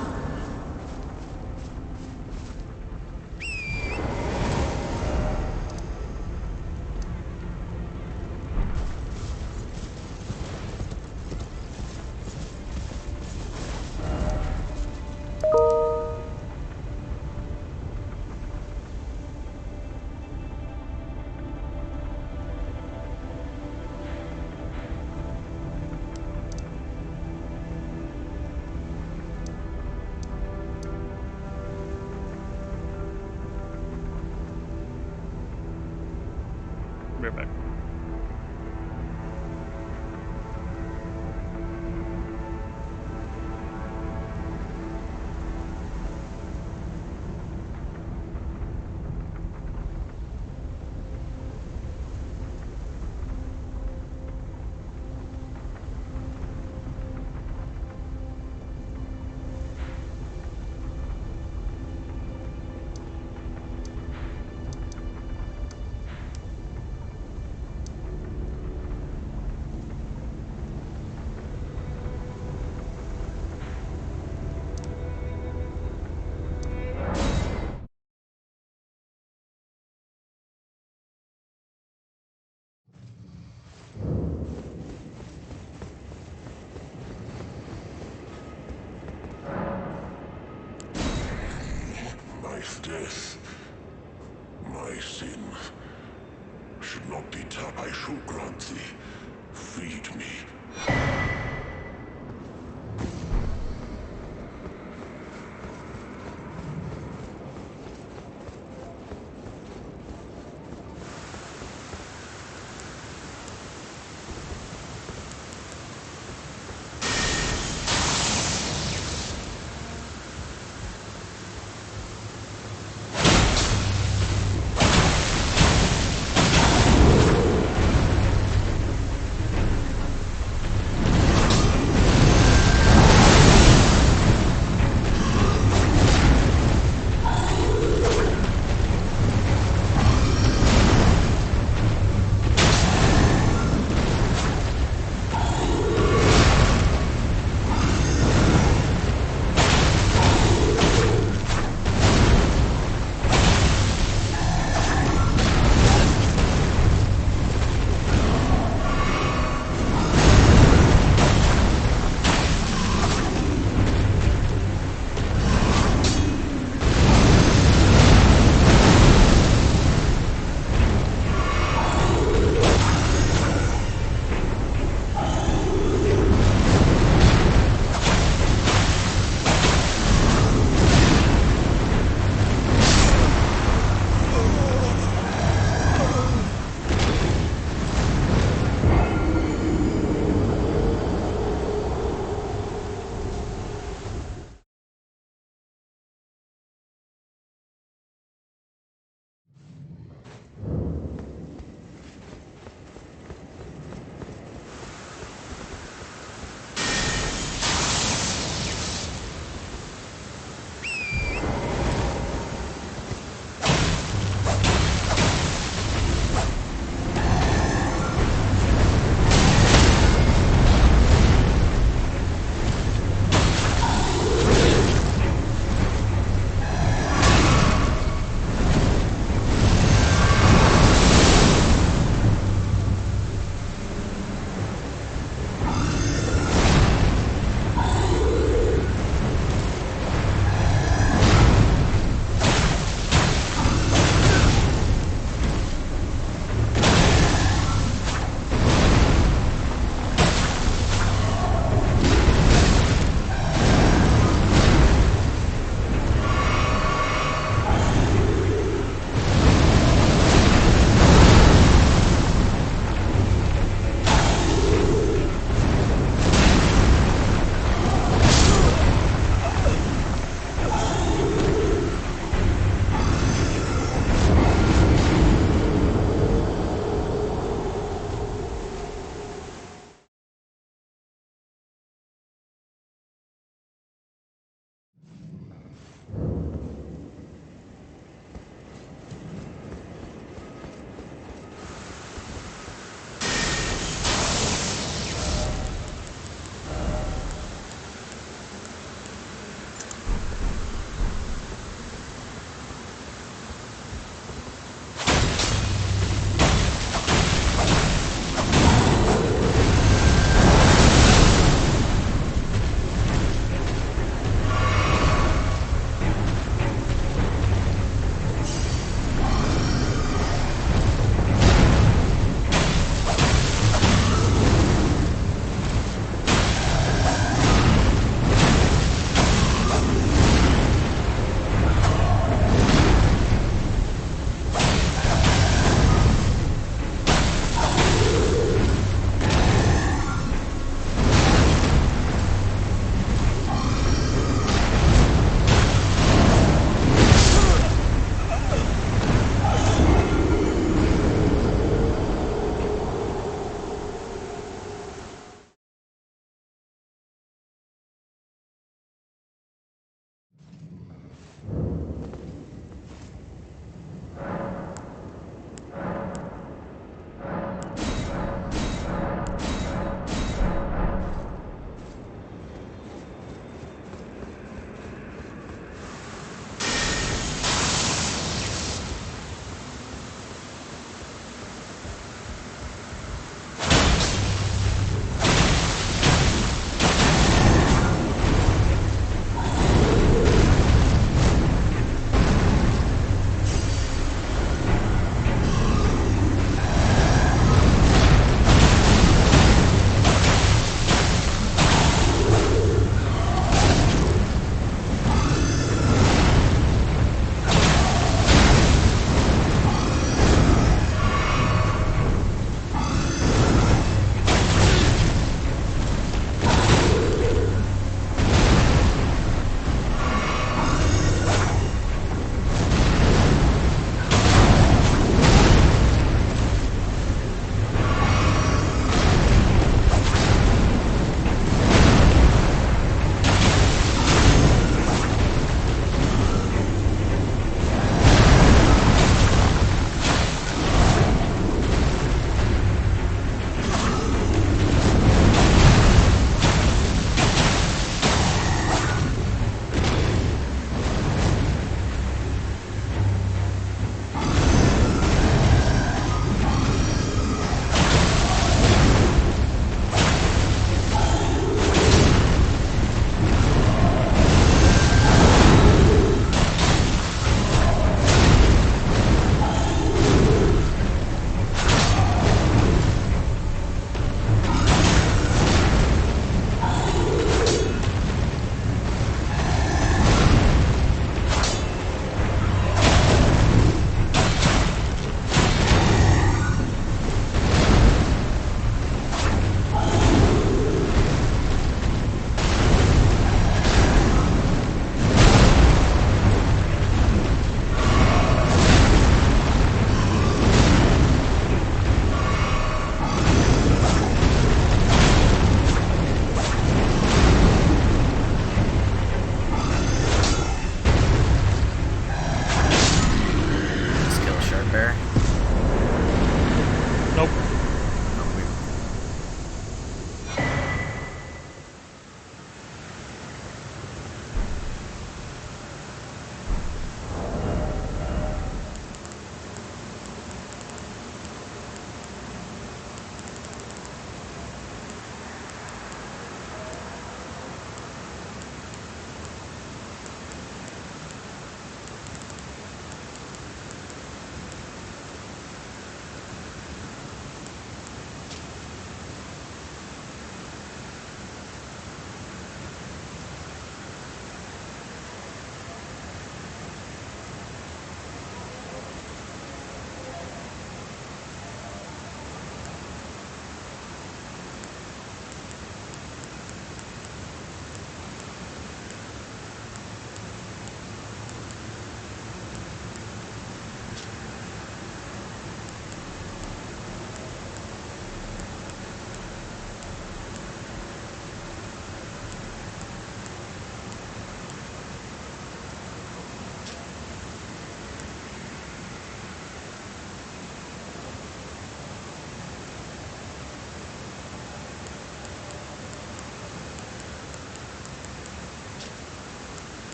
G: Right back.
E: My death, my sin, should not deter. I shall grant thee. Feed me.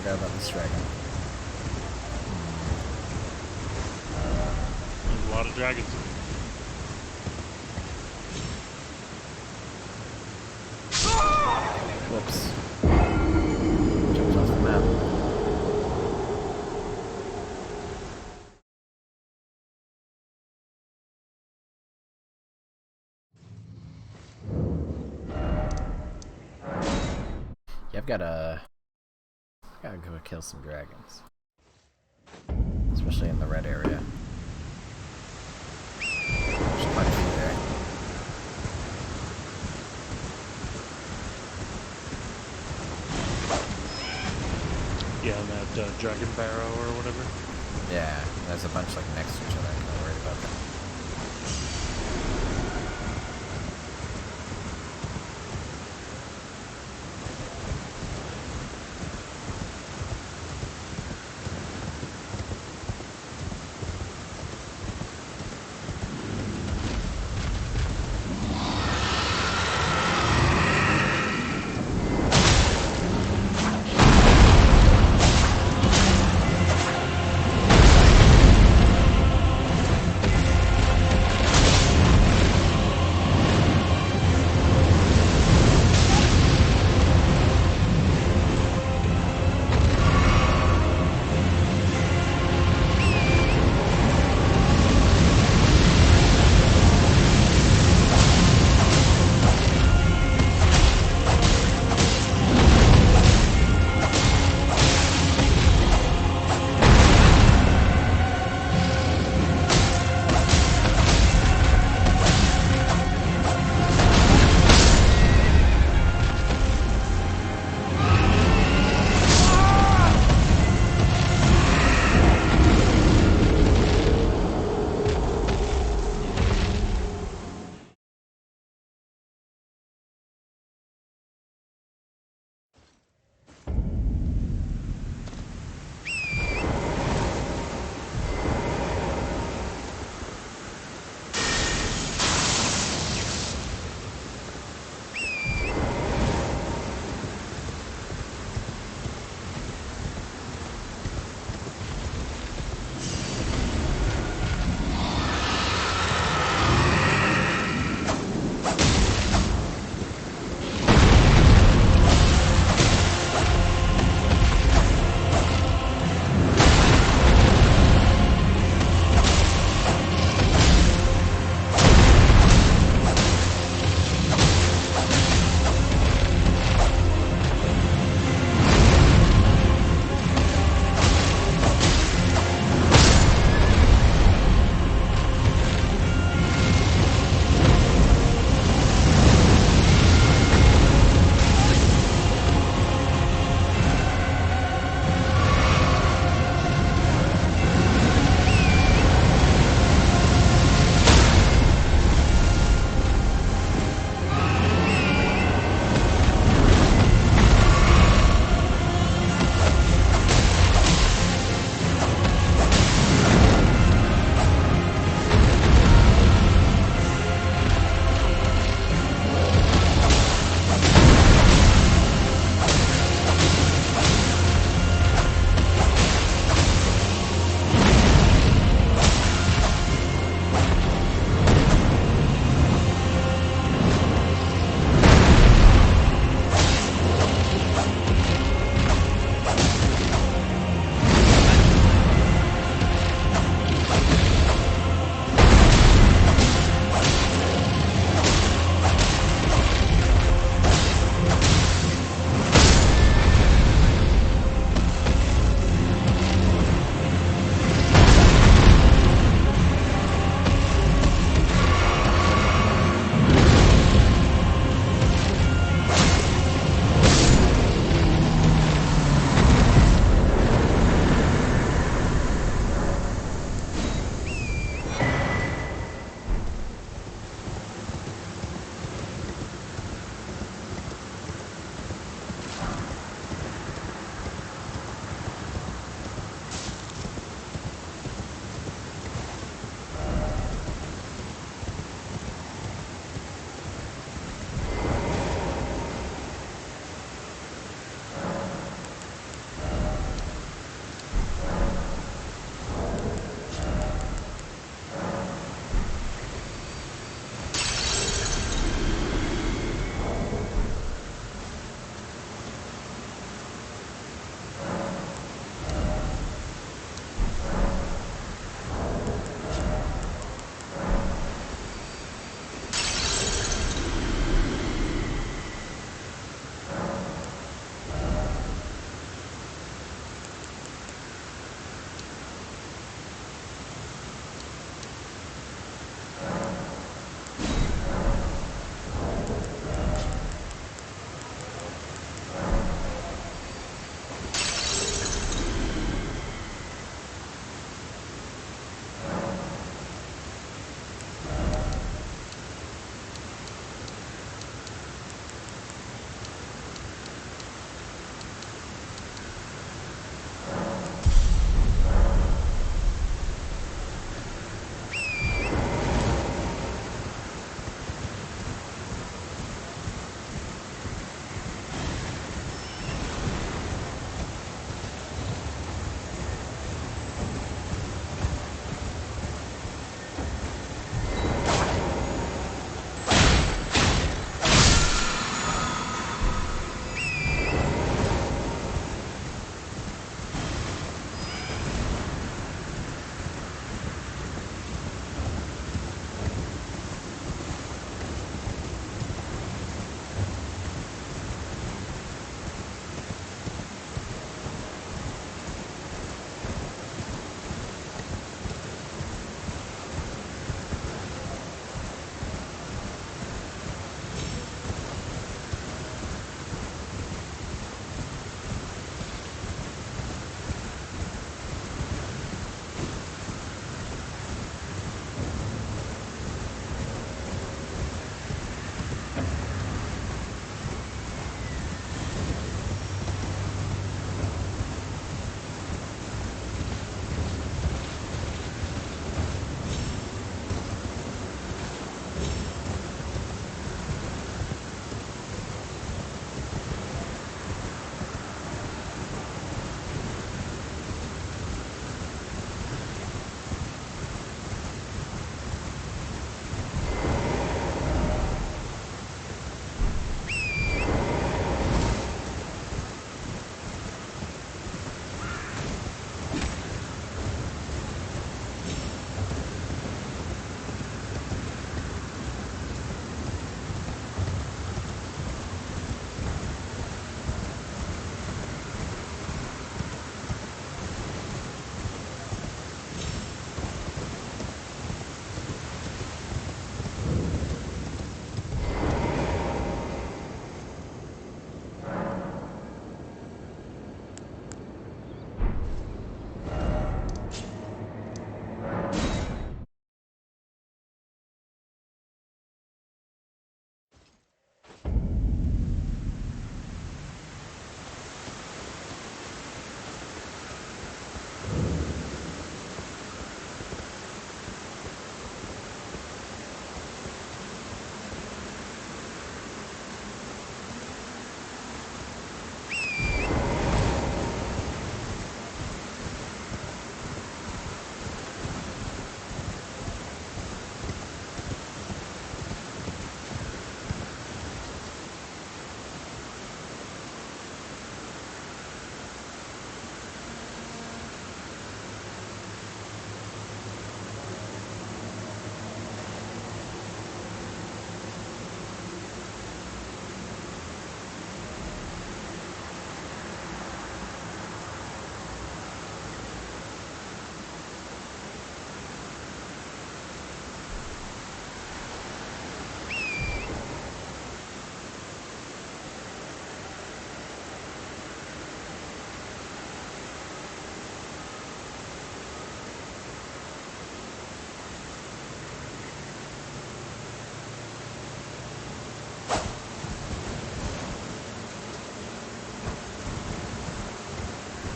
A: forgot about this dragon.
G: There's a lot of dragons.
A: Whoops. Jumped off the map. Yeah, gotta go kill some dragons. Especially in the red area. There's quite a few there.
G: Yeah, and that dragon barrow or whatever.
A: Yeah, there's a bunch like next to each other. I'm kind of worried about that.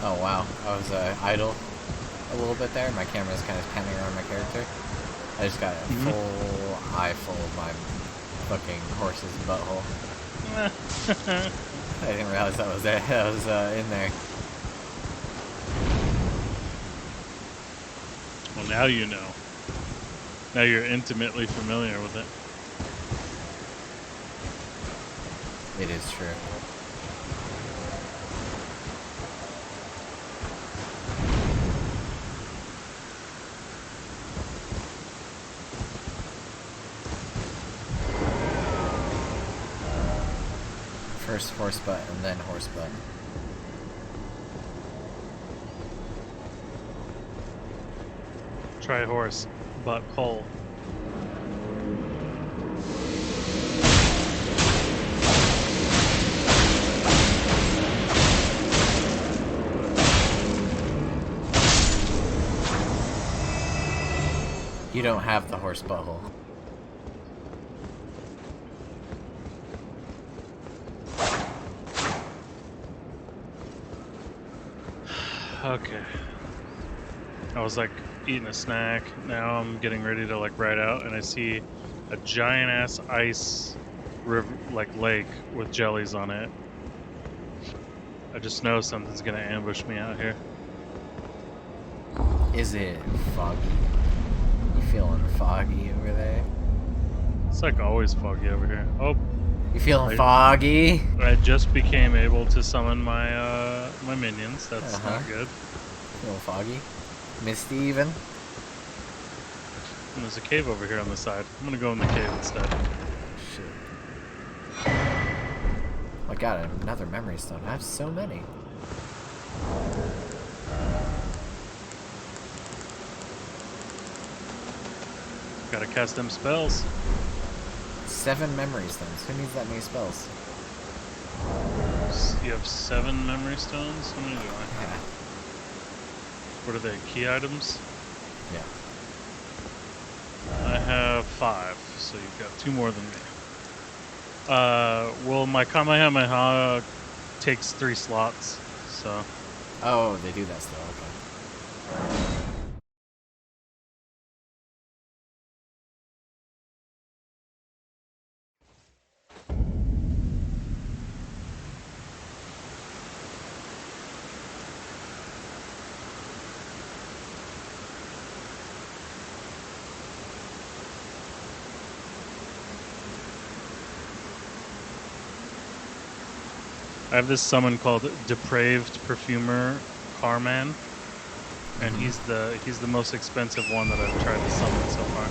A: Oh wow, I was idle a little bit there. My camera's kind of panning around my character. I just got a full eye full of my fucking horse's butthole. I didn't realize that was there. That was in there.
G: Well, now you know. Now you're intimately familiar with it.
A: It is true. First horse butt and then horse butt.
G: Try horse, butt pole.
A: You don't have the horse butthole.
G: Okay. I was like eating a snack. Now I'm getting ready to like ride out, and I see a giant ass ice river, like lake with jellies on it. I just know something's gonna ambush me out here.
A: Is it foggy? You feeling foggy over there?
G: It's like always foggy over here. Oh,
A: You feeling foggy?
G: I just became able to summon my my minions. That's not good.
A: Feeling foggy? Misty even?
G: And there's a cave over here on the side. I'm gonna go in the cave instead.
A: Shit. I got another memory stone. I have so many.
G: Gotta cast them spells.
A: 7 memory stones. Who needs that many spells?
G: You have 7 memory stones? How many do I have?
A: Yeah.
G: What are they? Key items?
A: Yeah.
G: I have 5, so you've got 2 more than me. Well, my Kamehameha takes 3 slots, so.
A: Oh, they do that still. Okay.
G: I have this summon called Depraved Perfumer Carman, and he's the most expensive one that I've tried to summon so far.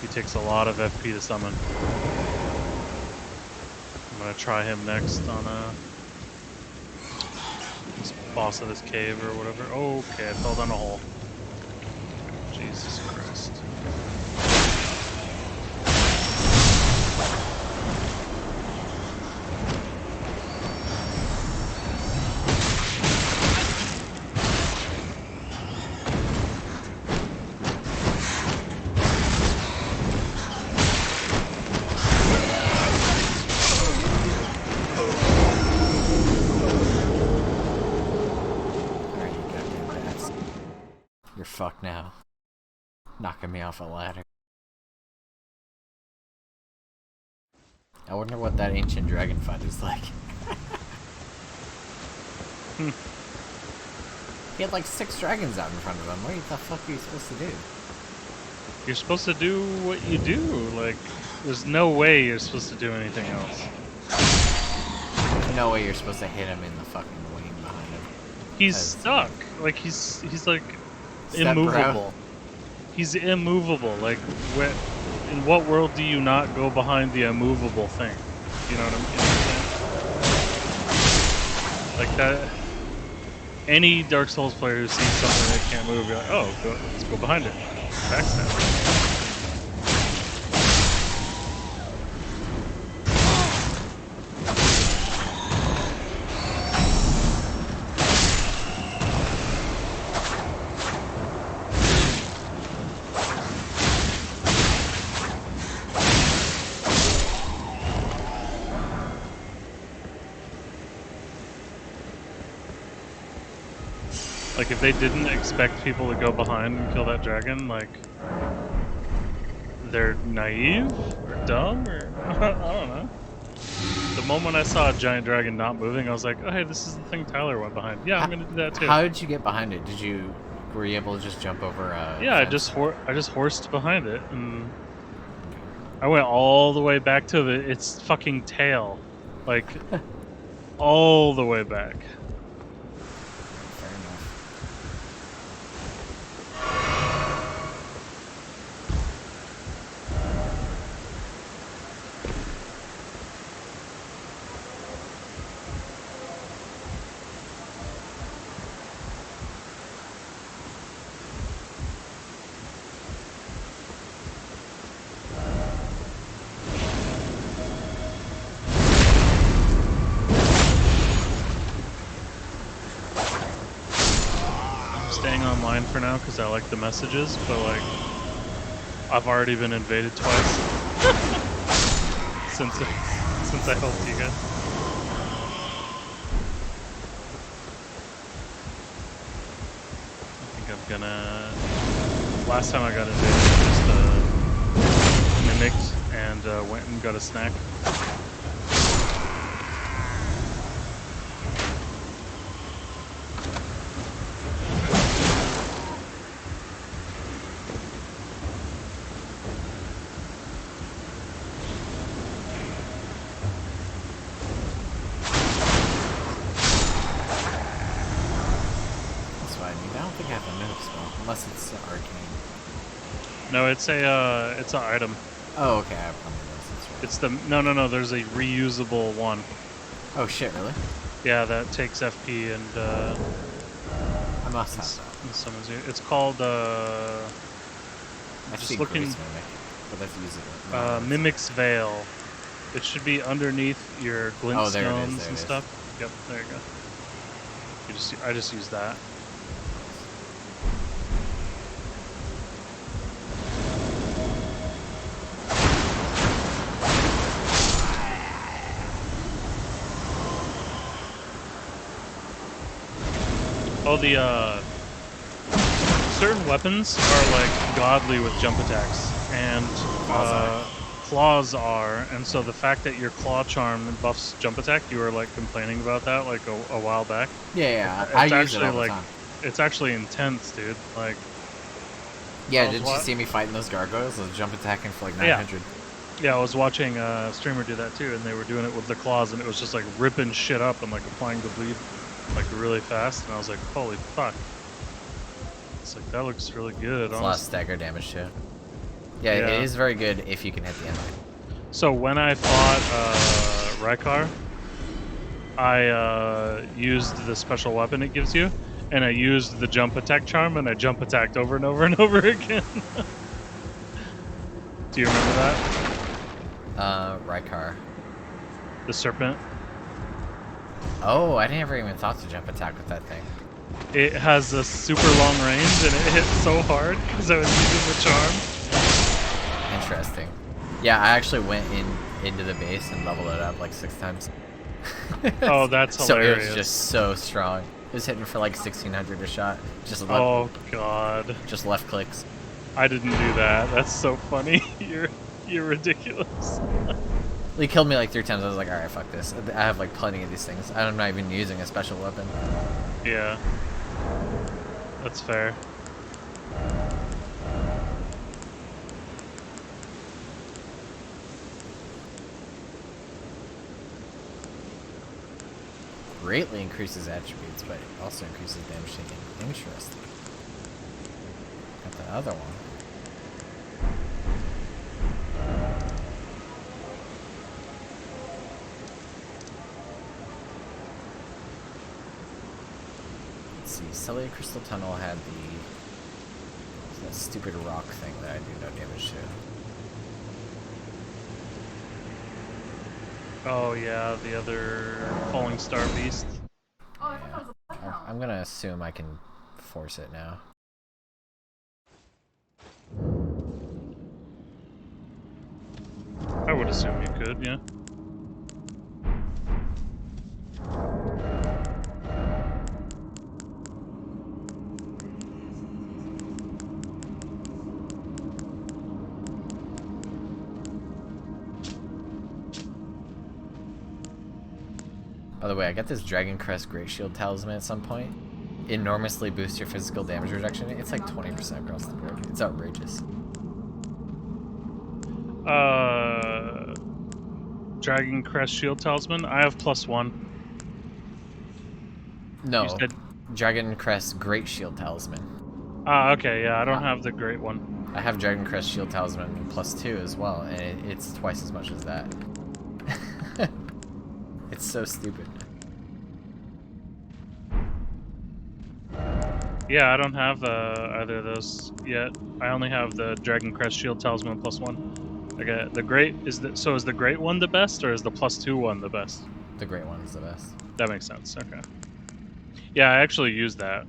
G: He takes a lot of FP to summon. I'm gonna try him next on this boss of this cave or whatever. Oh, okay, I fell down a hole. Jesus Christ.
A: Alright, you goddamn bastard. You're fucked now. Knocking me off a ladder. I wonder what that ancient dragon fight is like. He had like 6 dragons out in front of him. What the fuck are you supposed to do?
G: You're supposed to do what you do. Like, there's no way you're supposed to do anything else.
A: There's no way you're supposed to hit him in the fucking wing behind him.
G: He's stuck. Like, he's like
A: Step
G: immovable.
A: bro.
G: He's immovable. Like, in what world do you not go behind the immovable thing? You know what I'm saying? Like that. Any Dark Souls player who sees something that can't move, you're like, oh, let's go behind it. Backstab. Like, if they didn't expect people to go behind and kill that dragon, like, they're naive or dumb or I don't know. The moment I saw a giant dragon not moving, I was like, oh hey, this is the thing Tyler went behind. Yeah, I'm gonna do that too.
A: How did you get behind it? Were you able to just jump over?
G: Yeah, I just horsed behind it, and I went all the way back to its fucking tail, like all the way back.
A: Fair enough.
G: Staying online for now because I like the messages, but like I've already been invaded twice since I helped you guys. I think I'm gonna. Last time I got invaded, I just mimicked and went and got a snack.
A: Unless it's arcane.
G: No, it's an item.
A: Oh, okay. I have one of those. That's right.
G: It's the no. There's a reusable one.
A: Oh shit! Really?
G: Yeah, that takes FP and
A: I must have that.
G: It's called
A: I
G: just
A: see
G: looking.
A: Grace Mimic, but that's usable.
G: Mimic's Veil. It should be underneath your glint
A: there it is,
G: stones
A: there
G: and
A: it is.
G: stuff. Yep, there you go. I just use that. Oh, the certain weapons are like godly with jump attacks, and claws are, and so the fact that your claw charm buffs jump attack, you were like complaining about that like a while back.
A: Yeah,
G: It's
A: I use
G: actually
A: it all the
G: like
A: time.
G: it's actually intense, dude. Like,
A: Yeah, did you see me fighting those gargoyles? I was jump attacking for like 900.
G: yeah, I was watching a streamer do that too, and they were doing it with the claws, and it was just like ripping shit up and like applying the bleed like really fast, and I was like, holy fuck. It's like, that looks really good.
A: It's a lot of stagger damage too. Yeah, it is very good if you can hit the enemy.
G: So when I fought Rykar, I used the special weapon it gives you, and I used the jump attack charm, and I jump attacked over and over and over again. Do you remember that?
A: Rykar.
G: The serpent.
A: Oh, I never even thought to jump attack with that thing.
G: It has a super long range, and it hit so hard because I was using the charm.
A: Interesting. Yeah, I actually went into the base and leveled it up like 6 times.
G: Oh, that's
A: So
G: hilarious.
A: it was just so strong. It was hitting for like 1600 a shot. Just left,
G: Oh god.
A: just left clicks.
G: I didn't do that. That's so funny. You're ridiculous.
A: He killed me like 3 times. I was like, alright, fuck this. I have like plenty of these things. I'm not even using a special weapon.
G: Yeah. That's fair.
A: Greatly increases attributes, but it also increases damage taken. Interesting. Got the other one. Let's see. Cellular Crystal Tunnel had that stupid rock thing that I do no damage to.
G: Oh yeah, the other Falling Star Beast.
A: I'm gonna assume I can force it now.
G: I would assume you could, yeah.
A: By the way, I got this Dragon Crest Great Shield Talisman at some point. Enormously boosts your physical damage reduction. It's like 20% across the board. It's outrageous.
G: Dragon Crest Shield Talisman. I have +1.
A: No,
G: You said...
A: Dragon Crest Great Shield Talisman.
G: Ah, okay, yeah, I don't have the great one.
A: I have Dragon Crest Shield Talisman +2 as well, and it's twice as much as that. It's so stupid.
G: Yeah, I don't have either of those yet. I only have the Dragon Crest Shield Talisman +1. I got the great. Is the great one the best, or is the +2 one the best?
A: The great one is the best.
G: That makes sense. Okay. Yeah, I actually use that.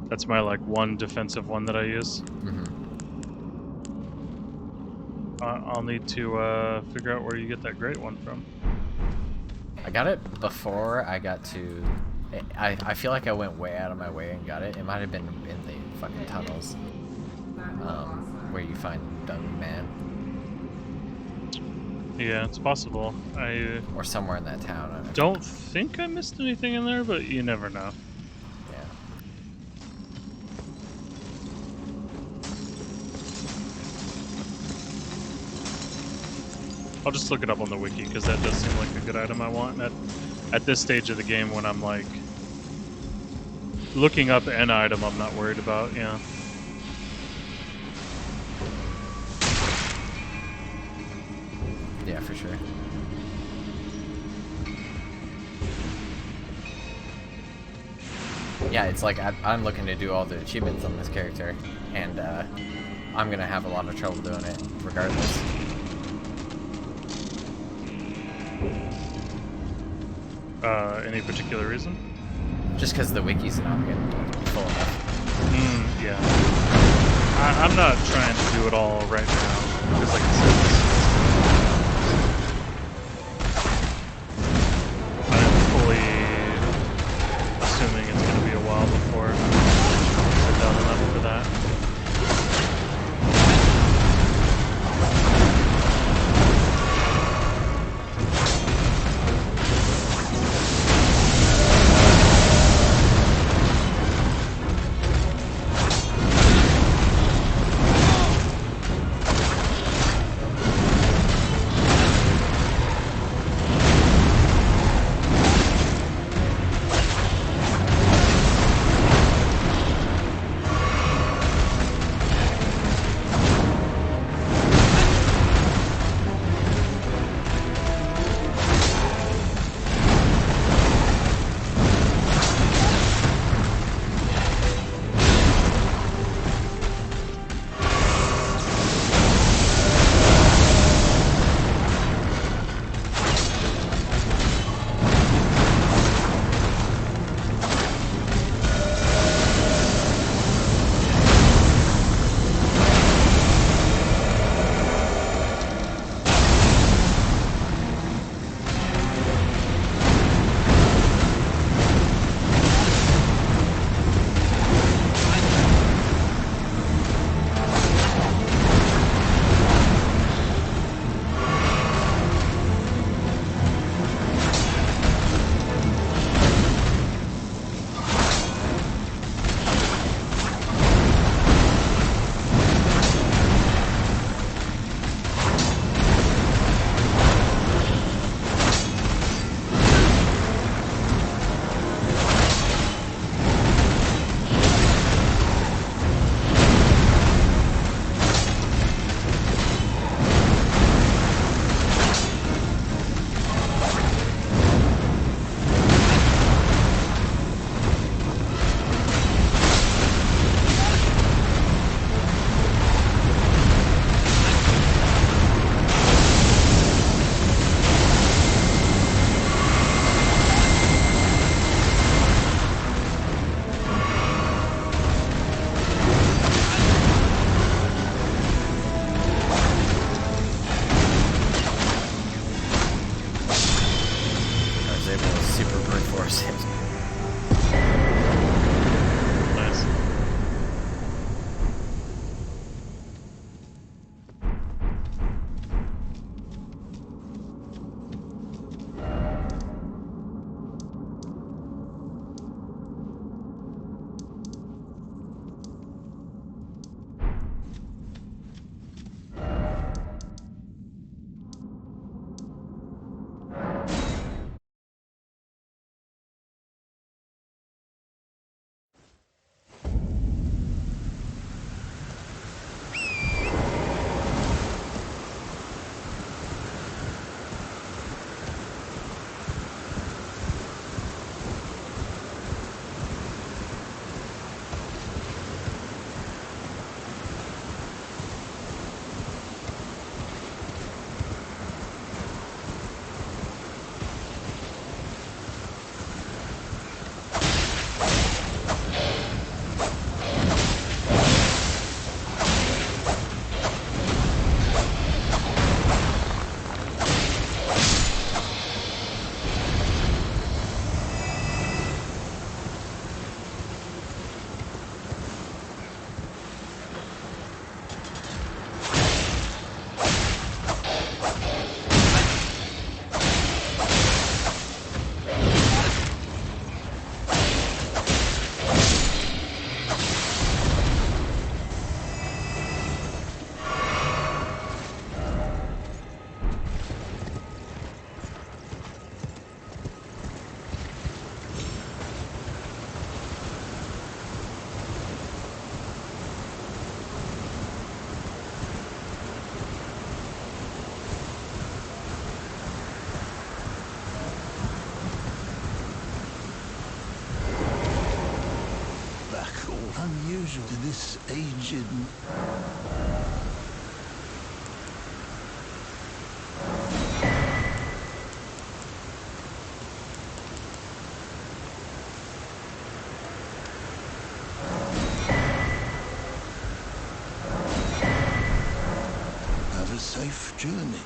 G: That's my like one defensive one that I use. I'll need to figure out where you get that great one from.
A: I got it before I got to... I feel like I went way out of my way and got it. It might have been in the fucking tunnels. Where you find Dung Man.
G: Yeah, it's possible.
A: Or somewhere in that town. I
G: don't think I missed anything in there, but you never know.
A: Yeah.
G: I'll just look it up on the wiki, because that does seem like a good item I want at this stage of the game when I'm like looking up an item I'm not worried about, yeah.
A: Yeah, for sure. Yeah, it's like I'm looking to do all the achievements on this character, and I'm gonna have a lot of trouble doing it regardless.
G: Any particular reason?
A: Just because the wiki's not getting full enough.
G: Yeah. I'm not trying to do it all right now, because like I said, I'm fully assuming it's going to be a while before I'm done enough for that.
E: unusual to this aged... Have a safe journey.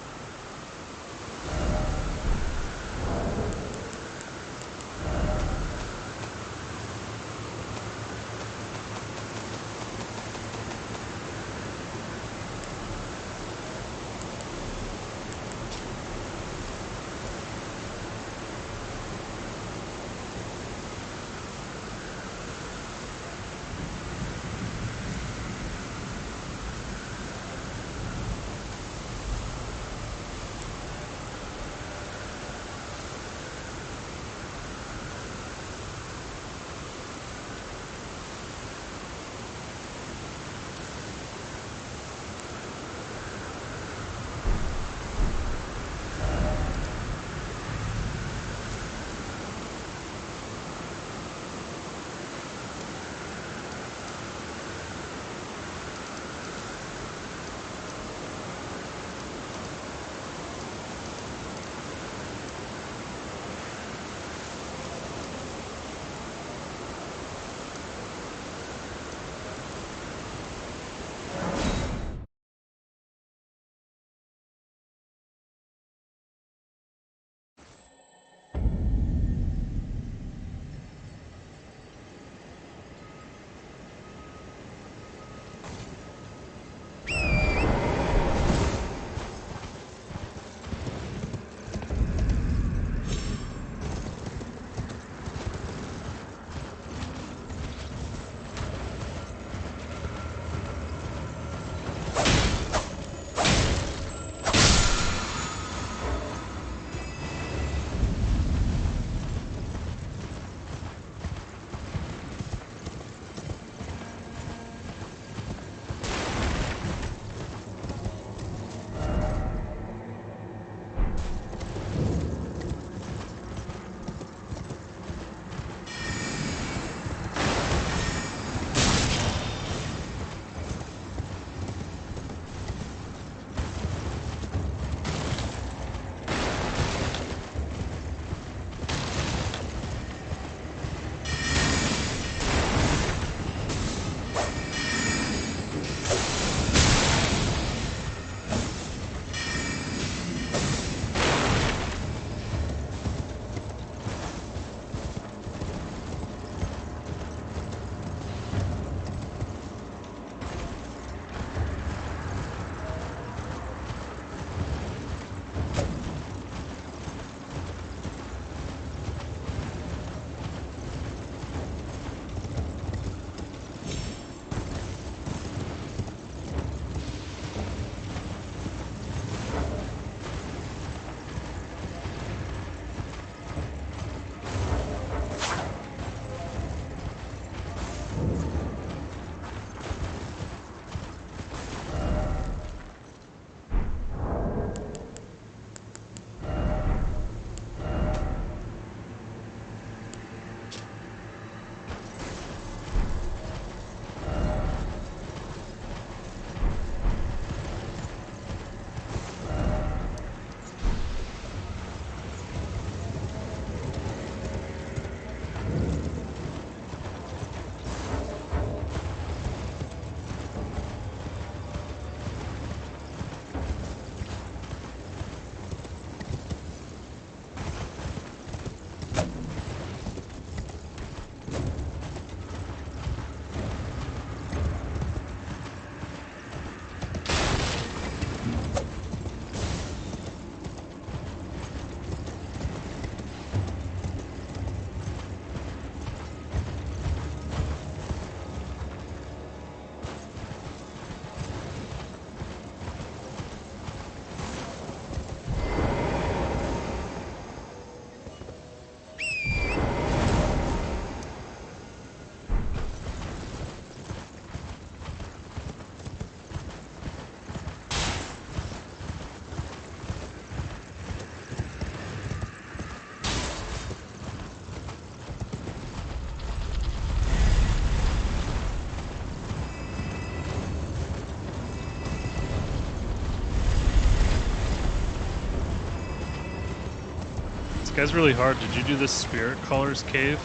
G: guy's really hard. Did you do this Spirit Colors cave?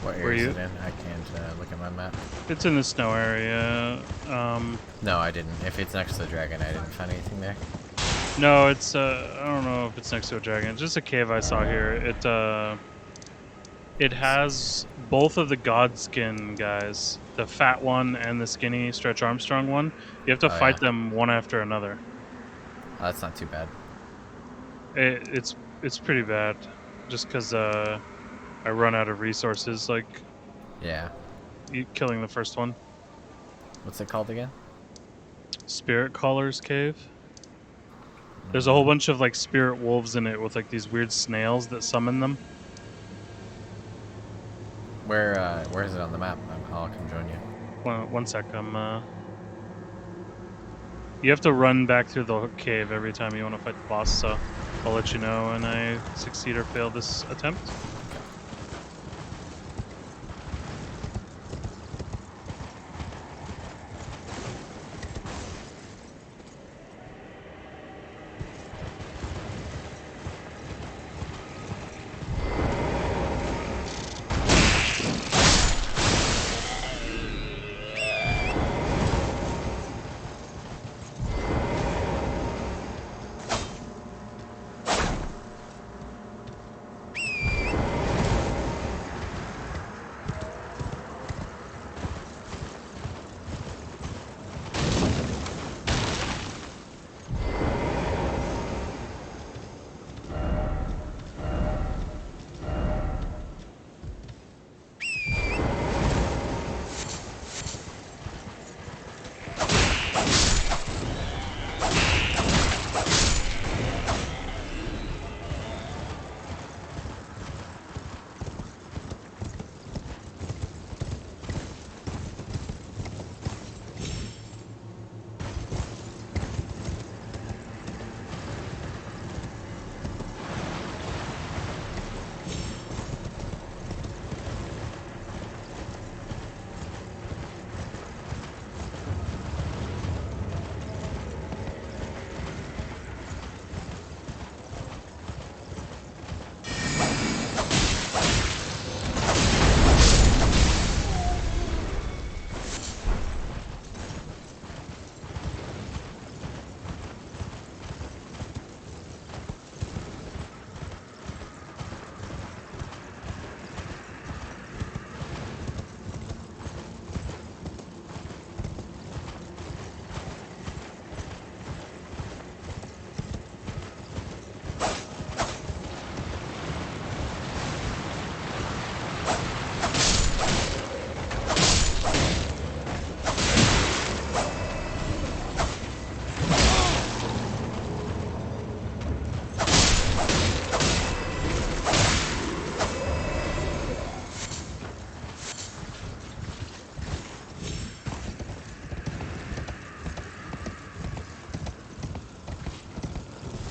A: What
G: Were
A: area is
G: you-
A: it in? I can't look at my map.
G: It's in the snow area.
A: No, I didn't. If it's next to the dragon, I didn't find anything there.
G: No, it's I don't know if it's next to a dragon. It's just a cave I saw here. It has both of the Godskin guys, the fat one and the skinny Stretch Armstrong one. You have to
A: Oh,
G: fight
A: yeah.
G: them one after another.
A: Oh, that's not too bad.
G: It's pretty bad, just because I run out of resources. Like
A: Yeah.
G: killing the first one.
A: What's it called again?
G: Spirit Callers Cave. There's a whole bunch of like spirit wolves in it with like these weird snails that summon them.
A: Where is it on the map? I'll come join you.
G: One sec, you have to run back through the cave every time you want to fight the boss, so I'll let you know when I succeed or fail this attempt.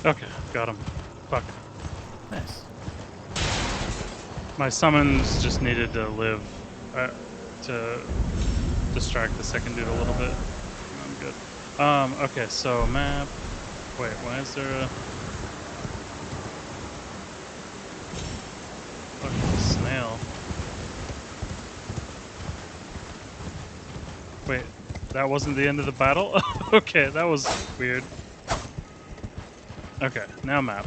G: Okay, got him. Fuck.
A: Nice.
G: My summons just needed to live to distract the second dude a little bit. I'm good. Okay, so map. Wait, why is there a fucking snail? Wait, that wasn't the end of the battle? Okay, that was weird. Okay, now map.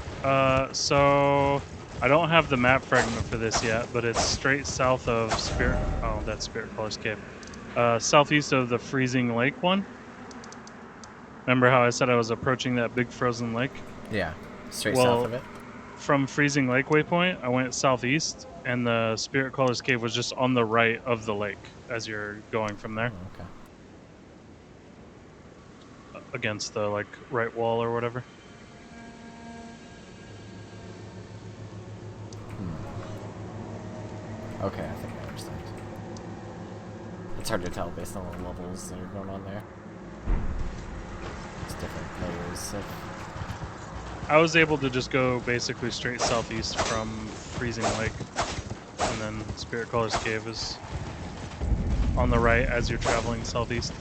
G: So I don't have the map fragment for this yet, but it's straight south of Spirit. Oh, that's Spirit Colors Cave. Southeast of the Freezing Lake one. Remember how I said I was approaching that big frozen lake?
A: Yeah. Straight
G: Well,
A: south of it.
G: From Freezing Lake waypoint, I went southeast, and the Spirit Colors Cave was just on the right of the lake as you're going from there,
A: Oh, okay.
G: against the like right wall or whatever.
A: Okay, I think I understand. It's hard to tell based on the levels that are going on there. It's different layers of...
G: I was able to just go basically straight southeast from Freezing Lake, and then Spirit Colors Cave is on the right as you're traveling southeast.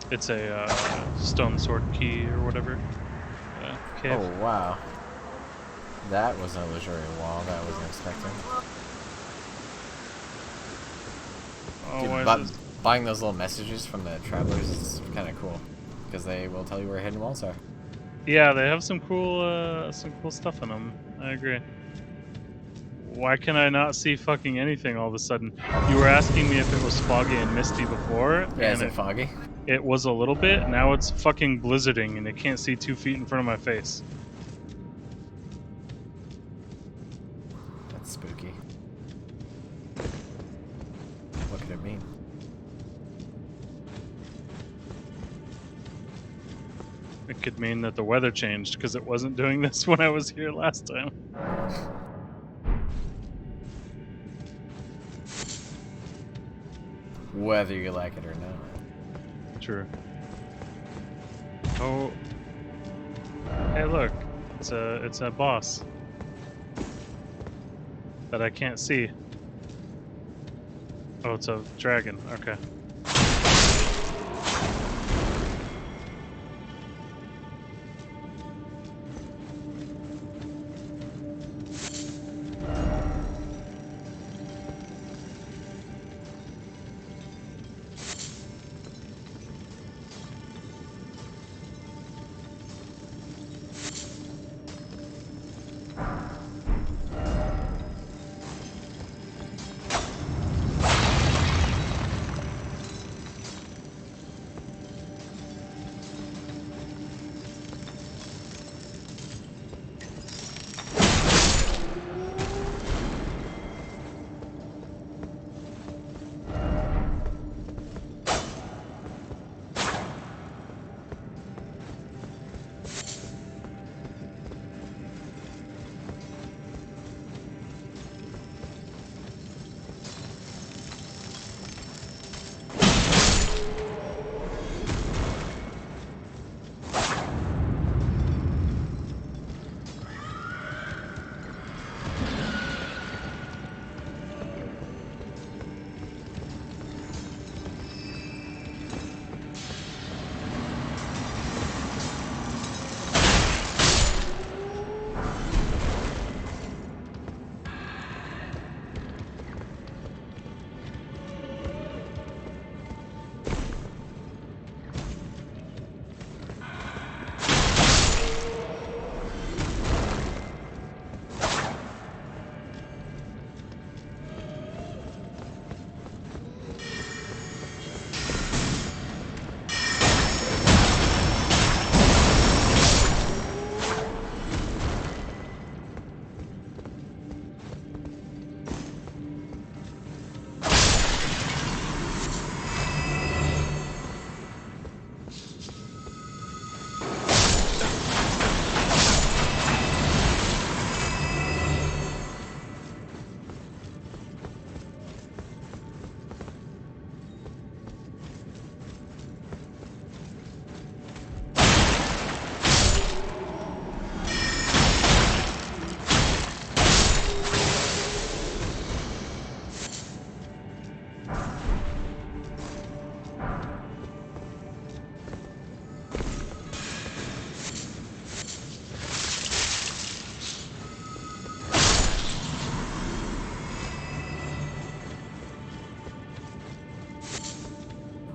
G: It's a stone sword key or whatever. Cave.
A: Oh, wow. That was an illusory wall that I wasn't expecting.
G: Oh,
A: Dude,
G: why is this?
A: buying those little messages from the travelers is kind of cool. Because they will tell you where hidden walls are.
G: Yeah, they have some cool stuff in them. I agree. Why can I not see fucking anything all of a sudden? You were asking me if it was foggy and misty before,
A: Yeah, is
G: and
A: it foggy?
G: it was a little bit. Now it's fucking blizzarding, and I can't see 2 feet in front of my face.
A: That's spooky. What could it mean?
G: It could mean that the weather changed because it wasn't doing this when I was here last time.
A: Whether you like it or not.
G: True. Oh. Hey, look. It's a boss that I can't see. Oh, it's a dragon. Okay.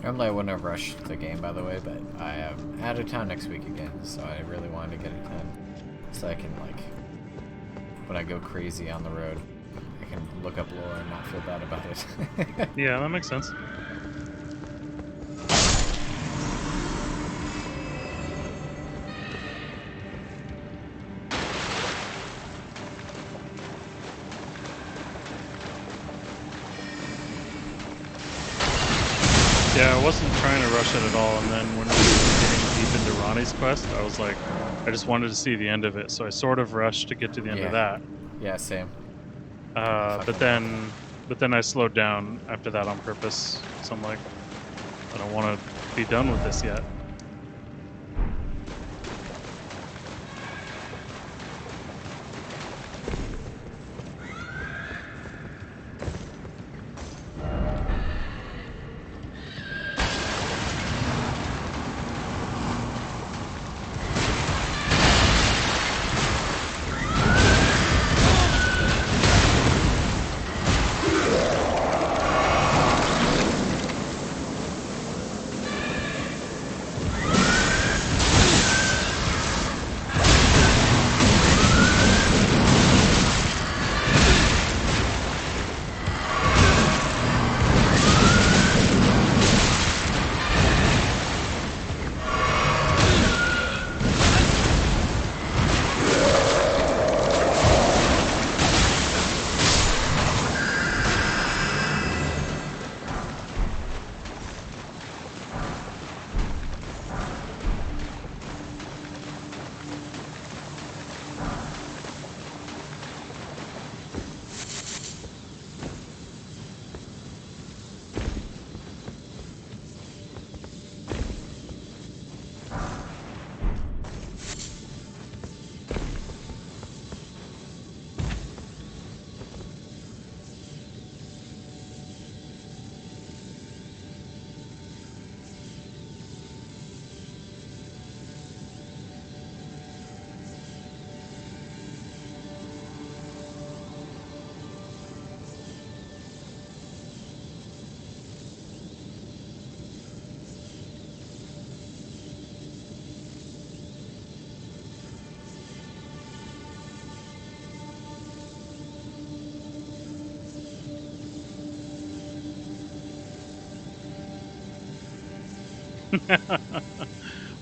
A: Normally I wouldn't have rushed the game, by the way, but I am out of town next week again, so I really wanted to get it done. So I can, like, when I go crazy on the road, I can look up lore and not feel bad about it.
G: Yeah, that makes sense. Yeah, I wasn't trying to rush it at all, and then when we were getting deep into Ronnie's quest, I was like, I just wanted to see the end of it, so I sort of rushed to get to the end of that.
A: Yeah, same.
G: But then I slowed down after that on purpose, so I'm like, I don't want to be done with this yet.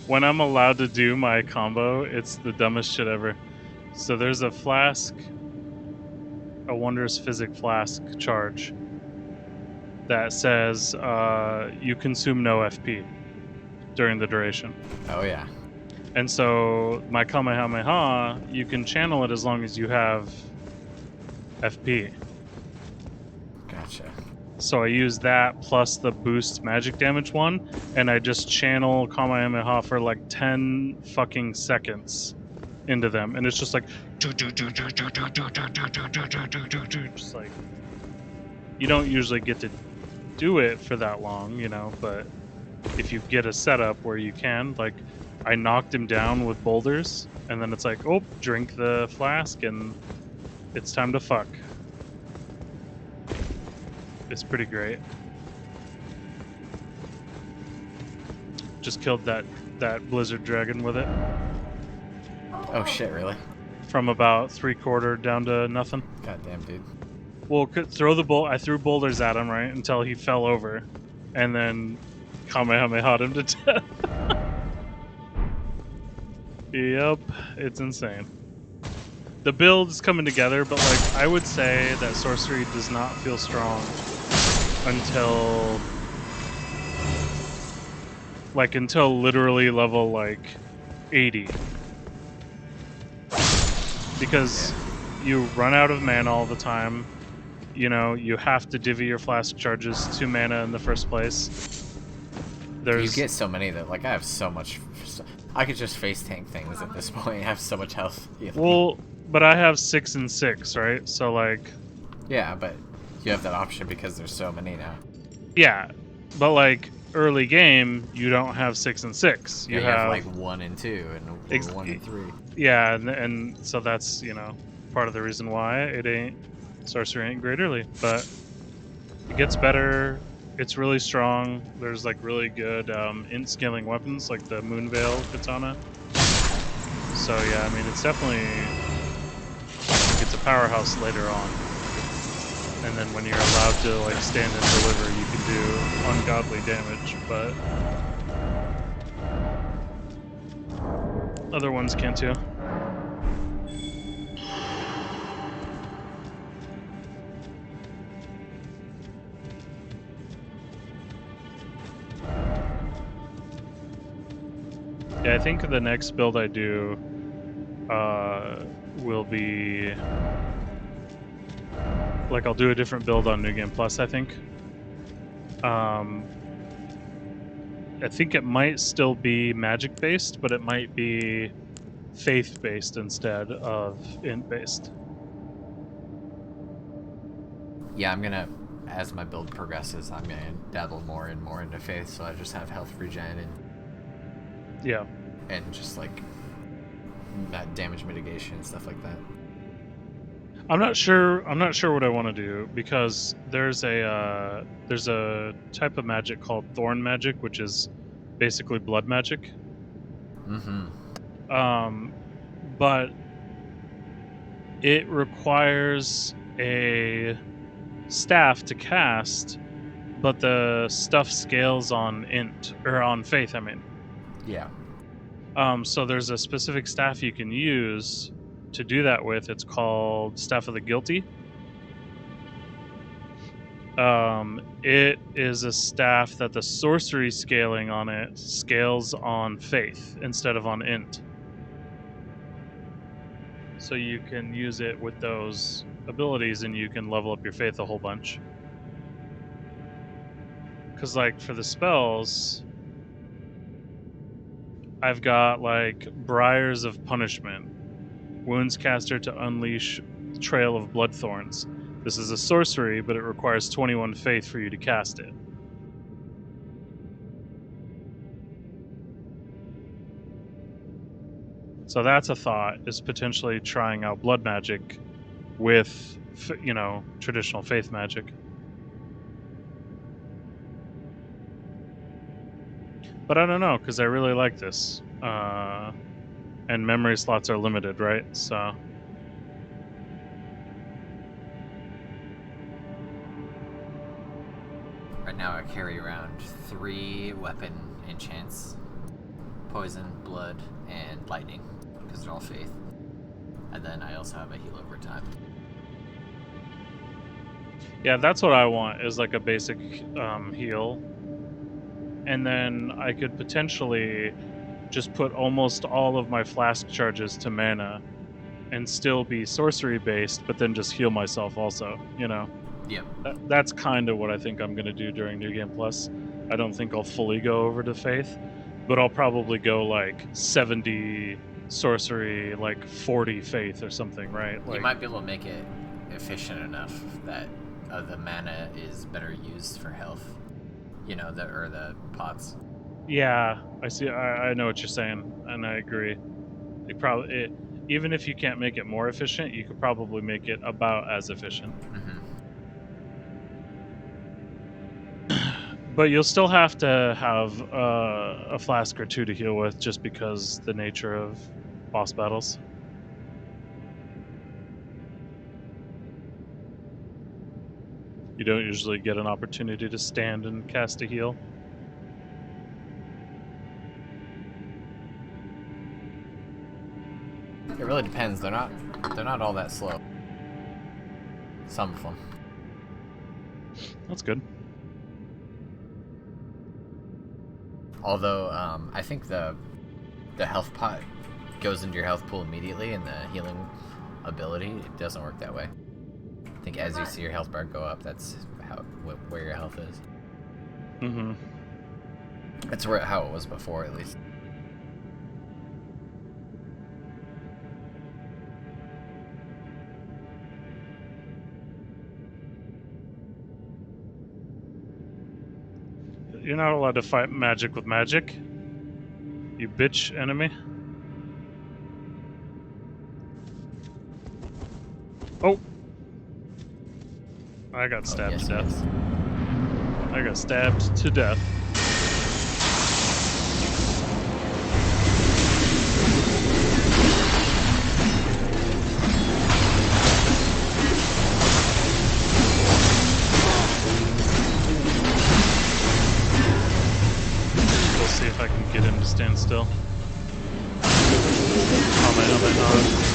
G: When I'm allowed to do my combo, it's the dumbest shit ever. So there's a flask, a Wondrous Physic flask charge that says you consume no FP during the duration.
A: Oh yeah.
G: And so my Kamehameha, you can channel it as long as you have FP.
A: Gotcha.
G: So I use that plus the boost magic damage one, and I just channel Kamehameha for like 10 fucking seconds into them, and it's just like just like, you don't usually get to do it for that long, you know, but if you get a setup where you can, like, I knocked him down with boulders, and then it's like, oh, drink the flask, and it's time to fuck. It's pretty great. Just killed that blizzard dragon with it.
A: Oh shit, really?
G: From about 3/4 down to nothing.
A: Goddamn, dude.
G: Well, I threw boulders at him, right, until he fell over, and then Kamehameha'd him to death. Yep, it's insane. The build is coming together, but like I would say that sorcery does not feel strong until literally level like 80. Because you run out of mana all the time. You know, you have to divvy your flask charges 2 mana in the first place.
A: You get so many that, like, I have so much. I could just face tank things at this point. I have so much health.
G: Well, but I have 6 and 6, right? So like.
A: Yeah, but you have that option because there's so many now.
G: Yeah, but like early game, you don't have 6 and 6.
A: You have like 1 and 2 and 1 and 3.
G: Yeah, and so that's, you know, part of the reason why sorcery ain't great early, but it gets better. It's really strong. There's like really good int scaling weapons, like the Moonveil Katana. So yeah, I mean, it's definitely, it's a powerhouse later on. And then when you're allowed to like stand and deliver, you can do ungodly damage, but other ones can too. Yeah, I think the next build I do will be like, I'll do a different build on New Game Plus, I think. I think it might still be magic based, but it might be faith based instead of int based.
A: Yeah, I'm gonna, as my build progresses, I'm gonna dabble more and more into faith, so I just have health regen
G: Yeah.
A: and just like that damage mitigation and stuff like that.
G: I'm not sure what I want to do, because there's a type of magic called thorn magic, which is basically blood magic. But it requires a staff to cast, but the stuff scales on int, or on faith, I mean.
A: Yeah.
G: So there's a specific staff you can use to do that with. It's called Staff of the Guilty. It is a staff that the sorcery scaling on it scales on faith instead of on int. So you can use it with those abilities and you can level up your faith a whole bunch. Because like for the spells, I've got like Briars of Punishment, Wounds Caster to unleash Trail of Bloodthorns. This is a sorcery, but it requires 21 faith for you to cast it. So that's a thought, is potentially trying out blood magic with, you know, traditional faith magic. But I don't know, because I really like this. And memory slots are limited, right? So
A: Right now I carry around 3 weapon enchants: poison, blood, and lightning, because they're all faith. And then I also have a heal over time.
G: Yeah, that's what I want, is like a basic heal. And then I could potentially just put almost all of my flask charges to mana and still be sorcery based, but then just heal myself also, you know?
A: Yep.
G: That's kind of what I think I'm going to do during New Game Plus. I don't think I'll fully go over to Faith, but I'll probably go like 70 sorcery, like 40 Faith or something, right? Like,
A: you might be able to make it efficient enough that the mana is better used for health. You know, the pots.
G: Yeah, I see. I know what you're saying, and I agree. Even if you can't make it more efficient, you could probably make it about as efficient. But you'll still have to have a flask or 2 to heal with, just because the nature of boss battles. You don't usually get an opportunity to stand and cast a heal.
A: It really depends. They're not all that slow. Some of them.
G: That's good.
A: Although I think the health pot goes into your health pool immediately, and the healing ability, it doesn't work that way. I think as you see your health bar go up, that's where your health is.
G: Mm-hmm.
A: That's how it was before, at least.
G: You're not allowed to fight magic with magic. You bitch enemy. Oh! I got stabbed to death.
A: Yes.
G: I got stabbed to death. We'll see if I can get him to stand still. Oh my, oh my, oh.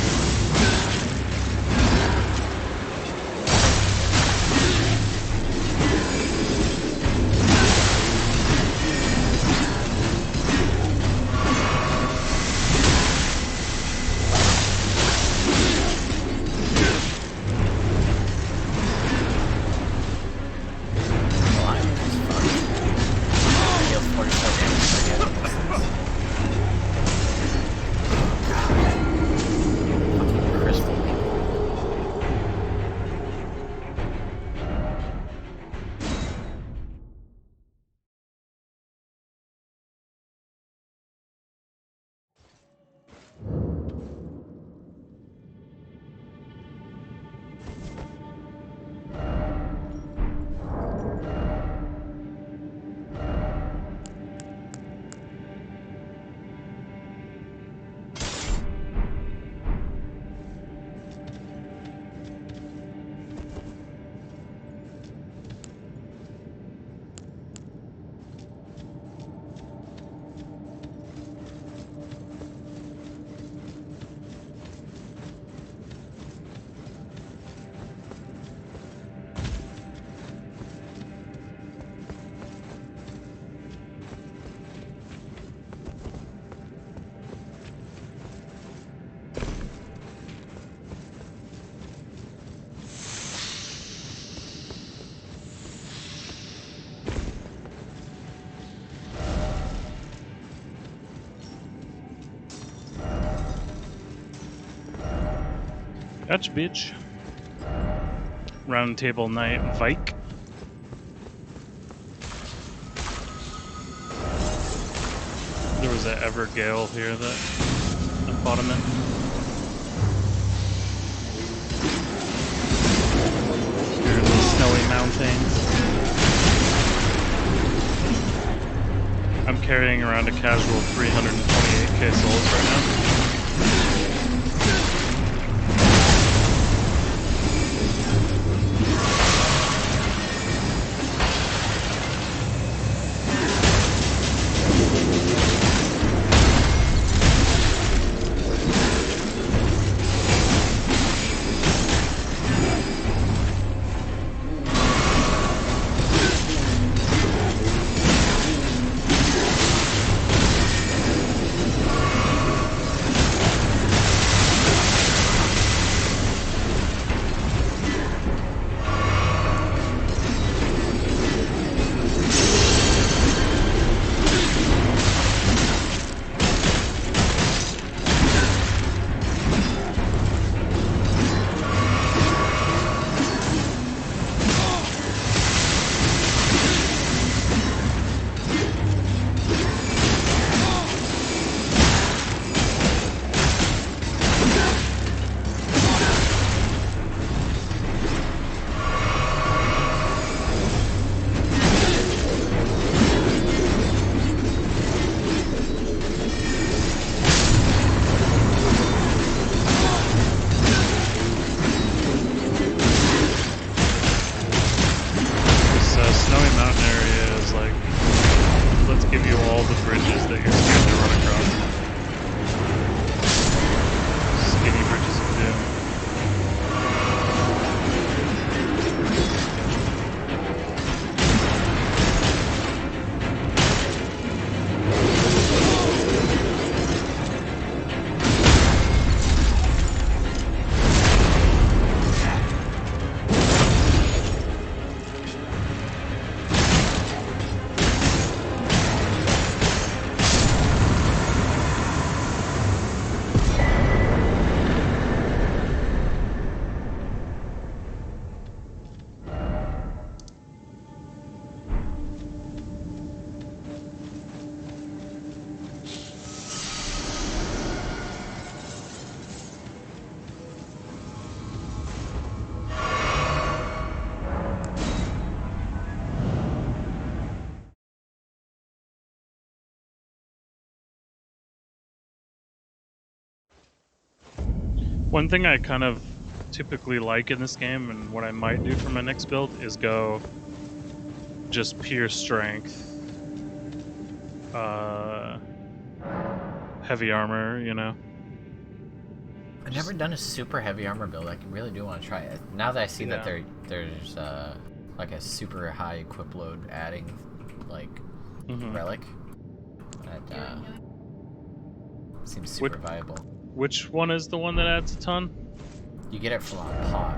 G: Gotcha, bitch. Round table night, Vike. There was an Evergale here that I fought him in. Here in the snowy mountains. I'm carrying around a casual 328k souls right now. fucking scary to run across. Skinny bridges of doom. One thing I kind of typically like in this game, and what I might do for my next build, is go just pure strength, heavy armor, you know.
A: I've never done a super heavy armor build. I really do want to try it. Now that I see that
G: Yeah.
A: there's like a super high equip load adding like relic, that seems super viable.
G: Which one is the one that adds a ton?
A: You get it from a pot.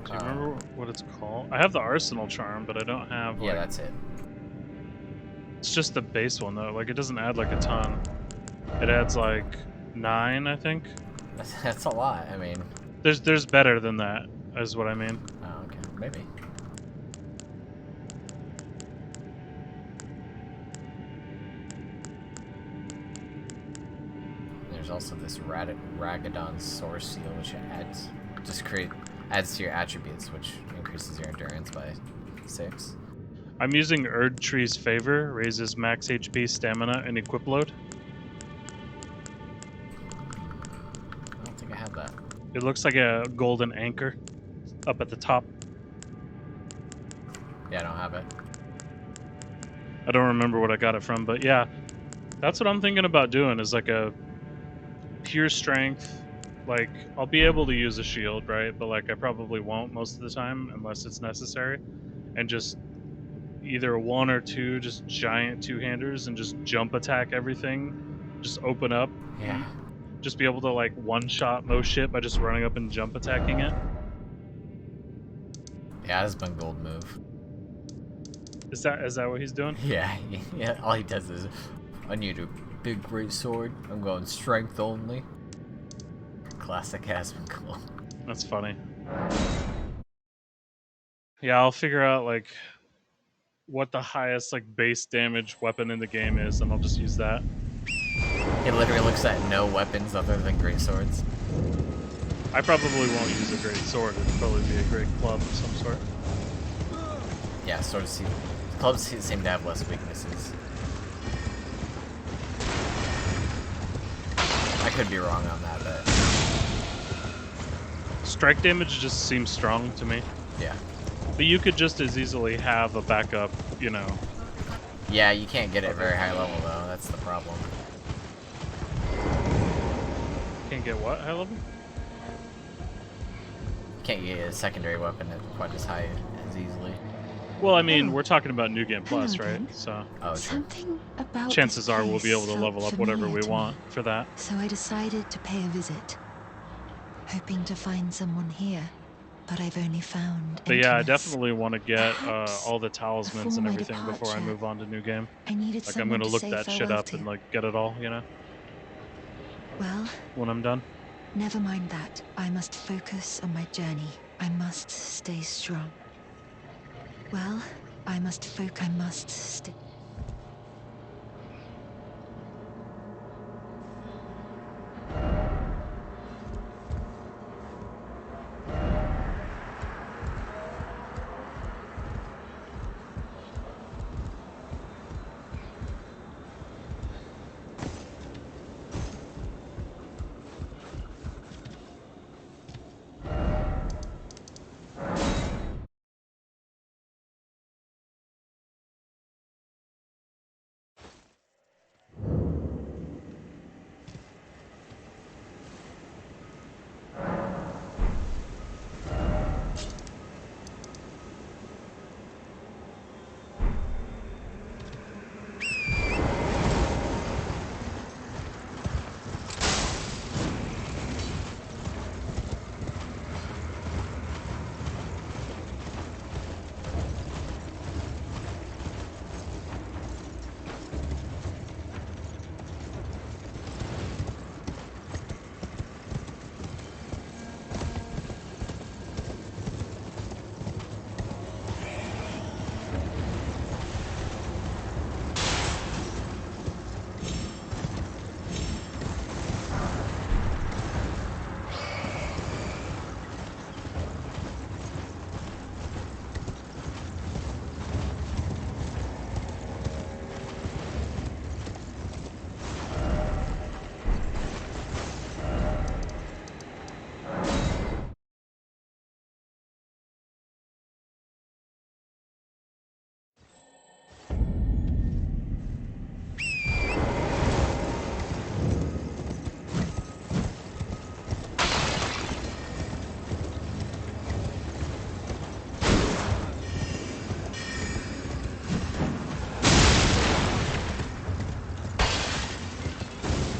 G: Do you remember what it's called? I have the Arsenal Charm, but I don't have, like...
A: Yeah, that's it.
G: It's just the base one, though. Like, it doesn't add, like, a ton. It adds, like, 9, I think.
A: That's a lot. I mean...
G: There's better than that, is what I mean.
A: Oh, okay. Maybe. There's also this Ragadon Source Seal, which adds to your attributes, which increases your endurance by 6.
G: I'm using Erdtree's Favor, raises max HP, stamina, and equip load.
A: I don't think I have that.
G: It looks like a golden anchor up at the top.
A: Yeah, I don't have it.
G: I don't remember what I got it from, but yeah. That's what I'm thinking about doing, is like a pure strength. Like, I'll be able to use a shield, right? But like, I probably won't most of the time unless it's necessary. And just either 1 or 2 just giant two-handers and just jump attack everything. Just open up.
A: Yeah.
G: Just be able to like one-shot most shit by just running up and jump attacking it.
A: Yeah, that's been gold move.
G: Is that what he's doing?
A: Yeah, yeah. All he does is, I need a big great sword. I'm going strength only. Classic Asmongold.
G: That's funny. Yeah, I'll figure out like what the highest like base damage weapon in the game is, and I'll just use that.
A: He literally looks at no weapons other than great swords.
G: I probably won't use a great sword. It'd probably be a great club of some sort.
A: Yeah, clubs seem to have less weaknesses. I could be wrong on that, but
G: Strike damage just seems strong to me.
A: yeah.
G: But you could just as easily have a backup, you know.
A: Yeah, you can't get it very high level though. That's the problem.
G: Can't get what high level?
A: You can't get a secondary weapon at quite as high as easily.
G: Well, I mean, we're talking about New Game
C: Hello
G: Plus, right?
C: again.
G: So
A: Oh, true.
C: Something about
G: chances
C: this
G: are we'll be able
C: place
G: to level
C: felt
G: up whatever
C: familiar
G: we
C: to
G: want
C: me.
G: for that.
C: So I decided to pay a visit, hoping to find someone here, but I've only found
G: But yeah, I
C: emptiness.
G: definitely want to get
C: Perhaps
G: all the talismans and
C: before my
G: everything before I
C: departure,
G: move on to New Game.
C: I needed
G: Like, I'm
C: someone
G: gonna
C: to
G: look
C: say
G: that shit
C: farewell
G: up
C: to.
G: and like get it all, you know,
C: Well,
G: when I'm done.
C: never mind that. I must focus on my journey. I must stay strong. Well, I must stay.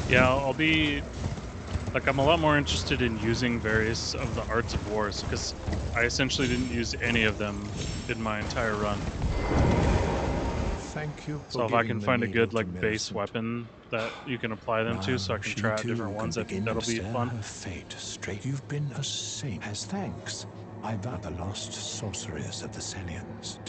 G: Yeah, I'll be like I'm a lot more interested in using various of the arts of wars because I essentially didn't use any of them in my entire run.
E: Thank you
G: So
E: for
G: if I
E: giving
G: can
E: the
G: find a
E: needle
G: good
E: to
G: like base
E: Millicent.
G: weapon that you can apply them to, so I
E: Now
G: can
E: she
G: try out
E: too
G: different
E: can
G: ones, I think
E: begin
G: that'll
E: to
G: be
E: stare
G: fun.
E: her fate straight. You've been a saint. As thanks, I vow the lost sorceries of the Salians.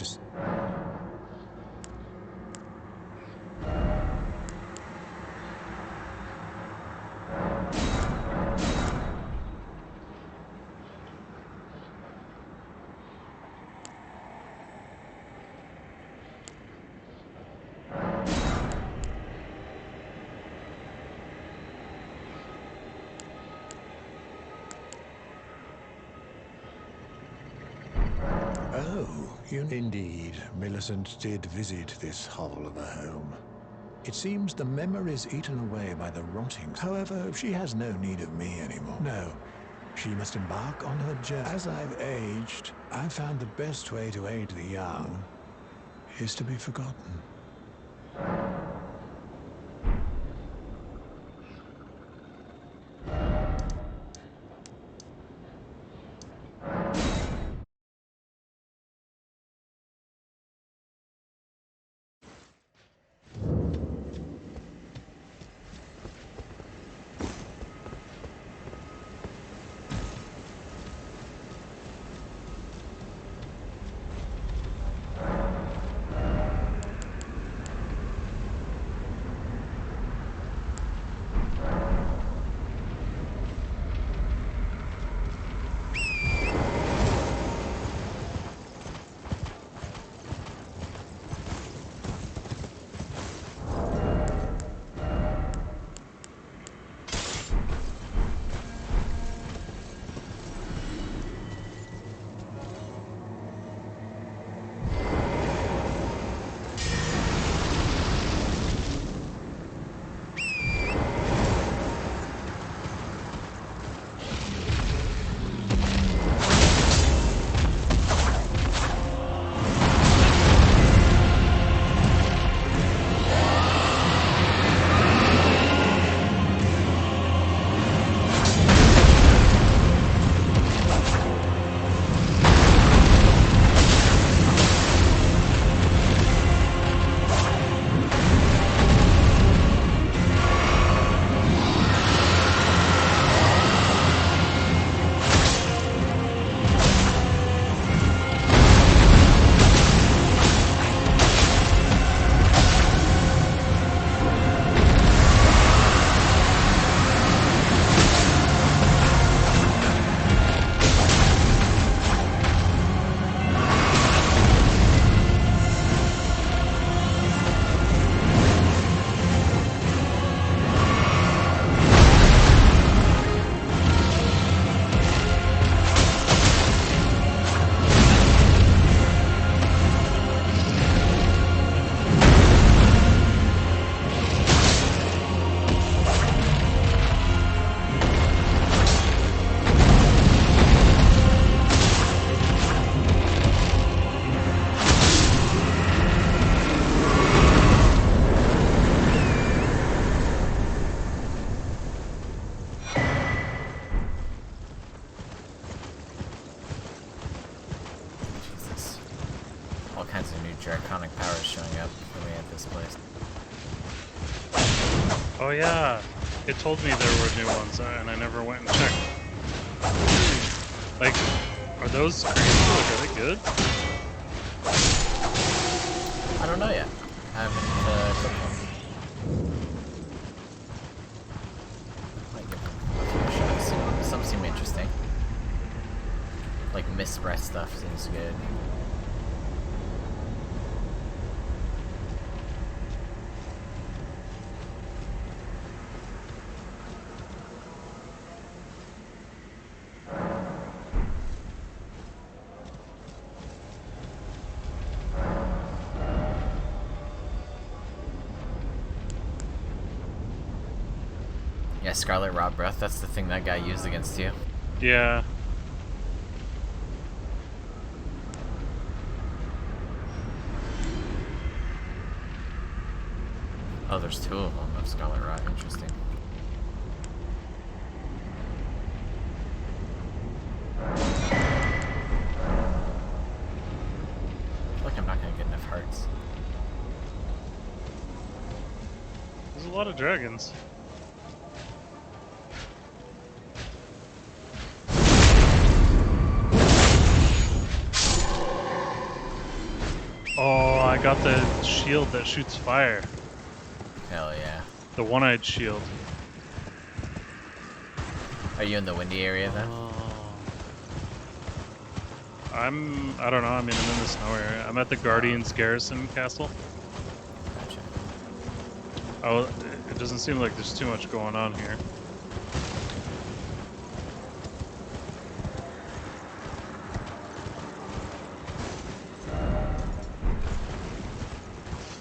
E: Oh, indeed, Millicent did visit this hovel of a home. It seems the memory's eaten away by the rotting. However, she has no need of me anymore. No, she must embark on her journey. As I've aged, I've found the best way to aid the young is to be forgotten.
A: All kinds of new draconic powers showing up for me at this place.
G: Oh yeah, it told me there were new ones, and I never went and checked. Like, are those crazy? Like, are they good?
A: I don't know yet. I haven't clicked on them. Might give them a few shots. Some seem interesting. Like mist breath stuff seems good. Yeah, Scarlet Rot Breath, that's the thing that guy used against you.
G: Yeah.
A: Oh, there's two of them of Scarlet Rot. Interesting. Look, I'm not gonna get enough hearts.
G: There's a lot of dragons. Oh, I got the shield that shoots fire.
A: Hell yeah.
G: The one-eyed shield.
A: Are you in the windy area then?
G: I don't know, I mean, I'm in the snow area. I'm at the Guardian's Garrison Castle.
A: Gotcha.
G: Oh, it doesn't seem like there's too much going on here.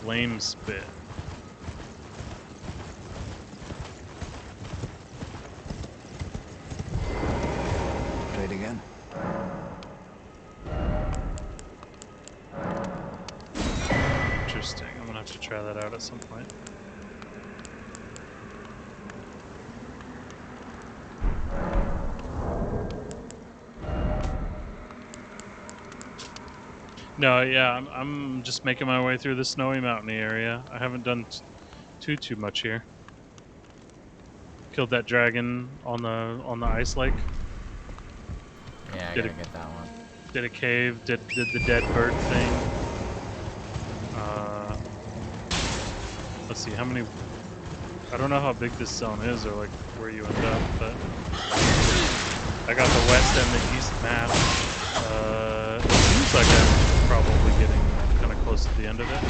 G: Flame spit.
F: Trade again.
G: Interesting. I'm gonna have to try that out at some point. No, yeah, I'm just making my way through the snowy mountainy area. I haven't done too much here. Killed that dragon on the ice lake.
A: Yeah, I
G: Did
A: gotta
G: it-
A: get that one.
G: Did a cave. Did the dead bird thing. Let's see how many. I don't know how big this zone is or like where you end up, but I got the west and the east map. It seems like I'm probably getting kind of close to the end of it,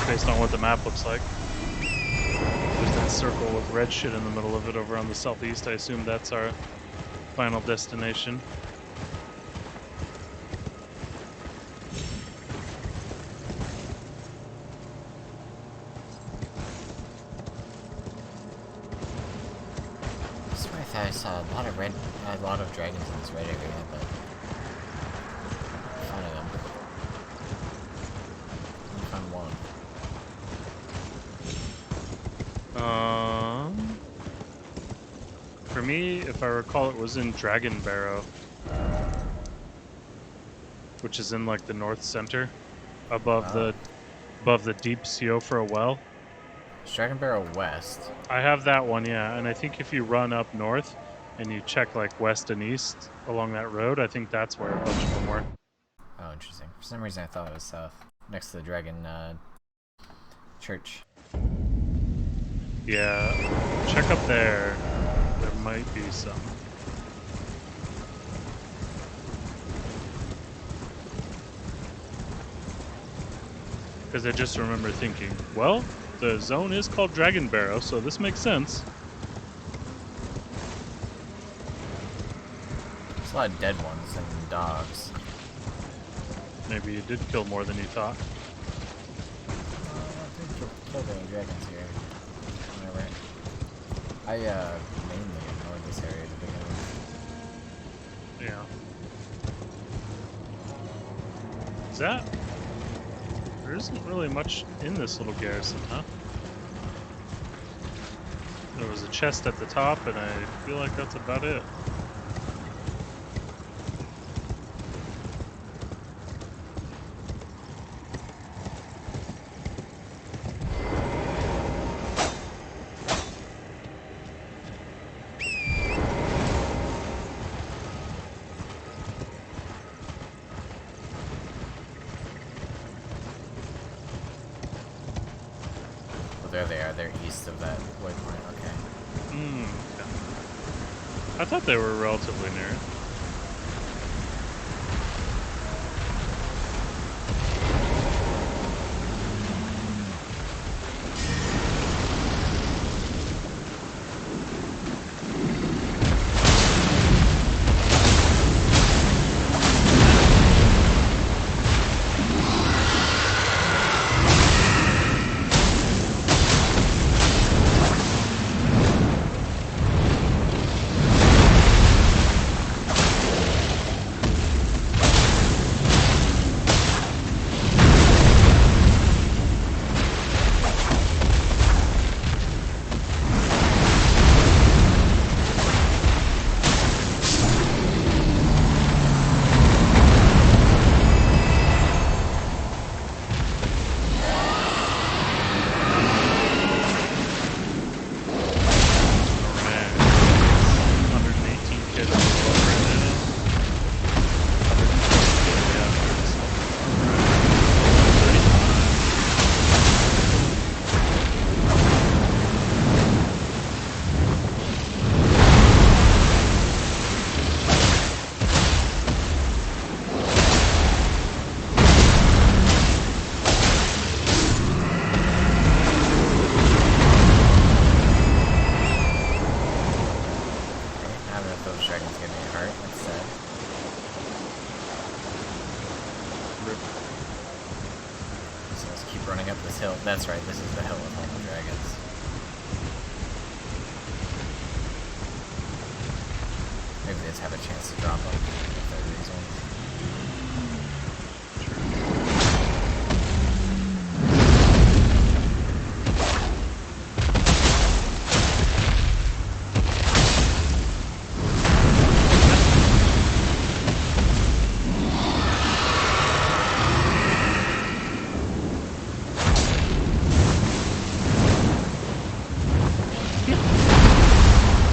G: based on what the map looks like. There's that circle with red shit in the middle of it over on the southeast. I assume that's our final destination.
A: I swear I thought I saw a lot of dragons in this red area, but I found them. I found one.
G: For me, if I recall, it was in Dragon Barrow, which is in like the north center, above the deep Siofra well.
A: It's Dragon Barrel West.
G: I have that one, yeah, and I think if you run up north and you check like west and east along that road, I think that's where a bunch of them were.
A: Oh, interesting. For some reason I thought it was south, next to the dragon church.
G: Yeah, check up there. There might be some. Because I just remember thinking, well, the zone is called Dragon Barrow, so this makes sense.
A: There's a lot of dead ones and dogs.
G: Maybe you did kill more than you thought.
A: I think killed any dragons here. Whatever. I mainly ignored this area to begin with.
G: Yeah. Is that? There isn't really much in this little garrison, huh? There was a chest at the top, and I feel like that's about it.
A: There they are. They're east of that waypoint. Okay.
G: Okay. I thought they were relatively near it.
A: up this hill. That's right, this is the hill of all the dragons. Maybe they just have a chance to drop them if they're these ones.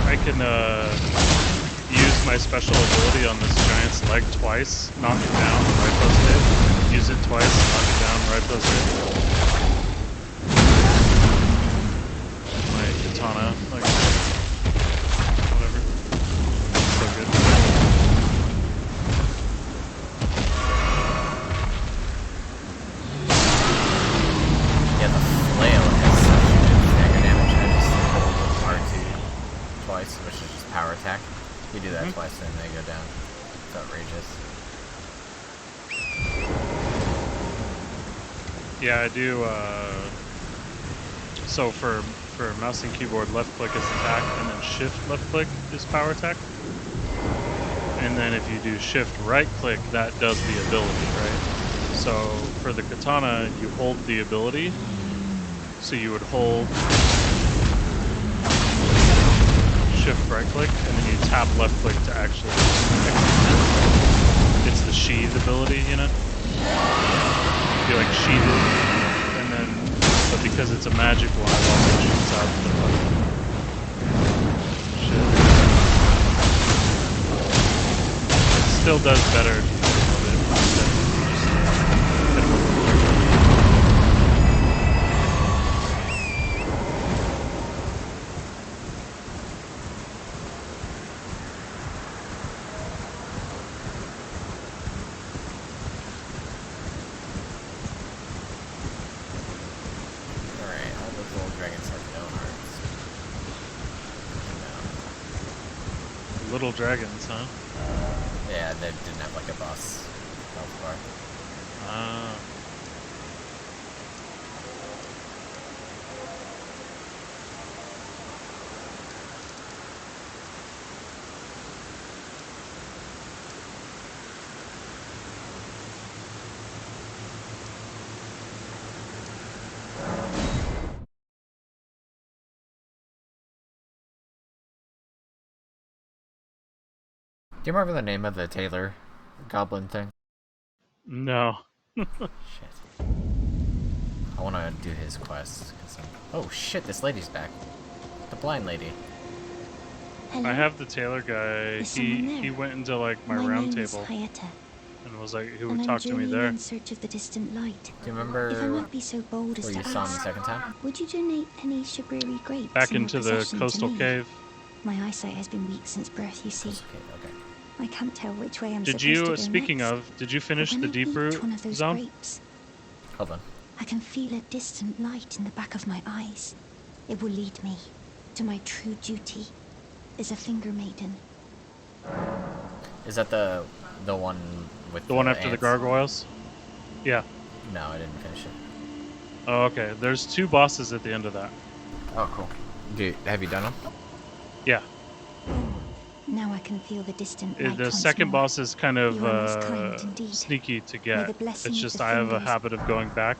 G: I can use my special ability on this giant's leg twice, knock it down, right plus hit. Use it twice, knock it down, right plus hit. My katana, like, whatever. So good.
A: Yeah, the flail has such dagger damage. I just hold R2 twice, which is just power attack. You do that twice and they go down. It's outrageous.
G: Yeah, I do, so for mouse and keyboard, left click is attack, and then shift left click is power attack. And then if you do shift right click, that does the ability, right? So for the katana, you hold the ability. So you would hold shift right click, and then you tap left click to actually execute it. It's the sheath ability, you know? You like sheath it, and then, but because it's a magic one, it also shoots out the shit. It still does better if you hold it. Just hit it with the
A: Alright, all those little dragons have no hearts. No.
G: little dragons, huh?
A: Yeah, they didn't have like a boss health bar.
G: Ah.
A: Do you remember the name of the tailor goblin thing?
G: No.
A: Shit. I want to do his quest. Oh shit, this lady's back. The blind lady.
C: Hello?
G: I have the tailor guy.
C: Is someone
G: He
C: there?
G: went into like my
C: My
G: round
C: name is
G: table
C: Hayata,
G: and was like, he
C: and
G: would
C: I'm
G: talk to me
C: journeying
G: there.
C: in search of the distant light.
A: Do you remember
C: If I might be so bold as
A: where
C: to
A: you saw him the
C: ask,
A: second time?
C: would you donate any Shibriri grapes
G: Back
C: in your
G: into the
C: possession
G: coastal
C: to me?
G: cave.
C: My eyesight has been weak since birth, you see.
A: Okay.
C: I can't tell which way I'm
G: Did
C: supposed to go
G: you, speaking
C: next.
G: of, did you finish
C: But
G: the
C: when I
G: deep
C: eat
G: root
C: one of those
G: zone?
C: grapes,
A: Hold on.
C: I can feel a distant light in the back of my eyes. It will lead me to my true duty as a finger maiden.
A: Is that the one with
G: The one after the
A: ants?
G: gargoyles? Yeah.
A: No, I didn't finish it.
G: Oh, okay. There's 2 bosses at the end of that.
A: Oh, cool. Have you done them?
G: Yeah.
C: Now I can feel the distant light
G: The
C: once
G: second
C: more.
G: boss is kind of
C: You are most kind indeed.
G: sneaky to
C: May
G: get.
C: the blessing
G: It's
C: of
G: just
C: the
G: I have a
C: fingers-
G: habit of going back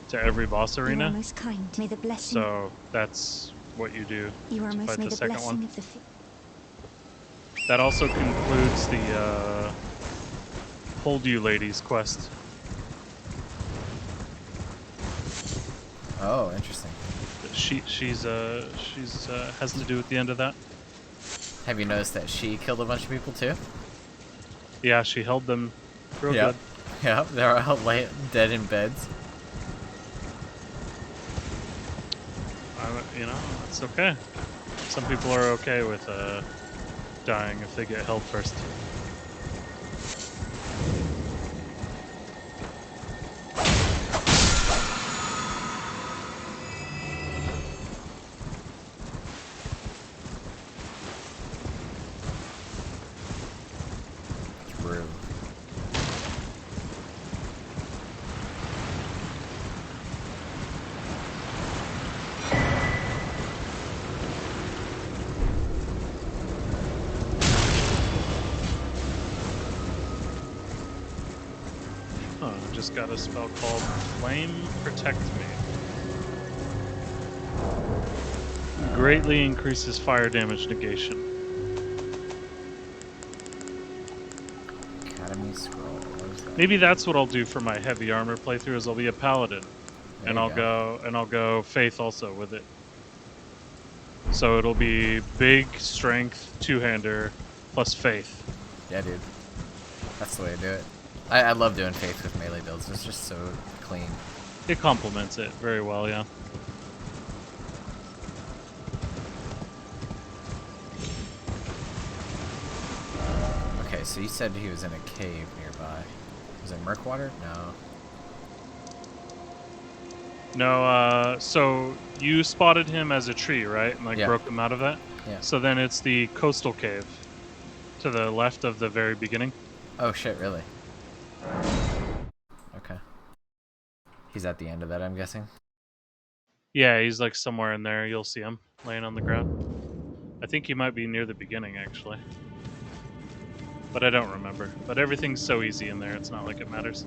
G: to every boss
C: You are
G: arena.
C: most kind. May the blessing.
G: So that's what you do
C: You are
G: to
C: most.
G: fight
C: May
G: the
C: the
G: second
C: blessing
G: one.
C: of the.
G: That also concludes the Hold You Ladies quest.
A: Oh, interesting.
G: She's has to do with the end of that.
A: Have you noticed that she killed a bunch of people too?
G: Yeah, she held them real
A: Yeah.
G: good.
A: Yeah, they're all dead in beds.
G: You know, it's okay. Some people are okay with dying if they get held first.
A: True.
G: just got a spell called Flame Protect Me. Greatly increases fire damage negation.
A: Academy scroll. What is that?
G: Maybe that's what I'll do for my heavy armor playthrough. Is I'll be a paladin,
A: There
G: and
A: you
G: I'll go faith also with it. So it'll be big strength two-hander plus faith.
A: Yeah, dude. That's the way to do it. I love doing faith with melee builds. It's just so clean.
G: It complements it very well, yeah.
A: Okay, so you said he was in a cave nearby. Was it Murkwater? No.
G: No, so you spotted him as a tree, right? And like
A: Yeah.
G: broke him out of that?
A: Yeah.
G: So then it's the coastal cave to the left of the very beginning.
A: Oh shit, really? Okay. He's at the end of that, I'm guessing.
G: Yeah, he's like somewhere in there. You'll see him laying on the ground. I think he might be near the beginning, actually. But I don't remember. But everything's so easy in there, it's not like it matters.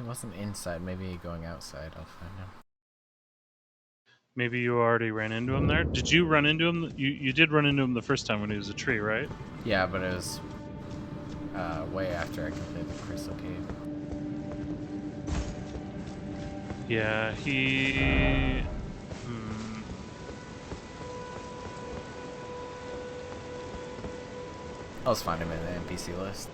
A: Wasn't inside, maybe going outside. I'll find out.
G: Maybe you already ran into him there? Did you run into him? You did run into him the first time when he was a tree, right?
A: Yeah, but it was way after I completed the Crystal Cave.
G: Yeah, he...
A: I'll just find him in the NPC list.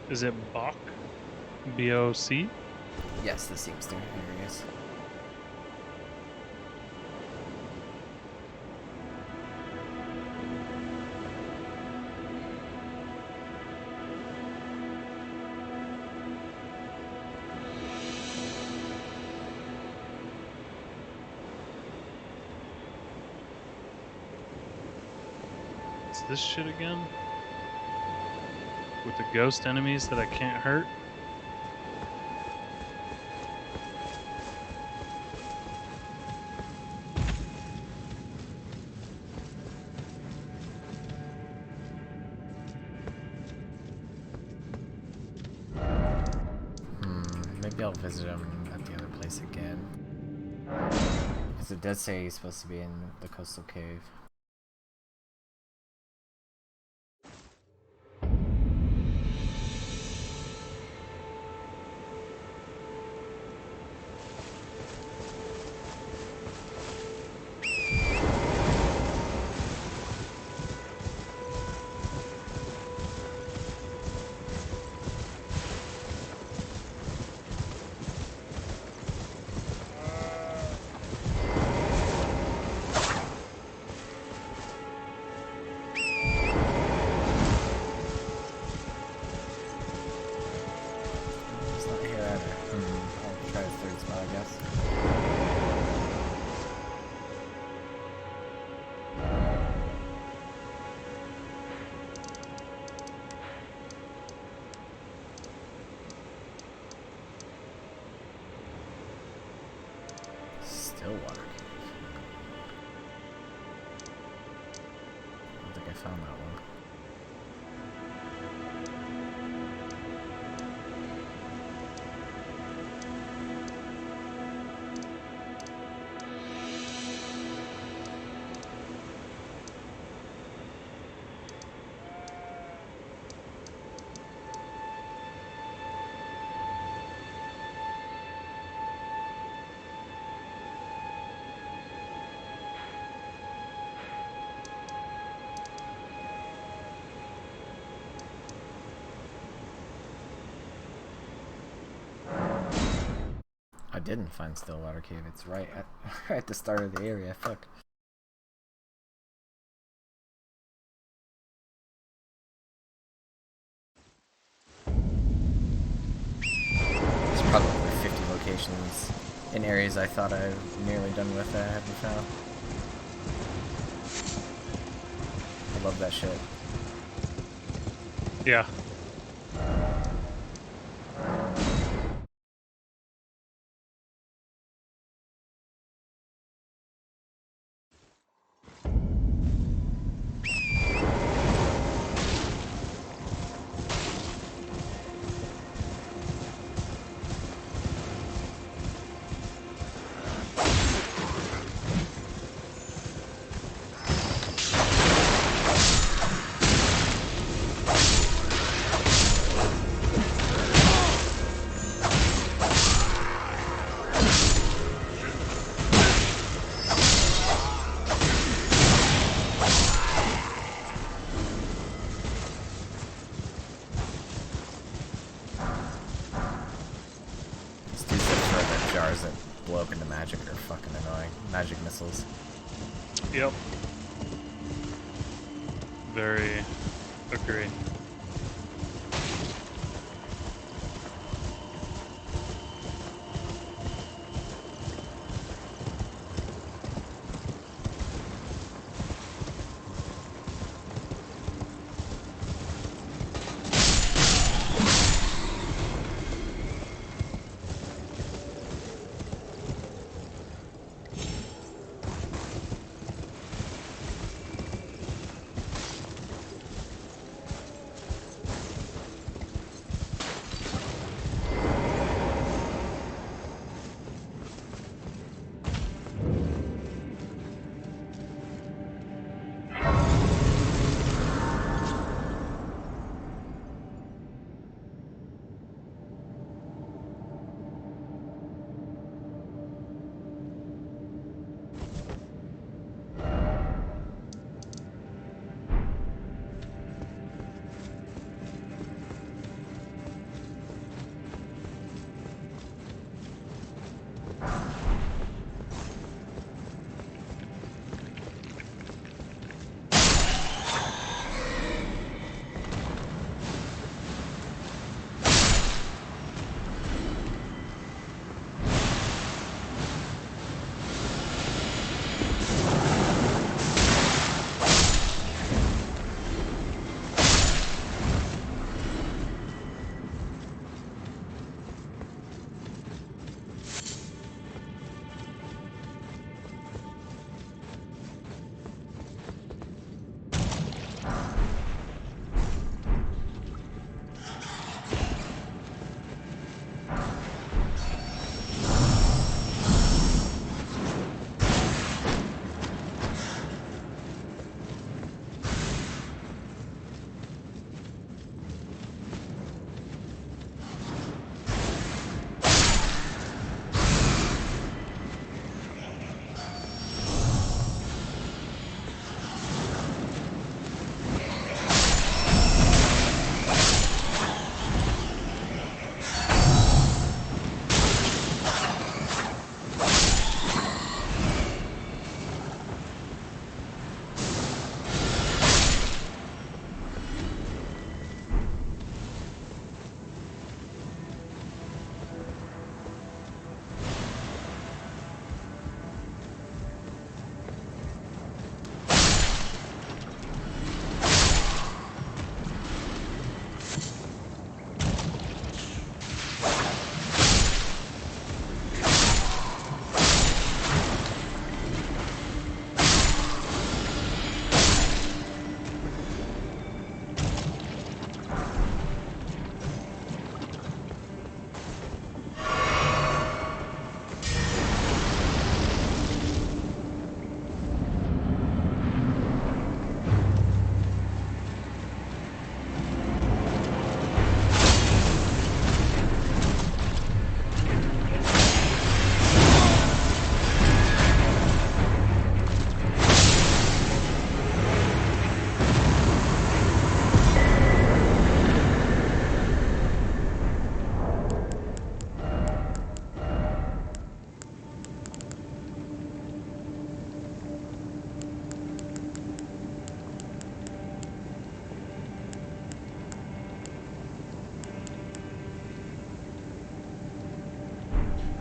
G: Is it Bok? B-O-C?
A: Yes, this seems to be here he is.
G: It's this shit again? With the ghost enemies that I can't hurt?
A: Maybe I'll visit him at the other place again. Because it does say he's supposed to be in the coastal cave. It's not here either. I'll try a third spot, I guess. Stillwater Cave. I don't think I found that one. I didn't find Stillwater Cave. It's right at right at the start of the area. Fuck. There's probably 50 locations in areas I thought I was nearly done with that I haven't found. I love that shit.
G: Yeah.
A: These two things are the jars that blow up into magic are fucking annoying. Magic missiles.
G: Yep. Very agree.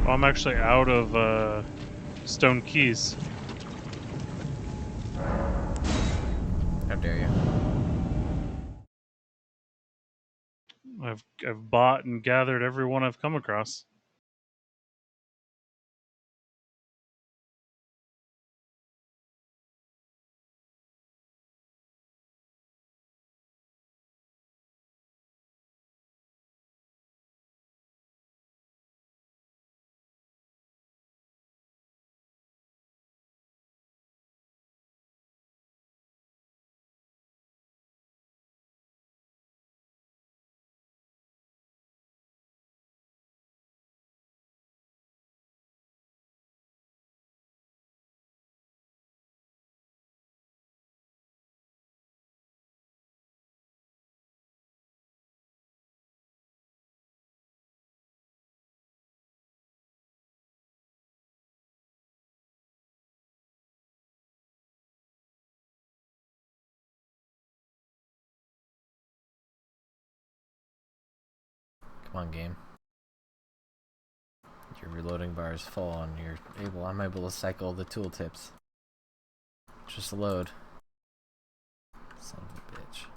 G: Oh, I'm actually out of stone keys.
A: How dare you?
G: I've bought and gathered every one I've come across.
A: Come on, game. Your reloading bar is full and I'm able to cycle the tooltips. Just load. Son of a bitch.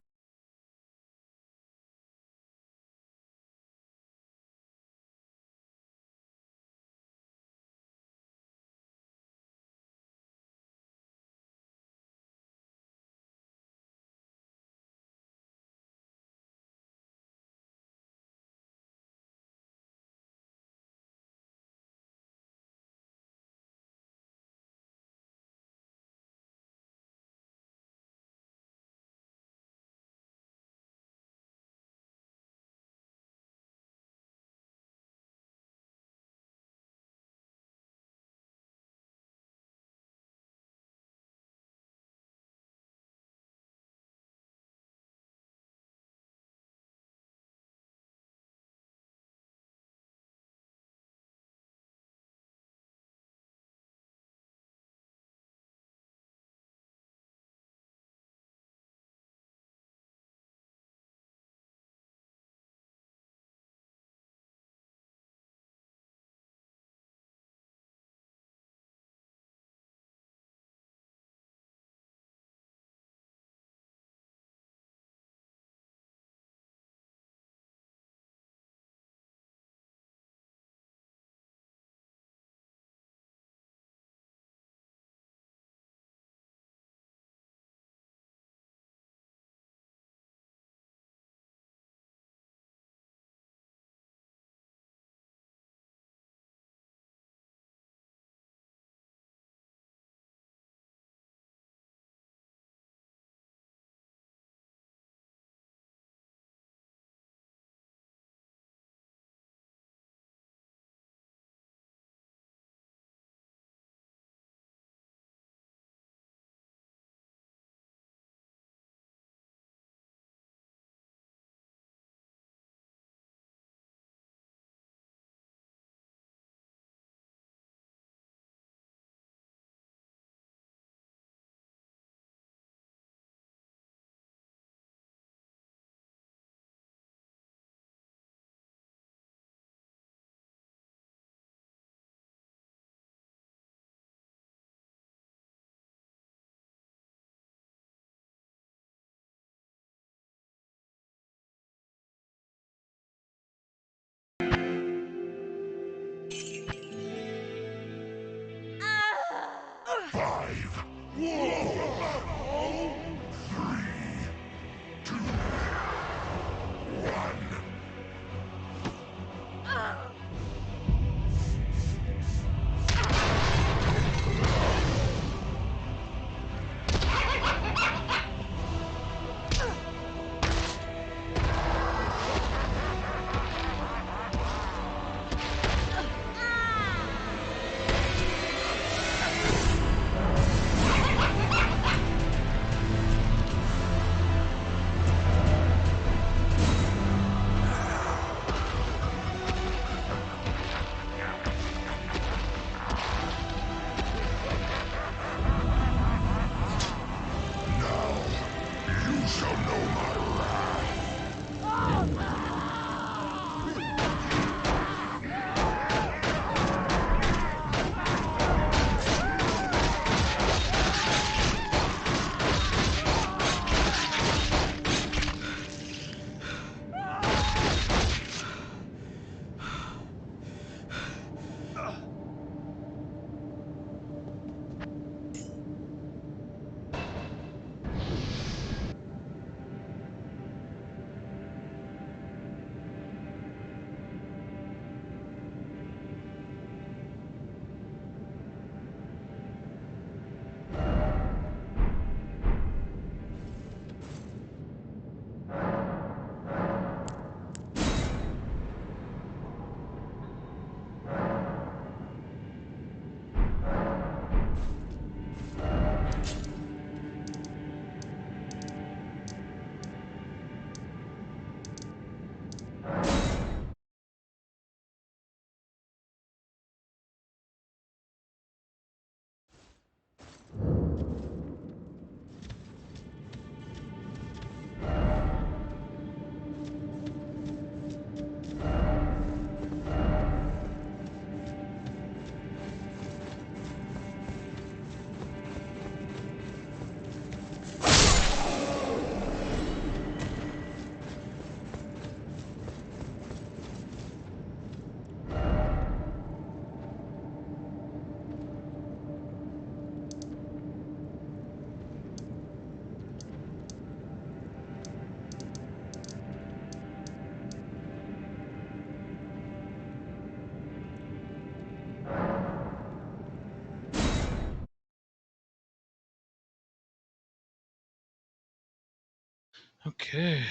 G: Okay,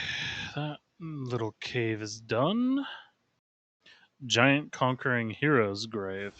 G: that little cave is done. Giant conquering hero's grave.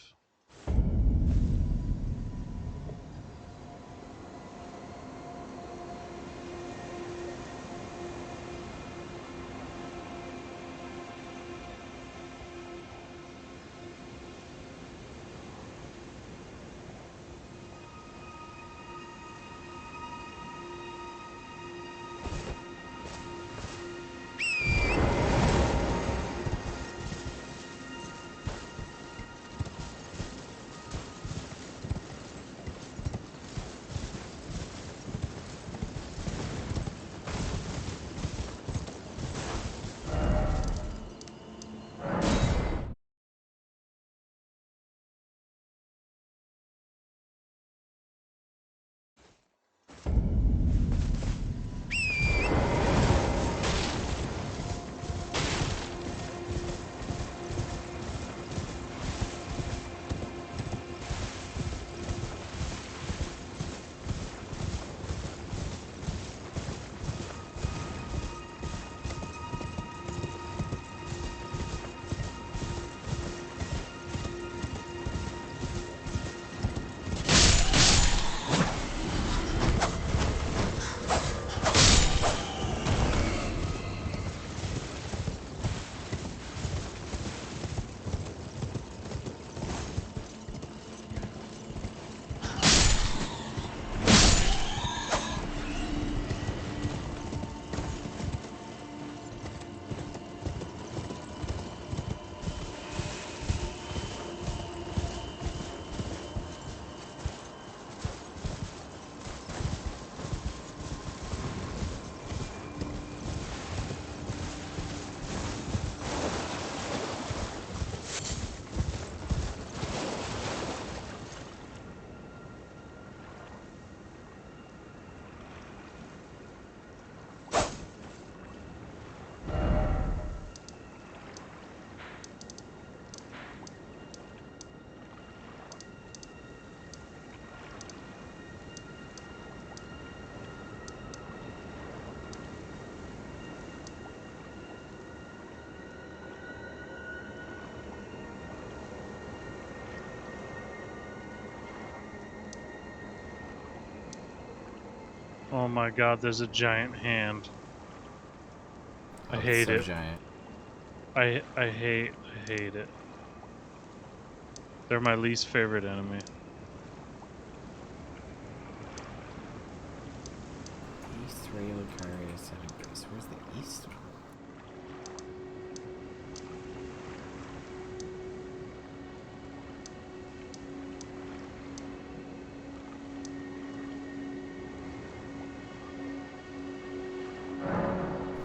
G: Oh my god, there's a giant hand. I
A: Oh, it's
G: hate
A: so
G: it.
A: giant.
G: I hate it. They're my least favorite enemy.
A: East Radio carries at a base. Where's the east one?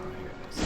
A: Oh, here it is.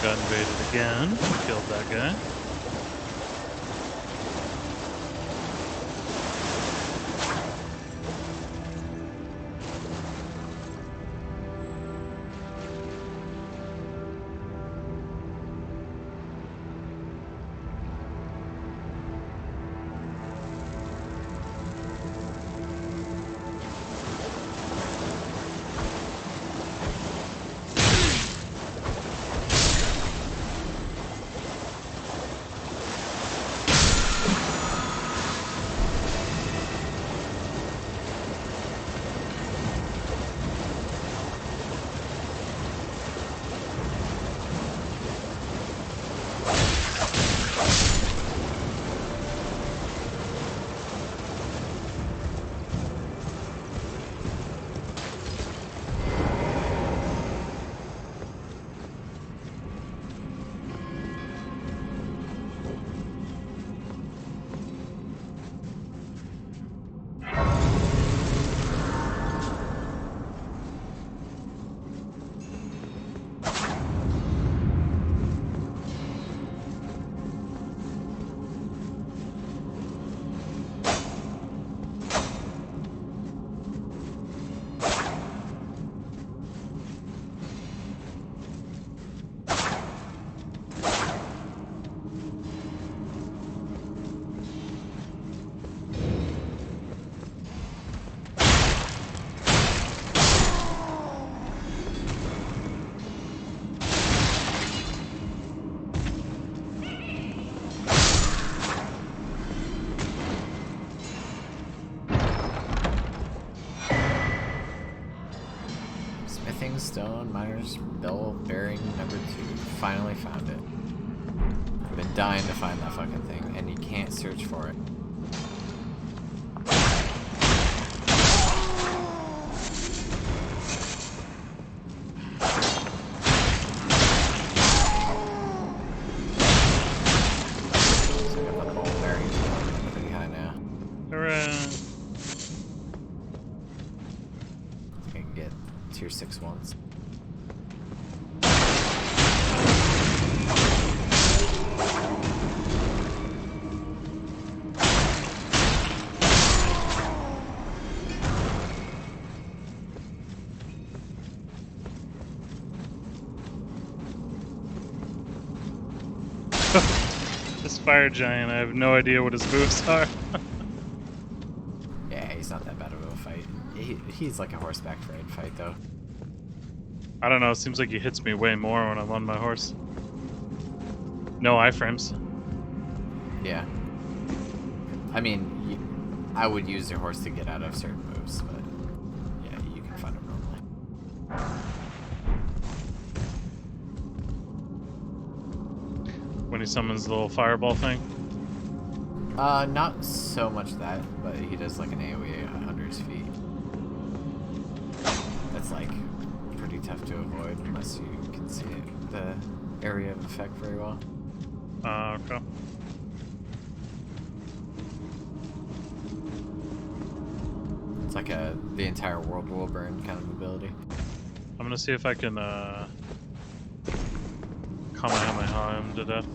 G: got invaded again. Killed that guy.
A: Smithing stone, miner's bell bearing number 2. Finally found it. I've been dying to find that fucking thing, and you can't search for it. So I got the ball bearings pretty high now.
G: Hooray!
A: I can get tier 6 ones.
G: This fire giant, I have no idea what his moves are.
A: Yeah, he's not that bad of a fight. He's like a horseback raid fight, though.
G: I don't know, it seems like he hits me way more when I'm on my horse. No iframes.
A: Yeah. I mean, I would use your horse to get out of certain moves, but yeah, you can find him normally.
G: When he summons the little fireball thing.
A: Not so much that, but he does like an AoE at 100 feet. That's like pretty tough to avoid unless you can see the area of effect very well.
G: Okay.
A: It's like the entire world will burn kind of ability.
G: I'm gonna see if I can Kamehameha him to death.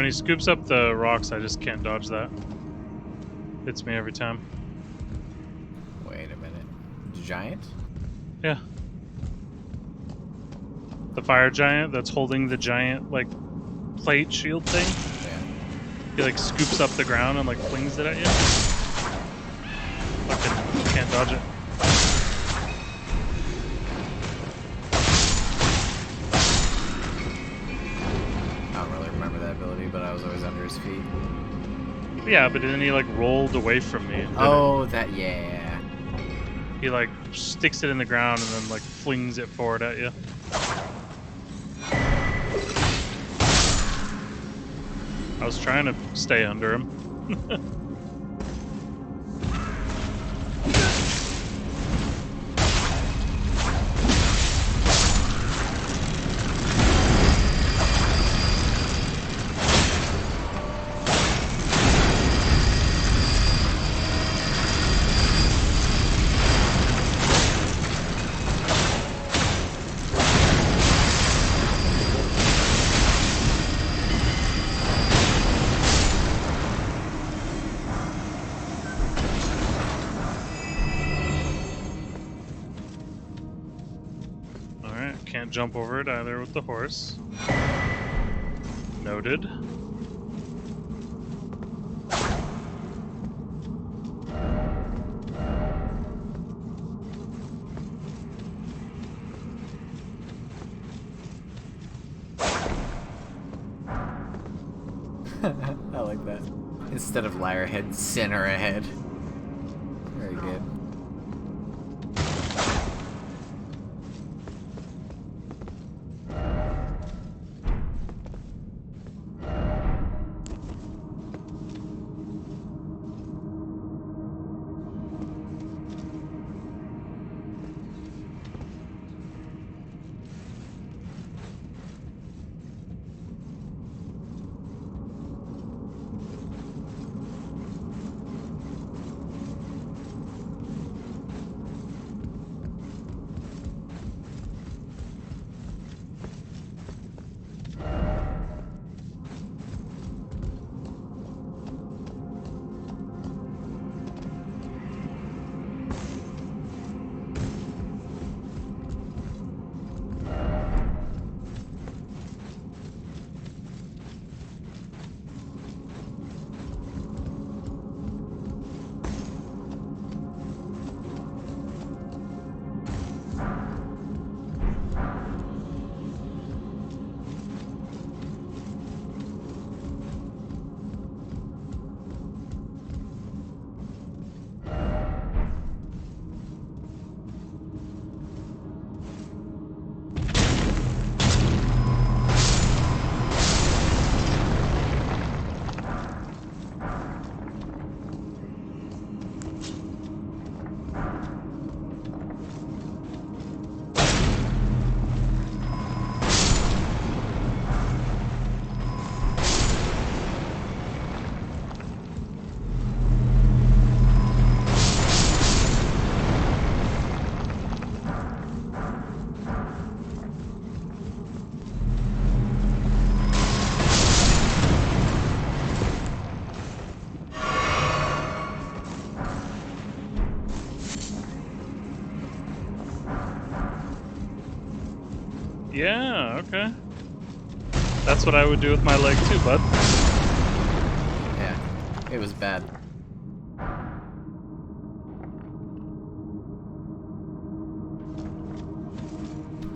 G: When he scoops up the rocks, I just can't dodge that. Hits me every time.
A: Wait a minute. Giant?
G: Yeah. The fire giant that's holding the giant, like, plate shield thing.
A: Yeah.
G: He, like, scoops up the ground and, like, flings it at you. Fucking can't dodge it.
A: I don't really remember that ability, but I was always under his feet.
G: Yeah, but then he, like, rolled away from me.
A: Oh, that, yeah.
G: He, like, sticks it in the ground and then, like, flings it forward at you. I was trying to stay under him. Alright, can't jump over it either with the horse. Noted.
A: I like that. Instead of lyre head, sinner ahead. Very good.
G: Yeah, okay. That's what I would do with my leg too, bud.
A: Yeah, it was bad.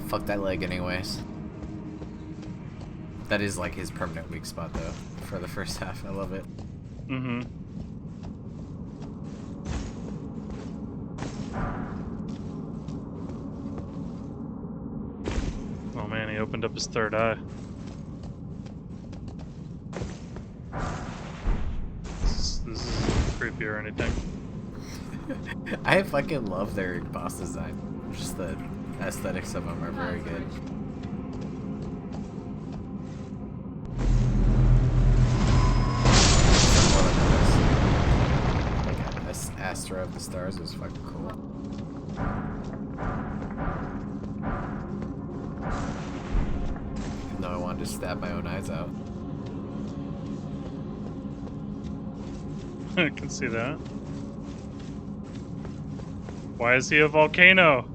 A: Fuck that leg anyways. That is like his permanent weak spot though, for the first half. I love it.
G: Mm-hmm. Oh man, he opened up his third eye. This isn't creepy or anything.
A: I fucking love their boss design. Just the aesthetics of them are very good. Like Astra of the Stars was fucking cool. Even though I wanted to stab my own eyes out.
G: I can see that. Why is he a volcano?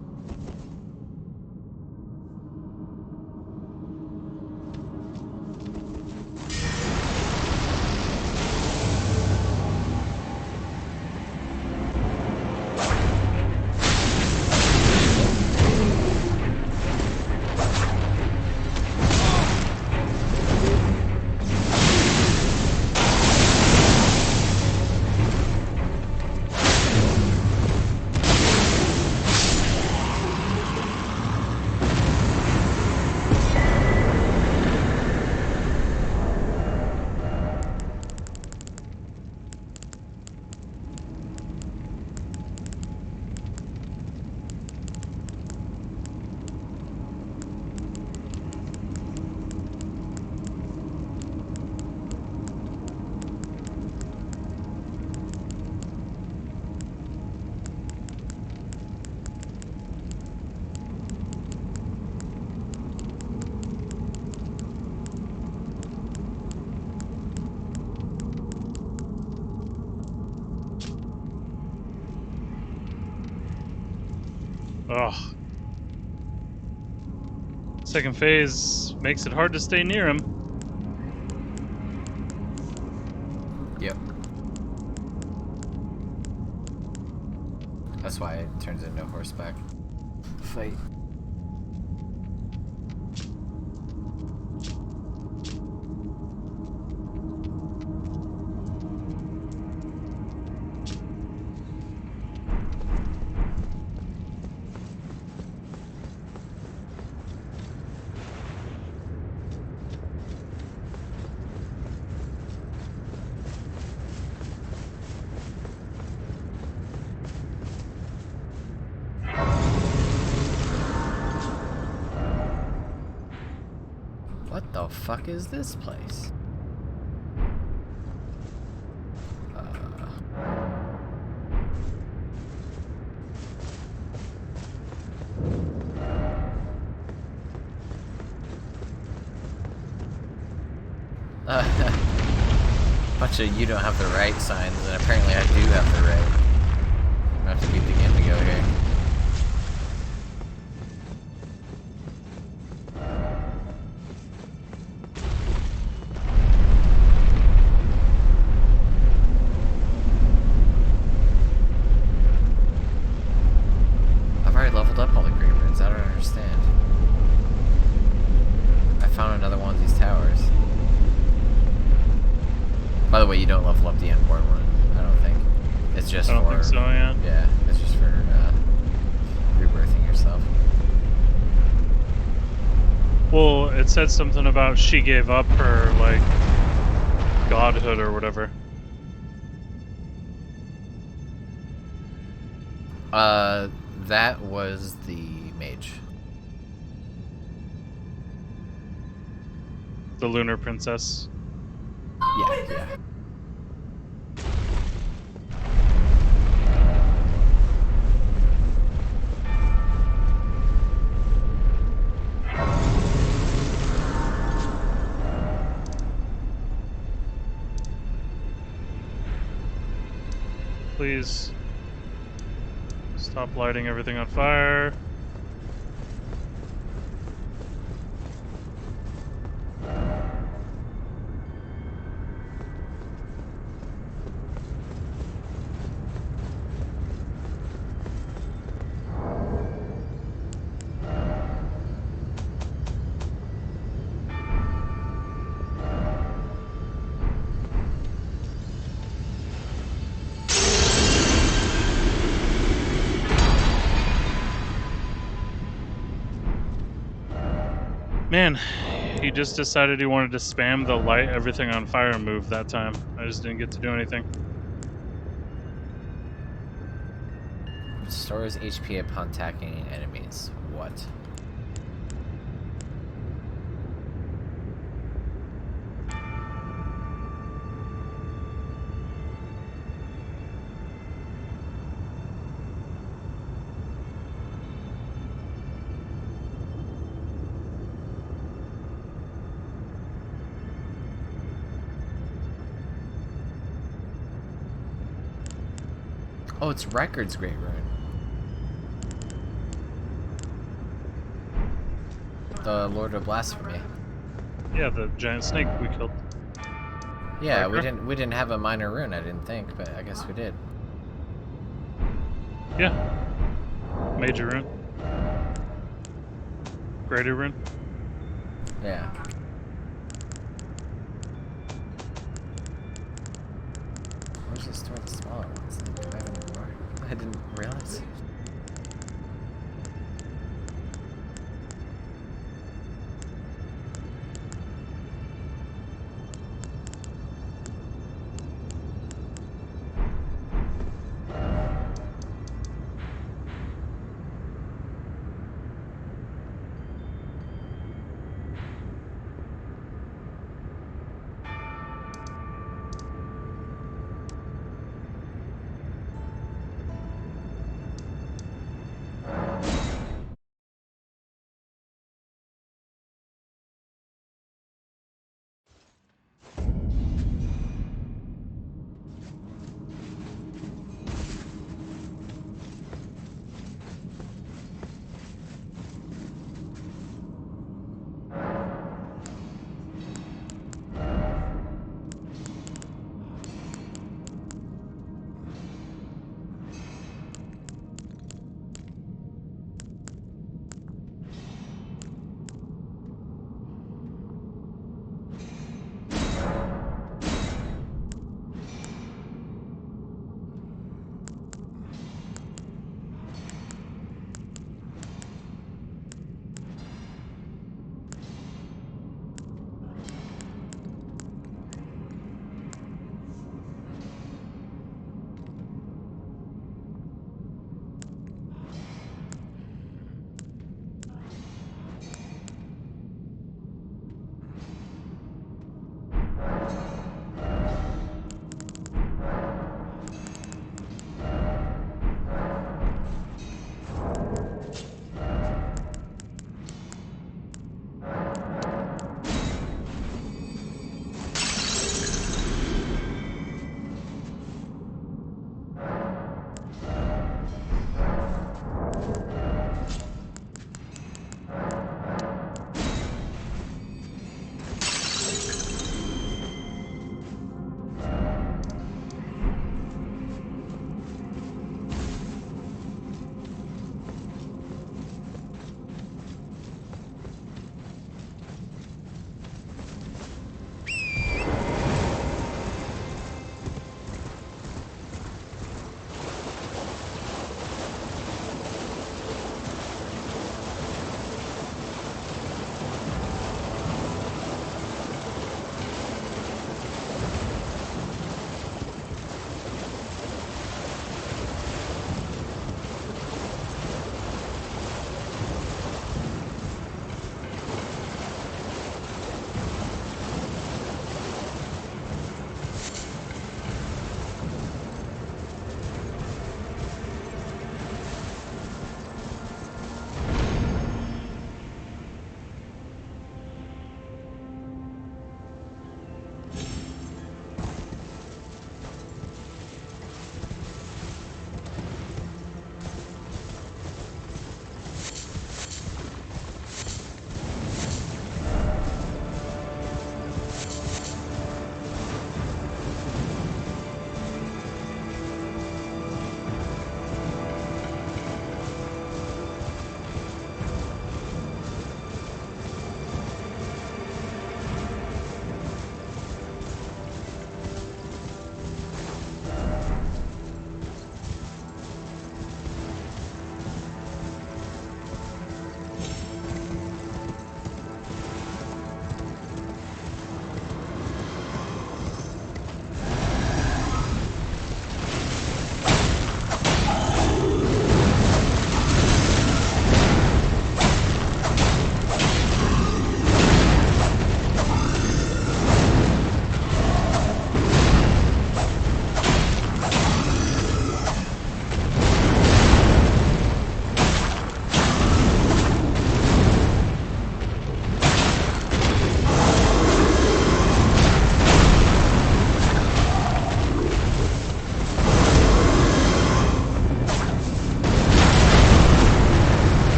G: Ugh. Second phase makes it hard to stay near him.
A: Yep. That's why it turns into a horseback fight. What the fuck is this place? Bunch of you don't have the right signs, and apparently I do have the right. I'm gonna have to beat the game to go here. I've already leveled up all the green runes, I don't understand. I found another one of these towers. By the way, you don't level up the Unborn one, I don't think. It's just
G: I don't think so, yeah.
A: Yeah, it's just for rebirthing yourself.
G: Well, it said something about she gave up her, like, godhood or whatever.
A: That was the mage.
G: The Lunar Princess.
A: Yeah.
G: Please stop lighting everything on fire. Man, he just decided he wanted to spam the light everything on fire move that time. I just didn't get to do anything.
A: Restores HP upon attacking enemies. What? Oh, it's Rykard's Great Rune. The Lord of Blasphemy.
G: Yeah, the giant snake we killed.
A: Yeah,
G: Riker?
A: we didn't have a minor rune, I didn't think, but I guess we did.
G: Yeah. Major rune. Greater rune.
A: Yeah. Where's the store of the smaller ones? Do I have any more? I didn't realize.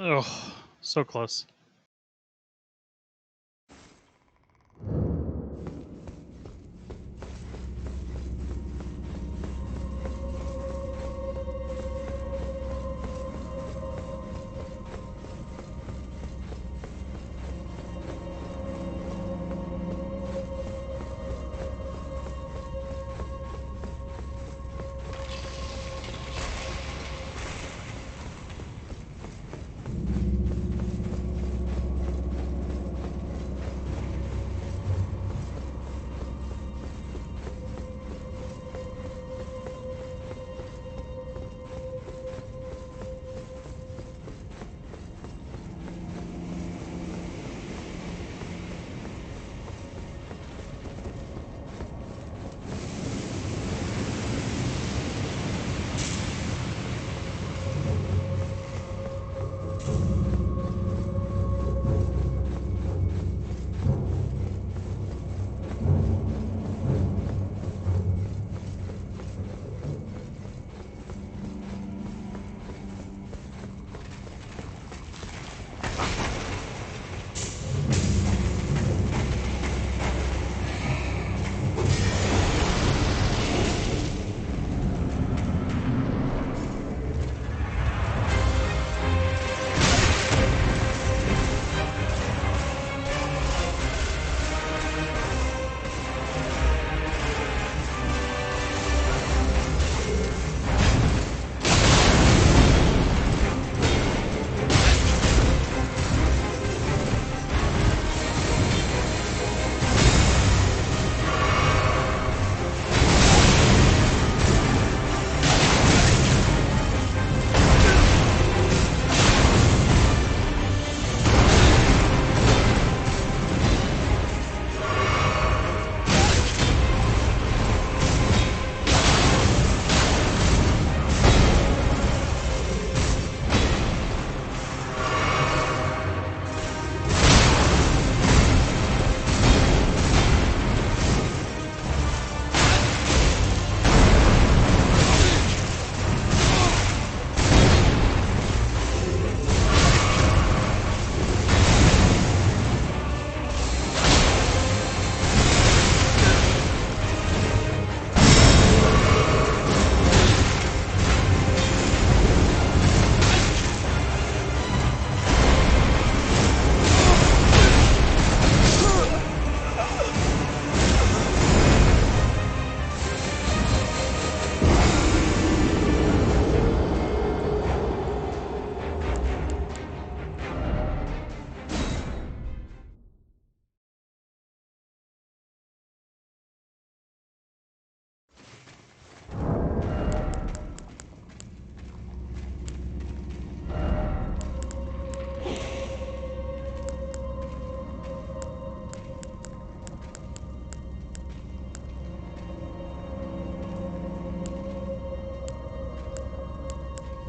G: Oh, so close.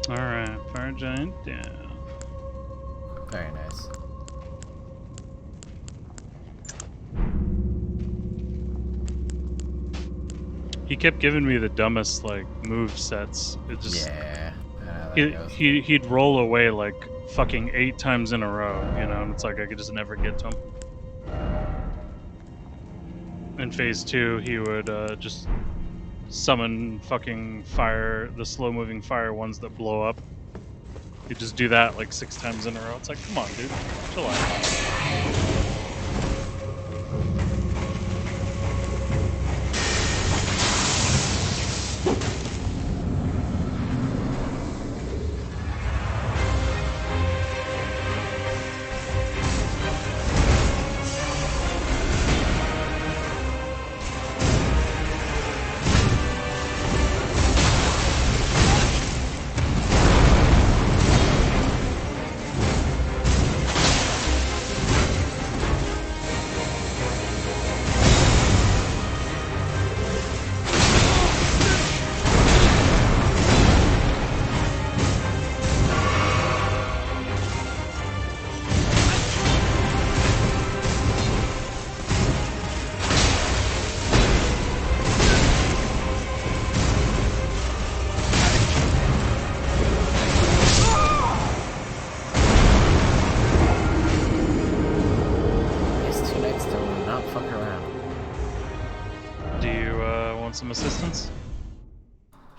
G: Alright, fire giant down.
A: Very nice.
G: He kept giving me the dumbest like move sets. It just
A: Yeah. I know how that
G: he,
A: goes.
G: he'd roll away like fucking 8 times in a row, you know, and it's like I could just never get to him. In phase 2, he would just summon fucking fire, the slow-moving fire ones that blow up. He'd just do that like 6 times in a row. It's like, come on, dude, chill out.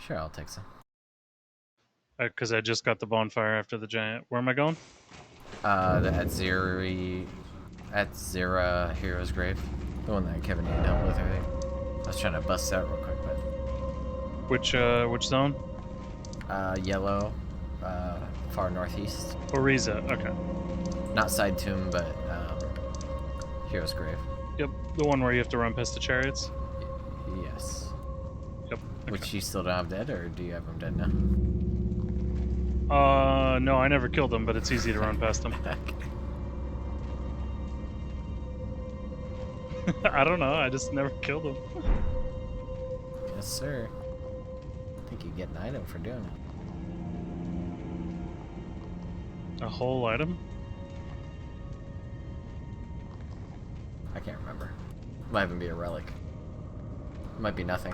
A: Sure, I'll take some.
G: Because I just got the bonfire after the giant. Where am I going?
A: At Zera Hero's Grave. The one that Kevin needed help with, I think. I was trying to bust out real quick, but...
G: Which zone?
A: Yellow, far northeast.
G: Oriza, okay.
A: Not Side Tomb, but, Hero's Grave.
G: Yep, the one where you have to run past the chariots?
A: Yes.
G: Yep. Okay.
A: Which you still don't have dead, or do you have them dead now?
G: No, I never killed them, but it's easy to run past them. I don't know, I just never killed them.
A: Yes, sir. I think you get an item for doing it.
G: A whole item?
A: I can't remember. Might even be a relic. Might be nothing.